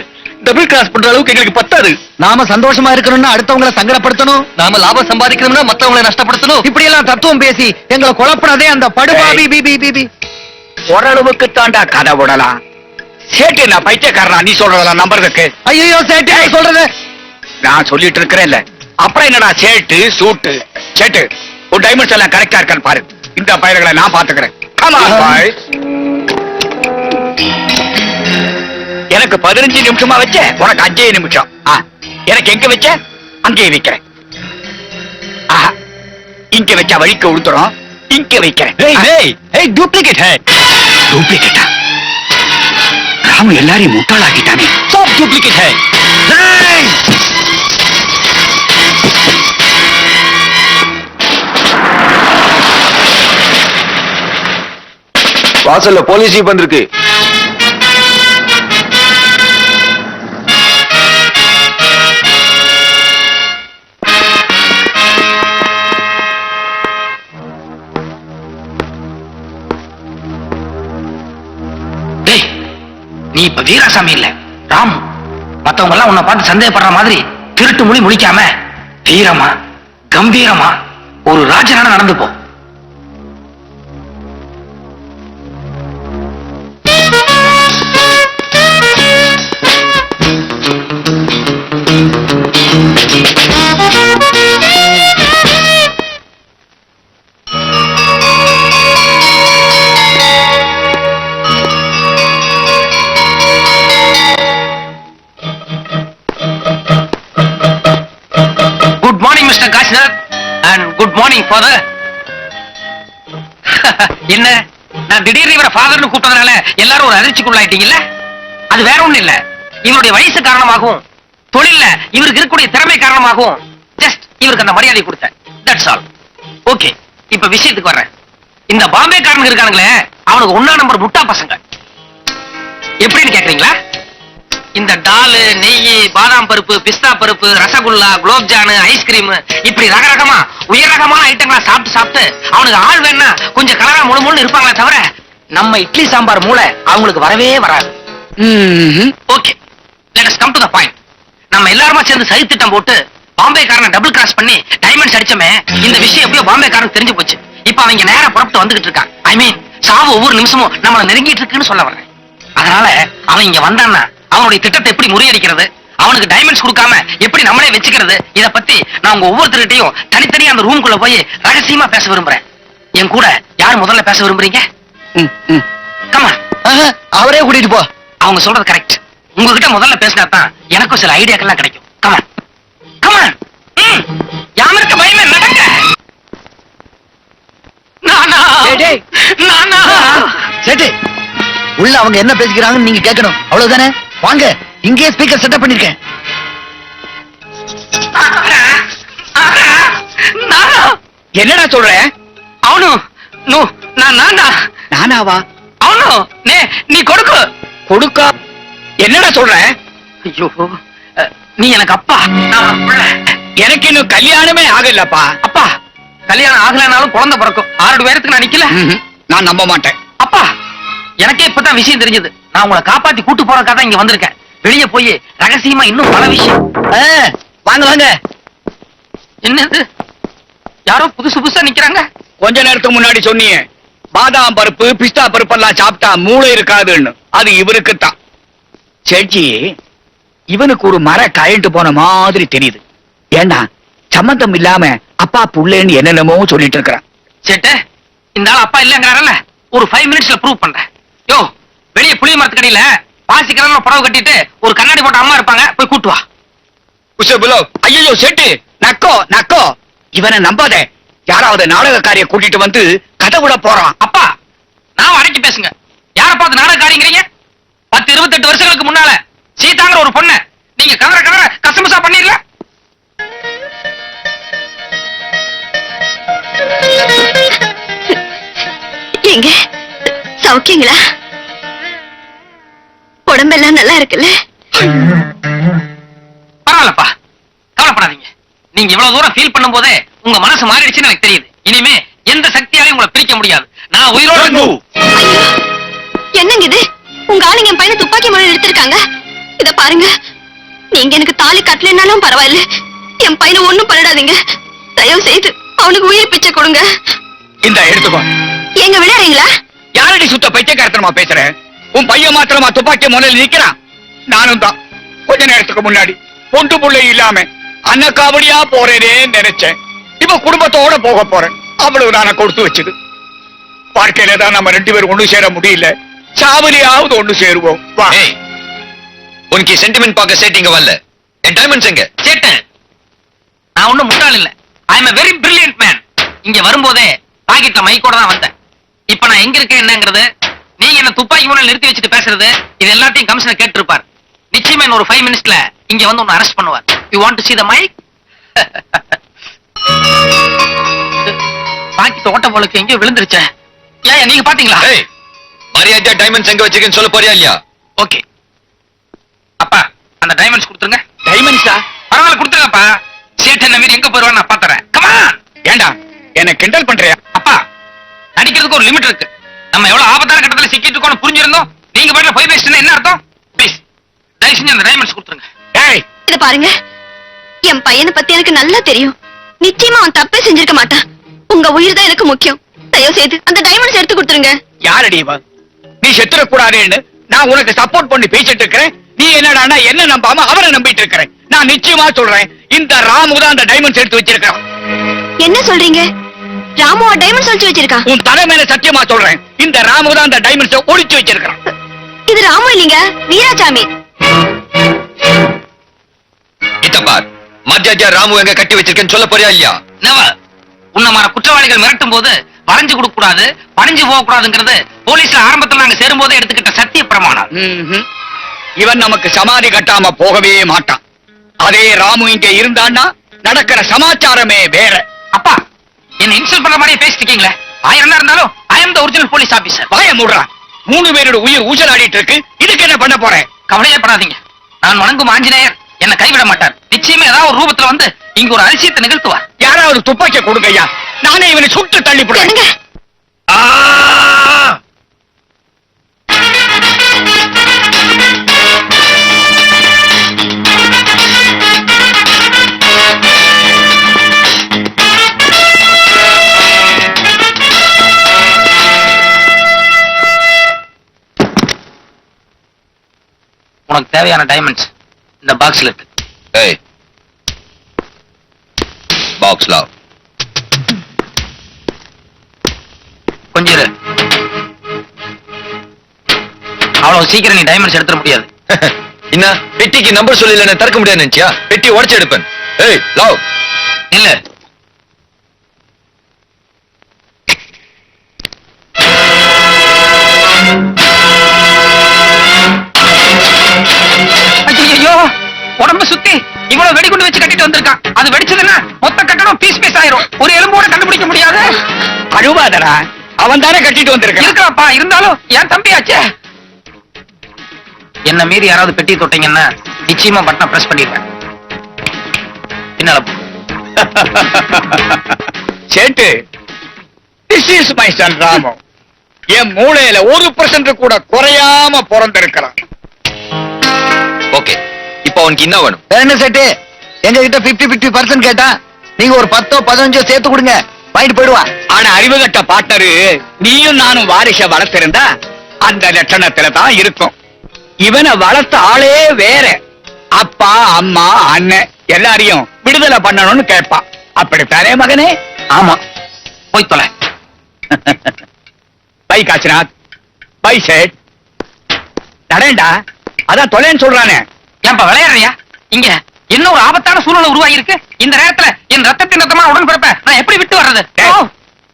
டபுள் கிராஸ் பண்ற அளவுக்கு எங்களுக்கு பத்தாது. நாம சந்தோஷமா இருக்கணும்னா அடுத்தவங்களை சங்கடப்படுத்தணும், நாம லாபம் சம்பாதிக்கணும்னா மத்தவங்களை நஷ்டப்படுத்தணும். இப்படி எல்லாம் தத்துவம் பேசி எங்களை குழப்பினதே அந்த படுபாவி பிபி. ஓரளவுக்கு தாண்டா கதை விடலாம். சேட்டு நான் பைத்தியக்காரனா நீ சொல்றதெல்லாம் நம்புறதுக்கு? ஐயோ சேட்டே சொல்றது நான் சொல்லிட்டு இருக்கிறேன்ல, அப்புறம் என்னடா சேட்டு சூட்டு. சேட்டு உன் டைமண்ட்ஸ் எல்லாம் கரெக்டா இருக்கான்னு பாரு. இந்த பயிர்களை நான் பாத்துக்கிறேன். Come on, boys. எனக்கு 15 நிமிஷமா வச்ச, உனக்கு 5 நிமிஷம். எனக்கு எங்க வச்ச அங்கேயே வைக்கிறேன். ஆஹா, இங்க வச்சா வழிக்கு உடுத்துறோம், இங்க வைக்கிறேன். டூப்ளிகேட் டூப்ளிகேட்டா? ராமு எல்லாரையும் முட்டாளாக்கிட்டானே. सब डुप्लीकेट है। வாசல்ல போலீஸ் ஜீப் வந்திருக்கு. நீ இப்ப வீராசாமி இல்ல, ராம். மத்தவங்க எல்லாம் உன்னை பார்த்து சந்தேகப்படுற மாதிரி திருட்டு மொழி முழிக்காம வீரமா கம்பீரமா ஒரு ராஜனான நடந்து போ. Good morning mister Kasinath and good morning father. என்ன நான் திடீர்னு இவரை ஃபாதர்னு கூப்பிட்டதுனால எல்லாரும் ஒரு அதிர்ச்சிக்குள்ளாயிட்டீங்கல்ல? அது வேற ஒண்ணும் இல்ல, இவருடைய வயசு காரணமாகவும் தொழில்ல இவருக்கு இருக்கக்கூடிய திறமை காரணமாகவும் ஜஸ்ட் இவருக்கு அந்த மரியாதை கொடுத்தேன். That's all. ஓகே, இப்ப விஷயத்துக்கு வர்றேன். இந்த பாம்பே காரனுக்கு இருக்கானுங்களே, அவனுக்கு 1 நம்பர் முட்டா பசங்க. எப்படின்னு கேக்குறீங்களா? இந்த டாலு, நெய், பாதாம் பருப்பு, பிஸ்தா பருப்பு, ரசகுல்லா, குலோப் ஜானு, ஐஸ்கிரீம், இப்படி ரகரகமா உயர் ரகமான ஐட்டங்களா சாப்பிட்டு சாப்பிட்டு அவனுக்கு ஆள் வேணா கொஞ்சம் கலரா முழுமுன்னு இருப்பாங்களே தவிர நம்ம இட்லி சாம்பார் மூளை அவங்களுக்கு வரவே வராது. Okay, let us come to the point. நம்ம எல்லாருமா சேர்ந்து சதி திட்டம் போட்டு பாம்பே காரனை டபுள் கிராஸ் பண்ணி டைமண்ட்ஸ் அடிச்சமே. இந்த விஷயம் எப்படியோ பாம்பே காரனுக்கு தெரிஞ்சு போச்சு. இப்ப அவங்க நேரா புறப்பட்டு வந்துகிட்டு இருக்கான். ஐ மீன், சாவு ஒவ்வொரு நிமிஷமும் நம்மள நெருங்கிட்டு இருக்குன்னு சொல்ல வர்றேன். அதனால அவன் இங்க வந்தான்னா அவனுடைய திட்டத்தை எப்படி முறியடிக்கிறது, அவனுக்கு டைமண்ட்ஸ் கொடுக்காம எப்படி நம்மளே வச்சுக்கிறது, இத பத்தி நான் உங்க ஒவ்வொருத்தர்கிட்டையும் தனித்தனியா அந்த ரூம்குள்ள போய் ரகசியமா பேச விரும்புறேன். என் கூட யார் முதல்ல பேச விரும்புறீங்க? கமா, அவரே கூட்டிட்டு போ. அவங்க சொல்றது கரெக்ட். உங்ககிட்ட முதல்ல பேசினா தான் எனக்கும் சில ஐடியாக்கெல்லாம் கிடைக்கும். கமா கமா, யாம இருக்க பயமே நடங்க. நானா நானா சேட்டு, உள்ள அவங்க என்ன பேசிக்கிறாங்கன்னு நீங்க கேட்கணும், அவ்வளவுதானே? வாங்க, இங்கே ஸ்பீக்கர் செட்டப் பண்ணிருக்கேன். என்னடா சொல்ற? அவனு நோ நானா நானாவா? அவனு நீ கொடுக்கு கொடுக்க என்னடா சொல்ற? ஐயோ, நீ எனக்கு அப்பா, நான் உனக்கு புள்ள. எனக்கு இன்னும் கல்யாணமே ஆகலப்பா. அப்பா, கல்யாணம் ஆகலனாலும் குழந்தை பிறக்கும். 6 பேருக்கு நான் நிக்கல. நான் நம்ப மாட்டேன். அப்பா, எனக்கே இப்பதான் விஷயம் தெரிஞ்சது. நான் உங்களை காப்பாத்தி கூட்டு போறதுக்காக தான் இங்க வந்திருக்கேன். வெளியே போய் ரகசியமா இன்னும் பல விஷயம். வாங்க வாங்க. என்னது, யாரோ புதுசு புதுசா நிக்கிறாங்க? கொஞ்ச நேரத்துக்கு முன்னாடி சொன்னீங்க பாதாம் பருப்பு, பிஸ்தா பருப்பெல்லாம் சாப்பிட்டா மூளை இருக்காதுன்னு. அது இவருக்குத்தான். சேட்சி, இவனுக்கு ஒரு மர கழண்டு போன மாதிரி தெரியுது. ஏன்னா சம்பந்தம் இல்லாம அப்பா புள்ளேன்னு என்னென்னமோ சொல்லிட்டு இருக்கிறான். சேட்டு, இந்த ஆள் அப்பா இல்லங்கிறாரல்ல, ஒரு 5 மினிட்ஸ்ல ப்ரூவ் பண்றேன். யோ, வெளியே புளிய மரத்துக்கடியில பாசிக்கிறவங்க புடவை கட்டிட்டு ஒரு கண்ணாடி போட்ட அம்மா இருப்பாங்க, போய் கூட்டு வா. ஐயோ சேட்டு, நக்கோ நக்கோ, இவனை நம்பாத. யாராவது நாடகக்காரிய கூட்டிட்டு வந்து கதை விட போறான். அப்பா, நான் அடக்கி பேசுங்க. யார பார்த்து நாடகக்காரிங்கிறீங்க? 10-28 வருஷங்களுக்கு முன்னால சீதாங்கிற ஒரு பொண்ண நீங்க கதற கதற கசமுசா பண்ணிரல. எங்க சௌக்கியங்களா? உடம்பெல்லாம் நல்லா இருக்குல்ல? பரவாயில்லப்பா, கவலைப்படாதீங்க. நீங்க இவ்வளவு தூரம் ஃபீல் பண்ணும் போதே உங்க மனசு மாறிடுச்சுன்னு எனக்கு தெரியுது. இனிமே எந்த சக்தியாலையும் உங்களை பிரிக்க முடியாது. நான் உயிரோட. என்னங்க இது? உங்க ஆளுங்க என் பையனை துப்பாக்கி முறையில் எடுத்திருக்காங்க. இத பாருங்க, நீங்க எனக்கு தாலி கட்டலைன்னாலும் பரவாயில்ல, என் பையனை ஒண்ணும் பண்ணிடாதீங்க. தயவு செய்து அவனுக்கு உயிர் பிச்சை கொடுங்க. இந்த எடுத்துக்கோ. எங்க விளையாடுறீங்களா? யாரடி சுத்த பைத்தியக்காரத்தனமா பேசுற? உன் பையன் மாத்திரமா துப்பாக்கி முனையில் நிக்கிறான். நானும் தான் கொஞ்ச நேரத்துக்கு முன்னாடி பொண்டு புள்ளை இல்லாம அன்னக்காவடியா போறேனே நினைச்சேன். இப்ப குடும்பத்தோட போக போறேன். அவ்வளவு நான கொடுத்து வச்சது. வாழ்க்கையில தான் நம்ம 2 பேரும் ஒண்ணு சேர முடியல. சாவலியாவது ஒண்ணு சேருவோம். வா. உனக்கு சென்டிமெண்ட் பார்க்க சேட்டிங்க வரல. என் டைமண்ட்ஸ் எங்க? சேட்டன், நான் ஒண்ணும் முட்டாள் இல்ல. I am a very brilliant man. இங்க வரும்போதே பாக்கெட்ல மைக்கோட தான் வந்தேன். இப்ப நான் எங்க இருக்கேன் என்னங்கிறது, நீங்க என்ன துப்பாக்கி முன்னாடி நிறுத்தி வச்சுட்டு பேசுறது, இது எல்லாத்தையும் கமிஷனர் கேட்டு இருப்பார். நிச்சயமா இன்னும் ஒரு 5 மினிட்ஸ்ல இங்க வந்து உன்னை அரெஸ்ட் பண்ணுவார். You want to see the mic? Pocket ஓட்ட போலக்கு எங்கேயோ விழுந்துருச்சே. ஏன் நீங்க பாத்தீங்களா? ஏய், மரியாதையா டைமண்ட்ஸ் எங்க வச்சிருக்கேன்னு சொல்ல போறியா இல்லையா? ஓகே அப்பா, அந்த டைமண்ட்ஸ் கொடுத்துருங்க. டைமண்ட்ஸா? பரவாயில்ல கொடுத்துருங்கப்பா. சேட்டன் நவீன் எங்க போயிருவான்னு நான் பாத்துறேன். கமா ஏண்டா என்ன கிண்டல் பண்றியா? அப்பா, நடிக்கிறதுக்கு ஒரு லிமிட் இருக்கு. நம்ம எவ்வளவு ஆபத்தான கட்டத்துல சிக்கிட்டு இருக்கோம்னு புரிஞ்சிருந்தோம். நீங்க பாட்டுல போய் பேசிட்டு என்ன அர்த்தம்? ப்ளீஸ் தயவு செஞ்சு அந்த டைமண்ட்ஸ் கொடுத்துருங்க. டேய், இத பாருங்க, என் பையனை பத்தி எனக்கு நல்லா தெரியும். நிச்சயமா அவன் தப்பே செஞ்சிருக்க மாட்டான். உங்க உயிர் தான் எனக்கு முக்கியம். தயவு செய்து அந்த டைமண்ட்ஸ் எடுத்து கொடுத்துருங்க. யாரடி இவன்? நீ செத்துற கூடாதுன்னு நான் உனக்கு சப்போர்ட் பண்ணி பேசிட்டு இருக்கிறேன். நீ என்னடான்னா என்ன நம்பாம அவரை நம்பிட்டு இருக்கிறேன். நான் நிச்சயமா சொல்றேன், இந்த ராமு தான் அந்த டைமண்ட்ஸ் எடுத்து வச்சிருக்கான். என்ன சொல்றீங்க? ராமுவா டைமண்ட்ஸ் ஒளிச்சு வச்சிருக்கான்? உன் தலை மேல சத்தியமா சொல்றேன், இந்த ராமு தான் அந்த டைமண்ட்ஸ் ஒளிச்சு வச்சிருக்கான். இது ராமு இல்லைங்க, வீராசாமி. இத்தப்பா, மரியாதையா ராமு எங்க கட்டி வச்சிருக்கேன்னு சொல்ல போறியா இல்லையா? நெவர். உன்னமான குற்றவாளிகள் மிரட்டும் போது வளைஞ்சு கொடுக்க கூடாது, பணிஞ்சு போக கூடாதுங்கிறது போலீஸ்ல ஆரம்பத்துல நாங்க சேரும் போதே எடுத்துக்கிட்ட சத்திய பிரமாணம். இவன் நமக்கு சமாதி கட்டாம போகவே மாட்டான். அதே ராமு இங்க இருந்தான்னா நடக்கிற சமாச்சாரமே வேற. அப்பா, என்ன இன்சல்ட் பண்ற மாதிரியே பேசிட்டு இருக்கீங்களே. 1000 இருந்தாலும் ஐ அம் தி ஒரிஜினல் போலீஸ் ஆபீசர். வாய மூடுறா. 3 பேரோட உயிர் ஊசலாடிட்டு இருக்கு. இதுக்கு என்ன பண்ண போறேன்? கவலையே படாதீங்க. நான் வணங்கும் ஆஞ்சநேயர் என்ன கைவிட மாட்டார். நிச்சயமா ஏதாவது ஒரு ரூபத்துல வந்து இங்க ஒரு அதிசயத்தை நிகழ்த்துவார். யாராவது துப்பாக்கிய கொடுங்க ஐயா. நானே இவனை சுட்டு தள்ளி போடுறேன். உனக்கு தேவையான டைமண்ட்ஸ் இந்த பாக்ஸ்ல இருக்கு. ஏய், பாக்ஸ்ல கொஞ்சம் இரு. அவ்வளவு சீக்கிரம் நீ டைமண்ட்ஸ் எடுத்துட முடியாது. என்ன பெட்டிக்கு நம்பர் சொல்லி என்ன திறக்க முடியாது நினைச்சியா? பெட்டி உடைச்சு எடுப்பேன். ஏய் லவ் இல்ல, ஐயோ, உடம்பு சுத்தி இவ்வளவு வெடிகுண்டு வச்சு கட்டிட்டு வந்திருக்கான். அது வெடிச்சதுன்னா மொத்த கட்டணம் பீஸ் பீஸ் ஆயிரும். ஒரு எலும்போட கண்டுபிடிக்க முடியாது. அழுவாதடா, அவன் தானே கட்டிட்டு வந்திருக்கான். இருக்காப்பா, இருந்தாலும் என் தம்பியாச்சே. என்ன மீறி யாராவது பெட்டி தொட்டீங்கன்னா நிச்சயமா பட்டனை பிரஸ் பண்ணிருக்கேன். பின்னால போ. சேட்டு, this is my son Ramu. என் மூளையில 1% கூட குறையாம பிறந்திருக்கிறான். ஓகே, இப்போ உனக்கு என்ன வேணும்? என்ன செட்டு, எங்க கிட்ட 50-50% கேட்டா நீங்க ஒரு 10-15 சேர்த்து கொடுங்க, வாங்கிட்டு போயிடுவான். ஆனா அறிவுகட்ட பார்ட்னரு நீயும் நானும் வாரிச வளர்த்திருந்தா அந்த லட்சணத்துல தான் இருக்கும். இவனை வளர்த்த ஆளே வேற. அப்பா, அம்மா, அண்ணன் எல்லாரையும் விடுதலை பண்ணணும்னு கேட்பான். அப்படித்தானே மகனே? ஆமா, போய் தொலை. பை காசிநாத், பை சேட். நடேண்டா, அதான் தொலைன்னு சொல்றானே. ஏன்பா விளையாடுறியா? இங்க என்ன ஒரு ஆபத்தான சூழ்நிலை உருவாகி இருக்கு. இந்த நேரத்துல என் ரத்தத்தின் ரத்தமான உடன்பிறப்ப நான் எப்படி விட்டு வர்றது?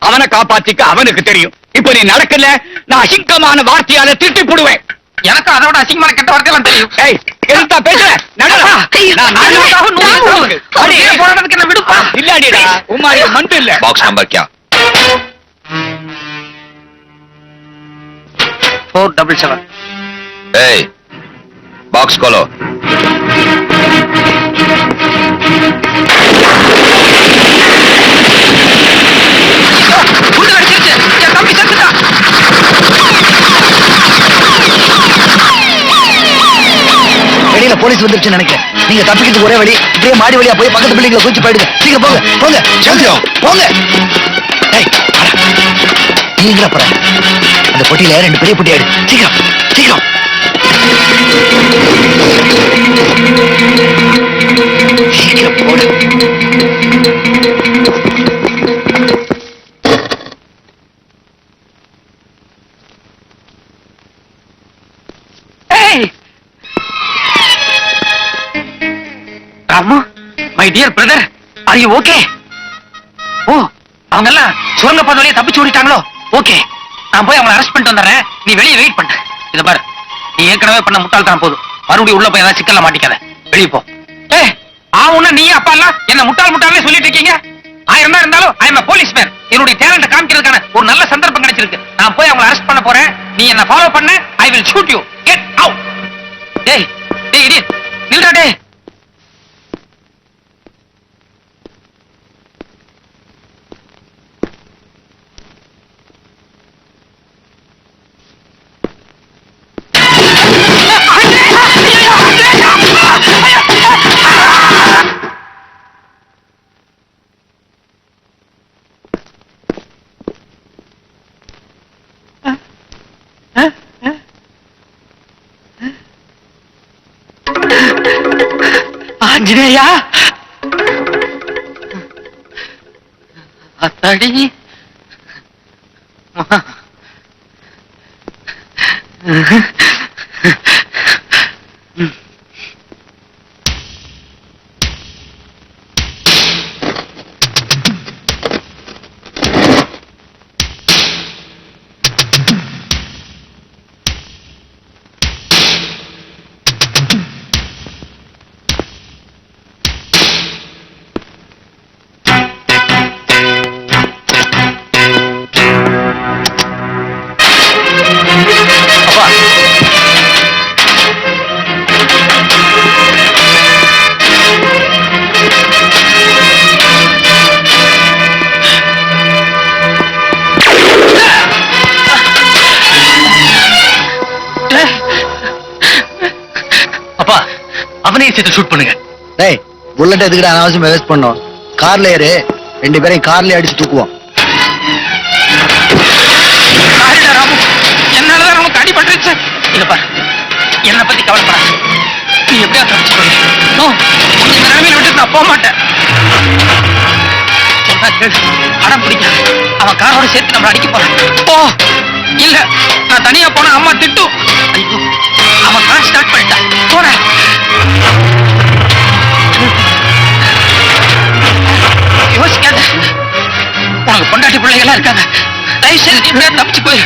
அவனை காப்பாத்திக்க அவனுக்கு தெரியும். இப்ப நீ நடக்கல, நான் அசிங்கமான வார்த்தையால திட்டி போடுவேன். எனக்கு அதோட அசிங்கமான கெட்ட வார்த்தையெல்லாம் தெரியும். ஏய், எதுக்கா பேசுற? நடடா. போராட்டத்துக்கு என்ன விடுப்பா? இல்லாடிடா, உமாரி மண்டு இல்ல. பாக்ஸ் நம்பர் क्या? 477. ஏய், பாக்ஸ் खोलो. குண்டு வெடிச்சிருச்சு. என் தம்பி செத்துட்டான். வெளியில போலீஸ் வந்துருச்சுன்னு நினைக்கிறேன். நீங்க தப்பிக்கிறதுக்கு ஒரே வழி இப்படியே மாடி வழியா போய் பக்கத்து பில்டிங்ல குதிச்சு போயிடுங்க. சீக்கிரம் போங்க போங்க சந்திரம் போங்க. ஏய் நீங்களா போற அந்த பொட்டியில 2 பெரிய பொட்டி ஆயிடு. சீக்கிரம் சீக்கிரம். சீக்கிரம் போடு. Ramu, my dear brother, are you okay? Oh, அவங்க எல்லாம் சுரங்க பாதை வழியா தப்பிச்சு ஓடிட்டாங்களோ? ஓகே, நான் போய் அவங்களை அரெஸ்ட் பண்ணிட்டு வந்துடுறேன். நீ வெளியே வெயிட் பண்ண. இத பாரு, நீ ஏற்கனவே பண்ண முட்டாள்தான் போதும். மறுபடியும் உள்ள போய் ஏதாவது சிக்கல்ல மாட்டிக்காத. வெளியே போ. ஆவுன்னா நீ அப்பா எல்லாம் என்ன முட்டாள் முட்டாளே சொல்லிட்டு இருக்கீங்க. 1000 தான் இருந்தாலும் ஐ எம் போலீஸ் மேன். என்னுடைய டேலண்ட காமிக்கிறதுக்கான ஒரு நல்ல சந்தர்ப்பம் கிடைச்சிருக்கு. நான் போய் அவங்களை அரெஸ்ட் பண்ண போறேன். நீ என்ன ஃபாலோ பண்ண. I will shoot you. Get out. டேய் டேய் இடியட், நில்றா டேய். ஆஞ்சநேயா, அத்தாடி அவனையும் சேர்த்து ஷூட் பண்ணுங்க. டேய் புல்லட் எதுக்குடா அனாவசியமா வேஸ்ட் பண்ணோம்? கார்ல ஏறு, 2 பேரையும் கார்லயே அடிச்சு தூக்குவோம். ராமு, என்னாலதான் நமக்கு அடிபட்டுருச்சு. இத பாரு, என்னை பத்தி கவலைப்படாத. நீ எப்படியா தப்பிச்சு போய் இந்த நிலைமையில விட்டு நான் போக மாட்டேன். சொன்னா கேளு, அடம் பிடிக்காது. அவன் காரோட சேர்த்து நம்மள அடிக்க போறான். ஓ இல்ல, நான் தனியா போன அம்மா திட்டும். ஐயோ, அவன் கார் ஸ்டார்ட் பண்ணிட்டான். போறேன். யோசிக்காத, உனக்கு பொண்டாட்டி பிள்ளைகளா இருக்காங்க. தயவு செய்து எப்படியா தப்பிச்சு போய்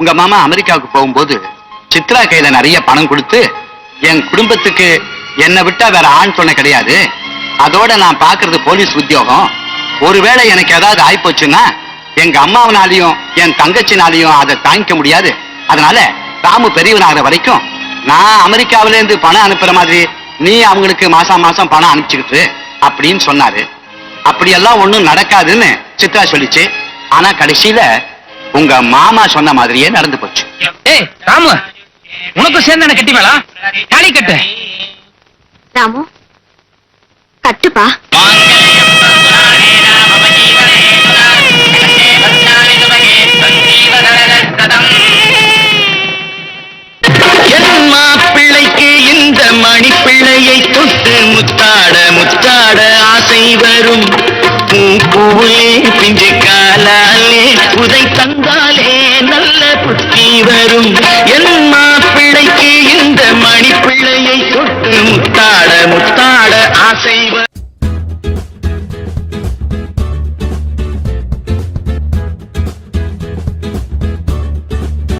உங்க மாமா அமெரிக்காவுக்கு போகும்போது சித்ரா கையில நிறைய பணம் கொடுத்து, என் குடும்பத்துக்கு என்னை விட்டா வேற ஆண் துணை கிடையாது, அதோட நான் பாக்குறது போலீஸ் உத்தியோகம், ஒருவேளை எனக்கு ஏதாவது ஆயிப்போச்சுன்னா எங்க அம்மாவனாலையும் என் தங்கச்சினாலையும் அதை தாங்கிக்க முடியாது, அதனால ராமு பெரியவனாகிற வரைக்கும் நான் அமெரிக்காவில இருந்து பணம் அனுப்புற மாதிரி நீ அவங்களுக்கு மாசம் மாசம் பணம் அனுப்பிச்சுக்கிட்டு அப்படின்னு சொன்னாரு. அப்படியெல்லாம் ஒண்ணும் நடக்காதுன்னு சித்ரா சொல்லிச்சு. ஆனா கடைசியில உங்க மாமா சொன்ன மாதிரியே நடந்து போச்சு. ஏய் ராமு, உனக்கும் சேர்ந்து என்ன கட்டி மேலா தாலி கட்டு. ராமு கட்டுப்பா. என் மாப்பிள்ளைக்கு இந்த மணிப்பிள்ளையை தொட்டு முத்தாட முத்தாட ஆசை வரும். பூவே பிஞ்சு காலாலே உதை தந்தாலே நல்ல புத்தி வரும். என் மாப்பிள்ளைக்கு இந்த மணிப்பிள்ளையை தொட்டு முத்தாட முத்தாட